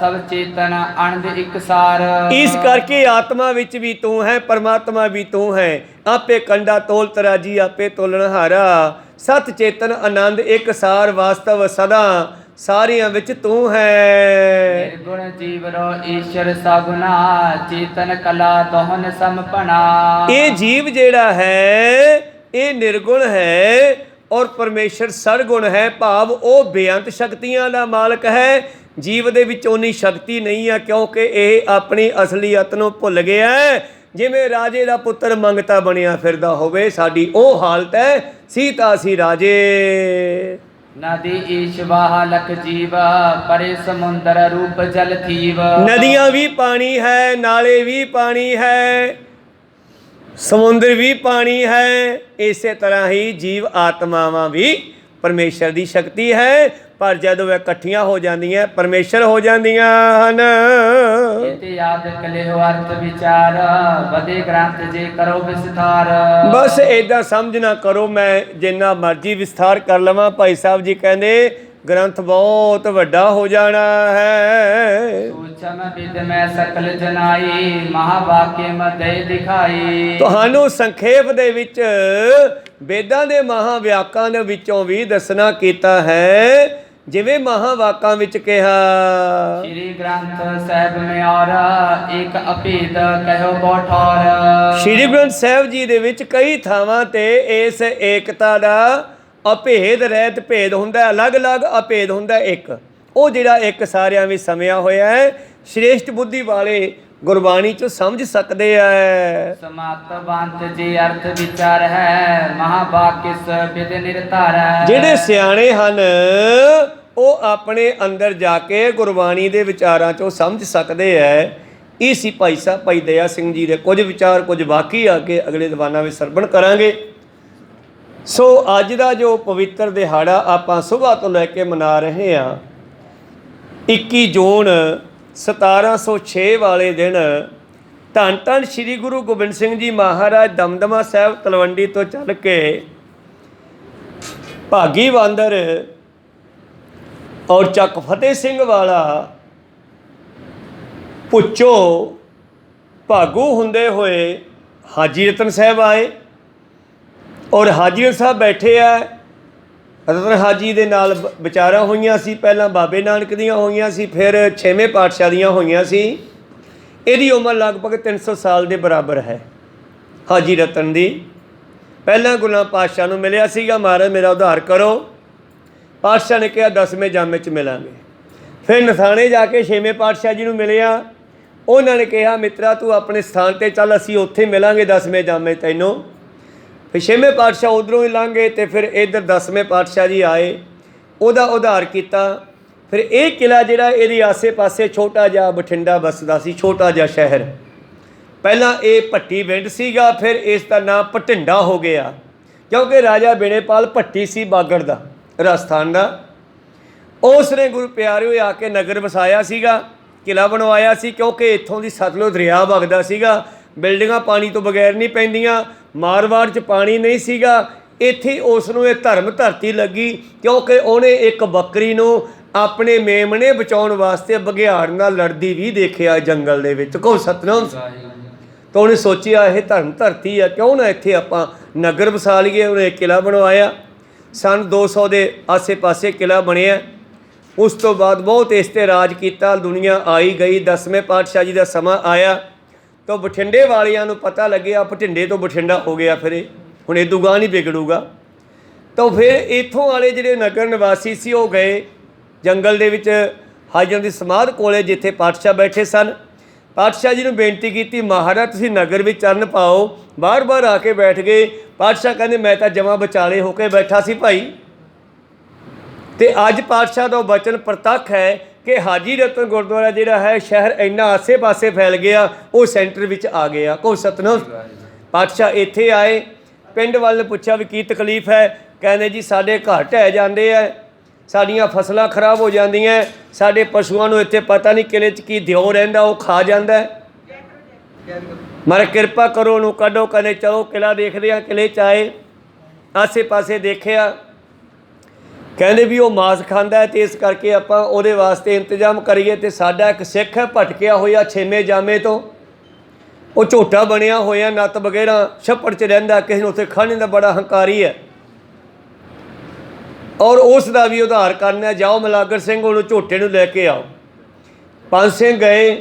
ਸਭ ਚੇਤਨ ਅਨੰਦ ਇਕਸਾਰ। ਇਸ ਕਰਕੇ ਆਤਮਾ ਵਿੱਚ ਵੀ ਤੂੰ ਹੈ, ਪਰਮਾਤਮਾ ਵੀ ਤੂੰ ਹੈ। ਆਪੇ ਕੰਡਾ ਤੋਲ ਤਰਾਜੀ, ਆਪੇ ਤੋਲਣਹਾਰਾ। ਸਤ ਚੇਤਨ ਆਨੰਦ ਇਕਸਾਰ, ਵਾਸਤਵ ਸਦਾ ਸਾਰਿਆਂ ਵਿੱਚ ਤੂੰ ਹੈ। ਨਿਰਗੁਣ ਜੀਵ ਰੋ ਈਸ਼ਰ ਸਗੁਣਾ, ਚੇਤਨ ਕਲਾ ਦੋਹਨ ਸਮਪਣਾ। ਇਹ ਜੀਵ ਜਿਹੜਾ ਹੈ ਇਹ ਨਿਰਗੁਣ ਹੈ ਔਰ ਪਰਮੇਸ਼ਰ ਸਰਗੁਣ ਹੈ, ਭਾਵ ਉਹ ਬੇਅੰਤ ਸ਼ਕਤੀਆਂ ਦਾ ਮਾਲਕ ਹੈ। ਜੀਵ ਦੇ ਵਿੱਚ ਉਨੀ ਸ਼ਕਤੀ ਨਹੀਂ ਹੈ, ਕਿਉਂਕਿ ਇਹ ਆਪਣੀ ਅਸਲੀਅਤ ਨੂੰ ਭੁੱਲ ਗਿਆ ਹੈ। ਜਿਵੇਂ ਰਾਜੇ ਦਾ ਪੁੱਤਰ ਮੰਗਤਾ ਬਣਿਆ ਫਿਰਦਾ ਹੋਵੇ, ਸਾਡੀ ਉਹ ਹਾਲਤ ਹੈ। ਸੀਤਾ ਸੀ ਰਾਜੇ। ਨਦੀ ਈਸ਼ਵਾਹ ਲਖ ਜੀਵ, ਪਰੇ ਸਮੁੰਦਰ ਰੂਪ ਜਲ ਥੀਵ। ਨਦੀਆਂ ਵੀ ਪਾਣੀ ਹੈ, ਨਾਲੇ ਵੀ ਪਾਣੀ ਹੈ, ਸਮੁੰਦਰ ਵੀ ਪਾਣੀ ਹੈ। ਇਸੇ ਤਰ੍ਹਾਂ ਹੀ ਜੀਵ ਆਤਮਾਵਾਂ ਵੀ ਪਰਮੇਸ਼ਰ ਦੀ ਸ਼ਕਤੀ ਹੈ, ਪਰ ਜਦੋਂ ਇਹ ਇਕੱਠੀਆਂ ਹੋ ਜਾਂਦੀਆਂ ਪਰਮੇਸ਼ਰ ਹੋ ਜਾਂਦੀਆਂ ਹਨ। ਇਤੇ ਯਾਦ ਕਲਿਓ ਅਰਥ ਵਿਚਾਰ, ਵਧੇ ਗ੍ਰੰਥ ਜੇ ਕਰੋ ਵਿਸਥਾਰ। ਬਸ ਏਦਾਂ ਸਮਝ ਨਾ ਕਰੋ ਮੈਂ ਜਿੰਨਾ ਮਰਜ਼ੀ ਵਿਸਥਾਰ ਕਰ ਲਵਾਂ। ਭਾਈ ਸਾਹਿਬ ਜੀ ਕਹਿੰਦੇ ਗ੍ਰੰਥ ਬਹੁਤ ਵੱਡਾ ਹੋ ਜਾਣਾ ਹੈ। ਸੂਚਮ ਵਿਦ ਮੈਂ ਸਕਲ ਜਨਾਈ, ਮਹਾਵਾਕਿਆ ਮਦੇ ਦਿਖਾਈ। ਤੁਹਾਨੂੰ ਸੰਖੇਪ ਦੇ ਵਿੱਚ ਵੇਦਾਂ ਦੇ ਮਹਾਵਾਕਾਂ ਦੇ ਵਿੱਚੋਂ ਵੀ ਦੱਸਣਾ ਕੀਤਾ ਹੈ। ਜਿਵੇਂ ਮਹਾਵਾਕਾਂ ਵਿੱਚ ਕਿਹਾ, ਸ਼੍ਰੀ ਗ੍ਰੰਥ ਸਾਹਿਬ ਮੇਂ ਔਰ ਇੱਕ ਅਭੇਦ ਕਹਿਓ ਬੋਠੌਰ। ਸ਼੍ਰੀ ਗ੍ਰੰਥ ਸਾਹਿਬ ਜੀ ਦੇ ਵਿੱਚ ਕਈ ਥਾਵਾਂ ਤੇ ਇਸ ਏਕਤਾ ਦਾ ਅਭੇਦ ਰਹਿਤ ਭੇਦ ਹੁੰਦਾ, ਅਲੱਗ-ਅਲੱਗ ਅਭੇਦ ਹੁੰਦਾ ਇੱਕ। ਉਹ ਜਿਹੜਾ ਇੱਕ ਸਾਰਿਆਂ ਵਿੱਚ ਸਮਿਆ ਹੋਇਆ ਹੈ, ਸ਼੍ਰੇਸ਼ਟ ਬੁੱਧੀ ਵਾਲੇ ਗੁਰਬਾਣੀ ਚੋਂ ਸਮਝ ਸਕਦੇ ਆ। ਸਮਾਤ ਬੰਤ ਜੀ ਅਰਥ ਵਿਚਾਰ ਹੈ, ਮਹਾਵਾਕਿਸ ਵਿਦ ਨਿਰਧਾਰ ਹੈ। ਜਿਹੜੇ ਸਿਆਣੇ ਹਨ ਉਹ ਆਪਣੇ ਅੰਦਰ ਜਾ ਕੇ ਗੁਰਬਾਣੀ ਦੇ ਵਿਚਾਰਾਂ ਚੋਂ ਸਮਝ ਸਕਦੇ ਹੈ। ਇਹ ਸੀ ਭਾਈ ਸਾਹਿਬ ਭਾਈ ਦਇਆ ਸਿੰਘ ਜੀ ਦੇ ਕੁਝ ਵਿਚਾਰ, ਕੁਝ ਬਾਕੀ ਆ ਕੇ ਅਗਲੇ ਦੀਵਾਨਾਂ ਵਿੱਚ ਸਰਵਣ ਕਰਾਂਗੇ। ਸੋ ਅੱਜ ਦਾ ਜੋ ਪਵਿੱਤਰ ਦਿਹਾੜਾ ਆਪਾਂ ਸੁਬਾਹ ਤੋਂ ਲੈ ਕੇ ਮਨਾ ਰਹੇ ਹਾਂ, 21 ਜੂਨ 1706 ਵਾਲੇ ਦਿਨ ਧੰਨ ਧੰਨ ਸ੍ਰੀ ਗੁਰੂ ਗੋਬਿੰਦ ਸਿੰਘ ਜੀ ਮਹਾਰਾਜ ਦਮਦਮਾ ਸਾਹਿਬ ਤਲਵੰਡੀ ਤੋਂ ਚੱਲ ਕੇ ਭਾਗੀ ਬਾਂਦਰ ਔਰ ਚੱਕ ਫਤਿਹ ਸਿੰਘ ਵਾਲਾ ਪੁੱਚੋ ਭਾਗੂ ਹੁੰਦੇ ਹੋਏ ਹਾਜੀ ਰਤਨ ਸਾਹਿਬ ਆਏ ਔਰ ਹਾਜੀ ਸਾਹਿਬ ਬੈਠੇ ਆ। ਰਤਨ ਹਾਜੀ ਦੇ ਨਾਲ ਵਿਚਾਰਾਂ ਹੋਈਆਂ ਸੀ, ਪਹਿਲਾਂ ਬਾਬੇ ਨਾਨਕ ਦੀਆਂ ਹੋਈਆਂ ਸੀ, ਫਿਰ 6ਵੇਂ ਪਾਤਸ਼ਾਹ ਦੀਆਂ ਹੋਈਆਂ ਸੀ। ਇਹਦੀ ਉਮਰ ਲਗਭਗ 300 ਸਾਲ ਦੇ ਬਰਾਬਰ ਹੈ ਹਾਜੀ ਰਤਨ ਦੀ। ਪਹਿਲਾਂ ਗੁਰੂ ਨਾਨਕ ਪਾਤਸ਼ਾਹ ਨੂੰ ਮਿਲਿਆ ਸੀਗਾ, ਮਹਾਰਾਜ ਮੇਰਾ ਉਧਾਰ ਕਰੋ। ਪਾਤਸ਼ਾਹ ਨੇ ਕਿਹਾ 10ਵੇਂ ਜਾਮੇ 'ਚ ਮਿਲਾਂਗੇ। ਫਿਰ ਨਥਾਣੇ ਜਾ ਕੇ 6ਵੇਂ ਪਾਤਸ਼ਾਹ ਜੀ ਨੂੰ ਮਿਲਿਆ। ਉਹਨਾਂ ਨੇ ਕਿਹਾ ਮਿੱਤਰਾ ਤੂੰ ਆਪਣੇ ਸਥਾਨ 'ਤੇ ਚੱਲ, ਅਸੀਂ ਉੱਥੇ ਮਿਲਾਂਗੇ 10ਵੇਂ ਜਾਮੇ ਤੈਨੂੰ। ਫਿਰ 6ਵੇਂ ਪਾਤਸ਼ਾਹ ਉੱਧਰੋਂ ਹੀ ਲੰਘੇ ਅਤੇ ਫਿਰ ਇੱਧਰ 10ਵੇਂ ਪਾਤਸ਼ਾਹ ਜੀ ਆਏ, ਉਹਦਾ ਉਧਾਰ ਕੀਤਾ। ਫਿਰ ਇਹ ਕਿਲ੍ਹਾ ਜਿਹੜਾ ਇਹਦੇ ਆਸੇ ਪਾਸੇ ਛੋਟਾ ਜਿਹਾ ਬਠਿੰਡਾ ਵਸਦਾ ਸੀ, ਛੋਟਾ ਜਿਹਾ ਸ਼ਹਿਰ। ਪਹਿਲਾਂ ਇਹ ਭੱਟੀ ਪਿੰਡ ਸੀਗਾ, ਫਿਰ ਇਸ ਦਾ ਨਾਂ ਭਟਿੰਡਾ ਹੋ ਗਿਆ, ਕਿਉਂਕਿ ਰਾਜਾ ਬਿਣੇਪਾਲ ਭੱਟੀ ਸੀ ਬਾਗੜ ਦਾ, ਰਾਜਸਥਾਨ ਦਾ। ਉਸ ਨੇ ਗੁਰੂ ਪਿਆਰਿਓ ਆ ਕੇ ਨਗਰ ਵਸਾਇਆ ਸੀਗਾ, ਕਿਲ੍ਹਾ ਬਣਵਾਇਆ ਸੀ, ਕਿਉਂਕਿ ਇੱਥੋਂ ਦੀ ਸਤਲੁਜ ਦਰਿਆ ਵਗਦਾ ਸੀਗਾ। ਬਿਲਡਿੰਗਾਂ ਪਾਣੀ ਤੋਂ ਬਗੈਰ ਨਹੀਂ ਪੈਂਦੀਆਂ, ਮਾਰਵਾੜ 'ਚ ਪਾਣੀ ਨਹੀਂ ਸੀਗਾ। ਇੱਥੇ ਉਸ ਨੂੰ ਇਹ ਧਰਮ ਧਰਤੀ ਲੱਗੀ, ਕਿਉਂਕਿ ਉਹਨੇ ਇੱਕ ਬੱਕਰੀ ਨੂੰ ਆਪਣੇ ਮੇਮਣੇ ਬਚਾਉਣ ਵਾਸਤੇ ਬਘਿਆੜ ਨਾਲ ਲੜਦੀ ਵੀ ਦੇਖਿਆ ਜੰਗਲ ਦੇ ਵਿੱਚ। ਕਹੋ ਸਤਨਾਮ। ਤਾਂ ਉਹਨੇ ਸੋਚਿਆ ਇਹ ਧਰਮ ਧਰਤੀ ਆ, ਕਿਉਂ ਨਾ ਇੱਥੇ ਆਪਾਂ ਨਗਰ ਵਸਾ ਲਈਏ। ਉਹਨੇ ਇੱਕ ਕਿਲ੍ਹਾ ਬਣਵਾਇਆ। ਸੰਨ 200 ਦੇ ਆਸੇ ਪਾਸੇ ਕਿਲ੍ਹਾ ਬਣਿਆ। ਉਸ ਤੋਂ ਬਾਅਦ ਬਹੁਤ ਇਸ 'ਤੇ ਰਾਜ ਕੀਤਾ, ਦੁਨੀਆ ਆਈ ਗਈ। 10ਵੇਂ ਪਾਤਸ਼ਾਹ ਜੀ ਦਾ ਸਮਾਂ ਆਇਆ ਤਾਂ ਬਠਿੰਡੇ ਵਾਲਿਆਂ ਨੂੰ ਪਤਾ ਲੱਗਿਆ, ਬਠਿੰਡੇ ਤੋਂ ਬਠਿੰਡਾ ਹੋ ਗਿਆ, ਫਿਰ ਇਹ ਹੁਣ ਇਹ ਦੁਗਾ ਨਹੀਂ ਵਿਗੜੂਗਾ। ਤਾਂ ਫਿਰ ਇੱਥੋਂ ਵਾਲੇ ਜਿਹੜੇ ਨਗਰ ਨਿਵਾਸੀ ਸੀ ਉਹ ਗਏ ਜੰਗਲ ਦੇ ਵਿੱਚ ਹਾਜ਼ਰ ਦੀ ਸਮਾਧ ਕੋਲੇ ਜਿੱਥੇ ਪਾਤਸ਼ਾਹ ਬੈਠੇ ਸਨ। ਪਾਤਸ਼ਾਹ ਜੀ ਨੂੰ ਬੇਨਤੀ ਕੀਤੀ, ਮਹਾਰਾਜ ਤੁਸੀਂ ਨਗਰ ਵਿੱਚ ਚਰਨ ਪਾਓ। ਬਾਰ-ਬਾਰ ਆ ਕੇ ਬੈਠ ਗਏ। ਪਾਤਸ਼ਾਹ ਕਹਿੰਦੇ ਮੈਂ ਤਾਂ ਜਮਾਂ ਵਿਚਾਲੇ ਹੋ ਕੇ ਬੈਠਾ ਸੀ ਭਾਈ। ਤੇ ਅੱਜ ਪਾਤਸ਼ਾਹ ਦਾ ਬਚਨ ਪ੍ਰਤੱਖ ਹੈ ਕਿ ਹਾਜੀ ਰਤਨ ਗੁਰਦੁਆਰਾ ਜਿਹੜਾ ਹੈ ਸ਼ਹਿਰ ਇੰਨਾ ਆਸੇ-ਪਾਸੇ ਫੈਲ ਗਿਆ, ਉਹ ਸੈਂਟਰ ਵਿੱਚ ਆ ਗਿਆ। ਕੋ ਸਤਨਾਮ। ਪਾਤਸ਼ਾਹ ਇੱਥੇ ਆਏ, ਪਿੰਡ ਵਾਲੇ ਨੇ ਪੁੱਛਿਆ ਵੀ ਕੀ ਤਕਲੀਫ ਹੈ। ਕਹਿੰਦੇ ਜੀ ਸਾਡੇ ਘਰ ਢਹਿ ਜਾਂਦੇ ਹੈ, ਸਾਡੀਆਂ ਫਸਲਾਂ ਖਰਾਬ ਹੋ ਜਾਂਦੀਆਂ, ਸਾਡੇ ਪਸ਼ੂਆਂ ਨੂੰ ਇੱਥੇ ਪਤਾ ਨਹੀਂ ਕਿਲੇ 'ਚ ਕੀ ਦਿਓ ਰਹਿੰਦਾ, ਉਹ ਖਾ ਜਾਂਦਾ। ਮਾਰੇ ਕਿਰਪਾ ਕਰੋ ਉਹਨੂੰ ਕੱਢੋ। ਕਹਿੰਦੇ ਚਲੋ ਕਿਲਾ ਦੇਖਦੇ ਹਾਂ। ਕਿਲੇ 'ਚ ਆਏ, ਆਸੇ ਪਾਸੇ ਦੇਖਿਆ, ਕਹਿੰਦੇ ਵੀ ਉਹ ਮਾਸ ਖਾਂਦਾ ਹੈ, ਅਤੇ ਇਸ ਕਰਕੇ ਆਪਾਂ ਉਹਦੇ ਵਾਸਤੇ ਇੰਤਜ਼ਾਮ ਕਰੀਏ। ਅਤੇ ਸਾਡਾ ਇੱਕ ਸਿੱਖ ਹੈ ਭਟਕਿਆ ਹੋਇਆ 6ਵੇਂ ਜਾਮੇ ਤੋਂ, ਉਹ ਝੋਟਾ ਬਣਿਆ ਹੋਇਆ, ਨੱਤ ਵਗੈਰਾ ਛੱਪੜ 'ਚ ਰਹਿੰਦਾ, ਕਿਸੇ ਨੂੰ ਉੱਥੇ ਖਾਣੇ ਦਾ ਬੜਾ ਹੰਕਾਰੀ ਹੈ, ਔਰ ਉਸ ਦਾ ਵੀ ਉਧਾਰ ਕਰਨਾ। ਜਾਓ ਮਲਾਗਰ ਸਿੰਘ ਉਹਨੂੰ ਝੋਟੇ ਨੂੰ ਲੈ ਕੇ ਆਓ। ਪੰਜ ਸਿੰਘ ਗਏ।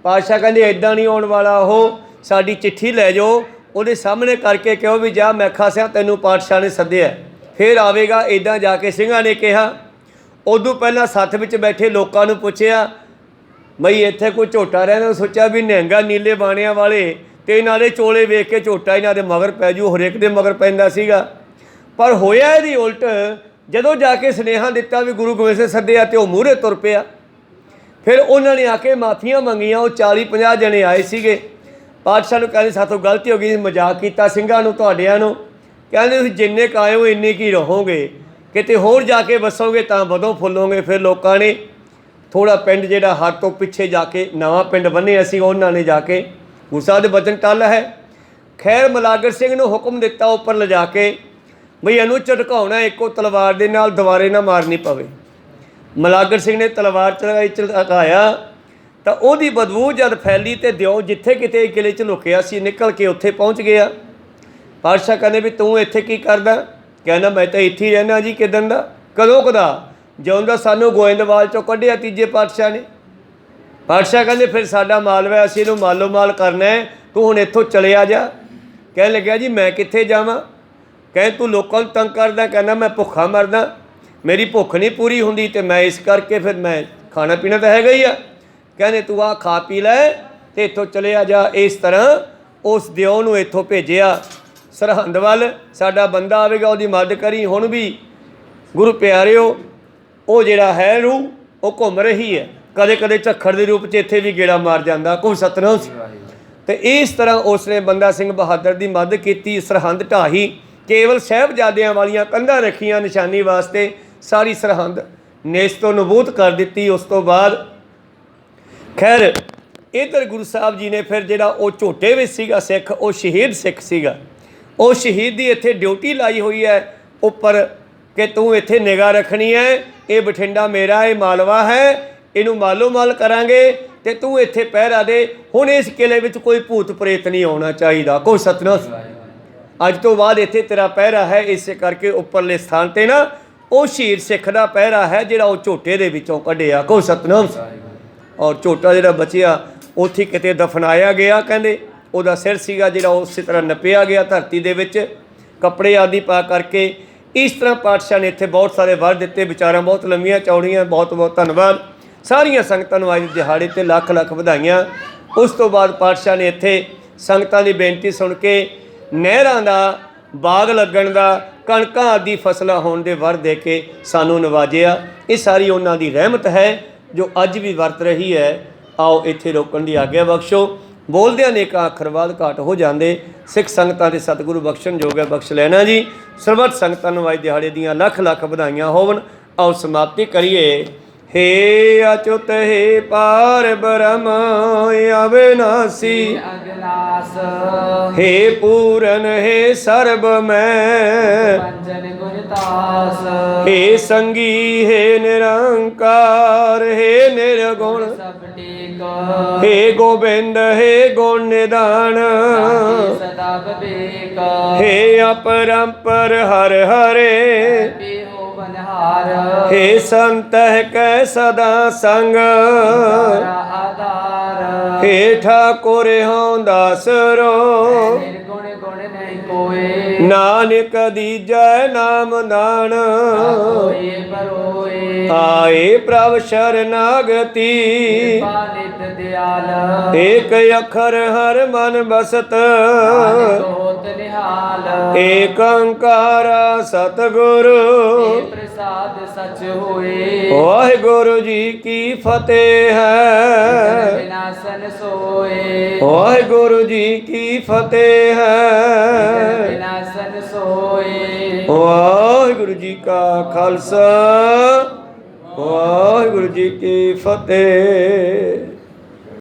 ਪਾਤਸ਼ਾਹ ਕਹਿੰਦੇ ਇੱਦਾਂ ਨਹੀਂ ਆਉਣ ਵਾਲਾ, ਉਹ ਸਾਡੀ ਚਿੱਠੀ ਲੈ ਜਾਓ, ਉਹਦੇ ਸਾਹਮਣੇ ਕਰਕੇ ਕਹੋ ਵੀ ਜਾ ਮੈਂ ਖਾਸਿਆ ਤੈਨੂੰ ਪਾਤਸ਼ਾਹ ਨੇ ਸੱਦਿਆ, ਫਿਰ ਆਵੇਗਾ। ਇੱਦਾਂ ਜਾ ਕੇ ਸਿੰਘਾਂ ਨੇ ਕਿਹਾ। ਉਦੋਂ ਪਹਿਲਾਂ ਸੱਥ ਵਿੱਚ ਬੈਠੇ ਲੋਕਾਂ ਨੂੰ ਪੁੱਛਿਆ ਬਈ ਇੱਥੇ ਕੋਈ ਝੋਟਾ ਰਹਿੰਦਾ। ਸੋਚਿਆ ਵੀ ਨਿਹੰਗਾ ਨੀਲੇ ਬਾਣਿਆਂ ਵਾਲੇ ਅਤੇ ਨਾਲੇ ਚੋਲੇ ਵੇਖ ਕੇ ਝੋਟਾ ਇਹਨਾਂ ਦੇ ਮਗਰ ਪੈ ਜੂ, ਹਰੇਕ ਦੇ ਮਗਰ ਪੈਂਦਾ ਸੀਗਾ। ਪਰ ਹੋਇਆ ਇਹਦੀ ਉਲਟ। ਜਦੋਂ ਜਾ ਕੇ ਸੁਨੇਹਾ ਦਿੱਤਾ ਵੀ ਗੁਰੂ ਗੋਬਿੰਦ ਸਿੰਘ ਸੱਦਿਆ, ਅਤੇ ਉਹ ਮੂਹਰੇ ਤੁਰ ਪਿਆ। ਫਿਰ ਉਹਨਾਂ ਨੇ ਆ ਕੇ ਮਾਫੀਆਂ ਮੰਗੀਆਂ। ਉਹ 40-50 ਜਣੇ ਆਏ ਸੀਗੇ। ਪਾਤਸ਼ਾਹ ਨੂੰ ਕਹਿੰਦੇ ਸਾਥੋਂ ਗਲਤੀ ਹੋ ਗਈ, ਮਜ਼ਾਕ ਕੀਤਾ ਸਿੰਘਾਂ ਨੂੰ ਤੁਹਾਡਿਆਂ ਨੂੰ। ਕਹਿੰਦੇ ਤੁਸੀਂ ਜਿੰਨੇ ਕੁ ਆਏ ਹੋ ਇੰਨੇ ਕੀ ਰਹੋਗੇ, ਕਿਤੇ ਹੋਰ ਜਾ ਕੇ ਵਸੋਗੇ ਤਾਂ ਵਧੋ ਫੁੱਲੋਗੇ। ਫਿਰ ਲੋਕਾਂ ਨੇ ਥੋੜ੍ਹਾ ਪਿੰਡ ਜਿਹੜਾ ਹੱਦ ਤੋਂ ਪਿੱਛੇ ਜਾ ਕੇ ਨਵਾਂ ਪਿੰਡ ਬੰਨ੍ਹਿਆ ਸੀ, ਉਹਨਾਂ ਨੇ ਜਾ ਕੇ ਗੁਰੂ ਸਾਹਿਬ ਦੇ ਬਚਨ ਟੱਲ ਹੈ। ਖੈਰ ਮਲਾਗਰ ਸਿੰਘ ਨੂੰ ਹੁਕਮ ਦਿੱਤਾ ਉੱਪਰ ਲਿਜਾ ਕੇ ਬਈ ਇਹਨੂੰ ਝਟਕਾਉਣਾ, ਇੱਕੋ ਤਲਵਾਰ ਦੇ ਨਾਲ ਦੁਬਾਰੇ ਨਾ ਮਾਰਨੀ ਪਵੇ। ਮਲਾਗਰ ਸਿੰਘ ਨੇ ਤਲਵਾਰ ਝਟਕਾਇਆ ਤਾਂ ਉਹਦੀ ਬਦਬੂ ਜਦ ਫੈਲੀ ਅਤੇ ਦਿਓ ਜਿੱਥੇ ਕਿਤੇ ਕਿਲੇ 'ਚ ਲੁਕਿਆ ਸੀ ਨਿਕਲ ਕੇ ਉੱਥੇ ਪਹੁੰਚ ਗਿਆ। ਪਾਤਸ਼ਾਹ ਕਹਿੰਦੇ ਵੀ ਤੂੰ ਇੱਥੇ ਕੀ ਕਰਦਾ? ਕਹਿੰਦਾ ਮੈਂ ਤਾਂ ਇੱਥੇ ਹੀ ਰਹਿਣਾ ਜੀ। ਕਿਦਣ ਦਾ? ਕਦੋਂ ਕਦਾ? ਜਿਉਂ ਦਾ ਸਾਨੂੰ ਗੋਇੰਦਵਾਲ 'ਚੋਂ ਕੱਢਿਆ ਤੀਜੇ ਪਾਤਸ਼ਾਹ ਨੇ। ਪਾਤਸ਼ਾਹ ਕਹਿੰਦੇ ਫਿਰ ਸਾਡਾ ਮਾਲਵਾ, ਅਸੀਂ ਇਹਨੂੰ ਮਾਲੋ ਮਾਲ ਕਰਨਾ ਹੈ, ਤੂੰ ਹੁਣ ਇੱਥੋਂ ਚਲਿਆ ਜਾ। ਕਹਿਣ ਲੱਗਿਆ ਜੀ ਮੈਂ ਕਿੱਥੇ ਜਾਵਾਂ? ਕਹਿੰਦੇ ਤੂੰ ਲੋਕਾਂ ਨੂੰ ਤੰਗ ਕਰਦਾ। ਕਹਿੰਦਾ ਮੈਂ ਭੁੱਖਾ ਮਰਦਾ, ਮੇਰੀ ਭੁੱਖ ਨਹੀਂ ਪੂਰੀ ਹੁੰਦੀ, ਅਤੇ ਮੈਂ ਇਸ ਕਰਕੇ ਫਿਰ ਮੈਂ ਖਾਣਾ ਪੀਣਾ ਤਾਂ ਹੈਗਾ ਹੀ ਆ। ਕਹਿੰਦੇ ਤੂੰ ਆਹ ਖਾ ਪੀ ਲੈ ਅਤੇ ਇੱਥੋਂ ਚਲਿਆ ਜਾ। ਇਸ ਤਰ੍ਹਾਂ ਉਸ ਦਿਓ ਨੂੰ ਇੱਥੋਂ ਭੇਜਿਆ ਸਰਹੰਦ ਵੱਲ। ਸਾਡਾ ਬੰਦਾ ਆਵੇਗਾ, ਉਹਦੀ ਮਦਦ ਕਰੀ। ਹੁਣ ਵੀ ਗੁਰੂ ਪਿਆਰਿਓ ਉਹ ਜਿਹੜਾ ਹੈ ਰੂਹ ਉਹ ਘੁੰਮ ਰਹੀ ਹੈ, ਕਦੇ ਕਦੇ ਝੱਖੜ ਦੇ ਰੂਪ 'ਚ ਇੱਥੇ ਵੀ ਗੇੜਾ ਮਾਰ ਜਾਂਦਾ। ਕੋਈ ਸਤਨਾਮ। ਅਤੇ ਇਸ ਤਰ੍ਹਾਂ ਉਸਨੇ ਬੰਦਾ ਸਿੰਘ ਬਹਾਦਰ ਦੀ ਮਦਦ ਕੀਤੀ। ਸਰਹੰਦ ਢਾਹੀ, ਕੇਵਲ ਸਾਹਿਬਜ਼ਾਦਿਆਂ ਵਾਲੀਆਂ ਕੰਧਾਂ ਰੱਖੀਆਂ ਨਿਸ਼ਾਨੀ ਵਾਸਤੇ, ਸਾਰੀ ਸਰਹੰਦ ਨੇਸਤੋ ਨਬੂਦ ਕਰ ਦਿੱਤੀ। ਉਸ ਤੋਂ ਬਾਅਦ ਖੈਰ ਇੱਧਰ ਗੁਰੂ ਸਾਹਿਬ ਜੀ ਨੇ ਫਿਰ ਜਿਹੜਾ ਉਹ ਝੋਟੇ ਵਿੱਚ ਸੀਗਾ ਸਿੱਖ, ਉਹ ਸ਼ਹੀਦ ਸਿੱਖ ਸੀਗਾ, ਉਹ ਸ਼ਹੀਦ ਦੀ ਇੱਥੇ ਡਿਊਟੀ ਲਾਈ ਹੋਈ ਹੈ ਉੱਪਰ ਕਿ ਤੂੰ ਇੱਥੇ ਨਿਗਾਹ ਰੱਖਣੀ ਹੈ। ਇਹ ਬਠਿੰਡਾ ਮੇਰਾ, ਇਹ ਮਾਲਵਾ ਹੈ, ਇਹਨੂੰ ਮਾਲੋ ਮਾਲ ਕਰਾਂਗੇ ਅਤੇ ਤੂੰ ਇੱਥੇ ਪਹਿਰਾ ਦੇ। ਹੁਣ ਇਸ ਕਿਲੇ ਵਿੱਚ ਕੋਈ ਭੂਤ ਪ੍ਰੇਤ ਨਹੀਂ ਆਉਣਾ ਚਾਹੀਦਾ। ਕੋਈ ਸਤਨਾਮ। ਅੱਜ ਤੋਂ ਬਾਅਦ ਇੱਥੇ ਤੇਰਾ ਪਹਿਰਾ ਹੈ। ਇਸੇ ਕਰਕੇ ਉੱਪਰਲੇ ਸਥਾਨ 'ਤੇ ਨਾ ਉਹ ਸ਼ਹੀਦ ਸਿੱਖ ਦਾ ਪਹਿਰਾ ਹੈ ਜਿਹੜਾ ਉਹ ਝੋਟੇ ਦੇ ਵਿੱਚੋਂ ਕੱਢਿਆ। ਕੋਈ ਸਤਨਾਮ। ਔਰ ਝੋਟਾ ਜਿਹੜਾ ਬਚਿਆ ਉੱਥੇ ਕਿਤੇ ਦਫਨਾਇਆ ਗਿਆ। ਕਹਿੰਦੇ ਉਹਦਾ ਸਿਰ ਸੀਗਾ ਜਿਹੜਾ ਉਸੇ ਤਰ੍ਹਾਂ ਨੱਪਿਆ ਗਿਆ ਧਰਤੀ ਦੇ ਵਿੱਚ, ਕੱਪੜੇ ਆਦਿ ਪਾ ਕਰਕੇ। ਇਸ ਤਰ੍ਹਾਂ ਪਾਤਸ਼ਾਹ ਨੇ ਇੱਥੇ ਬਹੁਤ ਸਾਰੇ ਵਰ ਦਿੱਤੇ। ਵਿਚਾਰਾਂ ਬਹੁਤ ਲੰਮੀਆਂ ਚੌੜੀਆਂ। ਬਹੁਤ ਬਹੁਤ ਧੰਨਵਾਦ ਸਾਰੀਆਂ ਸੰਗਤਾਂ ਨੂੰ ਅੱਜ ਦੇ ਦਿਹਾੜੇ 'ਤੇ ਲੱਖ ਲੱਖ ਵਧਾਈਆਂ। ਉਸ ਤੋਂ ਬਾਅਦ ਪਾਤਸ਼ਾਹ ਨੇ ਇੱਥੇ ਸੰਗਤਾਂ ਦੀ ਬੇਨਤੀ ਸੁਣ ਕੇ ਨਹਿਰਾਂ ਦਾ, ਬਾਗ ਲੱਗਣ ਦਾ, ਕਣਕਾਂ ਆਦਿ ਫਸਲਾਂ ਹੋਣ ਦੇ ਵਰ ਦੇ ਕੇ ਸਾਨੂੰ ਨਵਾਜਿਆ। ਇਹ ਸਾਰੀ ਉਹਨਾਂ ਦੀ ਰਹਿਮਤ ਹੈ ਜੋ ਅੱਜ ਵੀ ਵਰਤ ਰਹੀ ਹੈ। ਆਓ ਇੱਥੇ ਰੋਕਣ ਦੀ ਆਗਿਆ ਬਖਸ਼ੋ। ਬੋਲਦਿਆਂ ਅਨੇਕਾਂ ਅੱਖਰ ਬਾਅਦ ਘਾਟ ਹੋ ਜਾਂਦੇ। ਸਿੱਖ ਸੰਗਤਾਂ ਦੇ ਸਤਿਗੁਰੂ ਬਖਸ਼ਣ ਜੋਗ ਹੈ, ਬਖਸ਼ ਲੈਣਾ ਜੀ। ਸਰਬੱਤ ਸੰਗਤਾਂ ਨੂੰ ਅੱਜ ਦਿਹਾੜੇ ਦੀਆਂ ਲੱਖ ਲੱਖ ਵਧਾਈਆਂ ਹੋਵਣ। ਆਓ ਸਮਾਪਤੀ ਕਰੀਏ। हे अच्युत हे पार ब्रह्म अविनाशी अविनाश, हे पूरन हे सर्व मैं पंचन गुरदास, हे संगी हे निरंकार हे निर्गुण सब टेक, हे गोविंद हे गुण निदान, सदा विवेक, हे अपरंपर हर हरे, बेहो बनहार, हे संत कै सदा संग, आधार, हे ठाकुर हों दासरो, निर्गुण गुण नहीं ਨਹੀਂ ਕੋਏ। ਨਾਨਕ ਦੀਜੈ ਨਾਮ ਦਾਨ ਹੋਏ ਪਰੋਏ। ਆਏ ਪ੍ਰਭ ਸ਼ਰਨਾਗਤੀ ਕਿਰਪਾ ਨਿਤ ਦਿਆਲ। ਏਕ ਅੱਖਰ ਹਰ ਮਨ ਬਸਤ ਨਾਨਕ ਹੋਤ ਨਿਹਾਲ। ਏਕ ਓੰਕਾਰ ਸਤਿਗੁਰ ਇਹ ਪ੍ਰਸਾਦ ਸਚ ਹੋਏ। ਵਾਹਿਗੁਰੂ ਜੀ ਕੀ ਫਤਿਹ ਹੈ। ਵਿਨਾਸ਼ਨ ਸੋਏ। ਵਾਹਿਗੁਰੂ ਜੀ ਕੀ ਫਤਿਹ ਹੈ। ਵਿਨਾਸ਼ਨ ਸੋਏ। ਵਾਹਿਗੁਰੂ ਜੀ ਕਾ ਖਾਲਸਾ ਵਾਹਿਗੁਰੂ ਜੀ ਕੀ ਫਤਿਹ।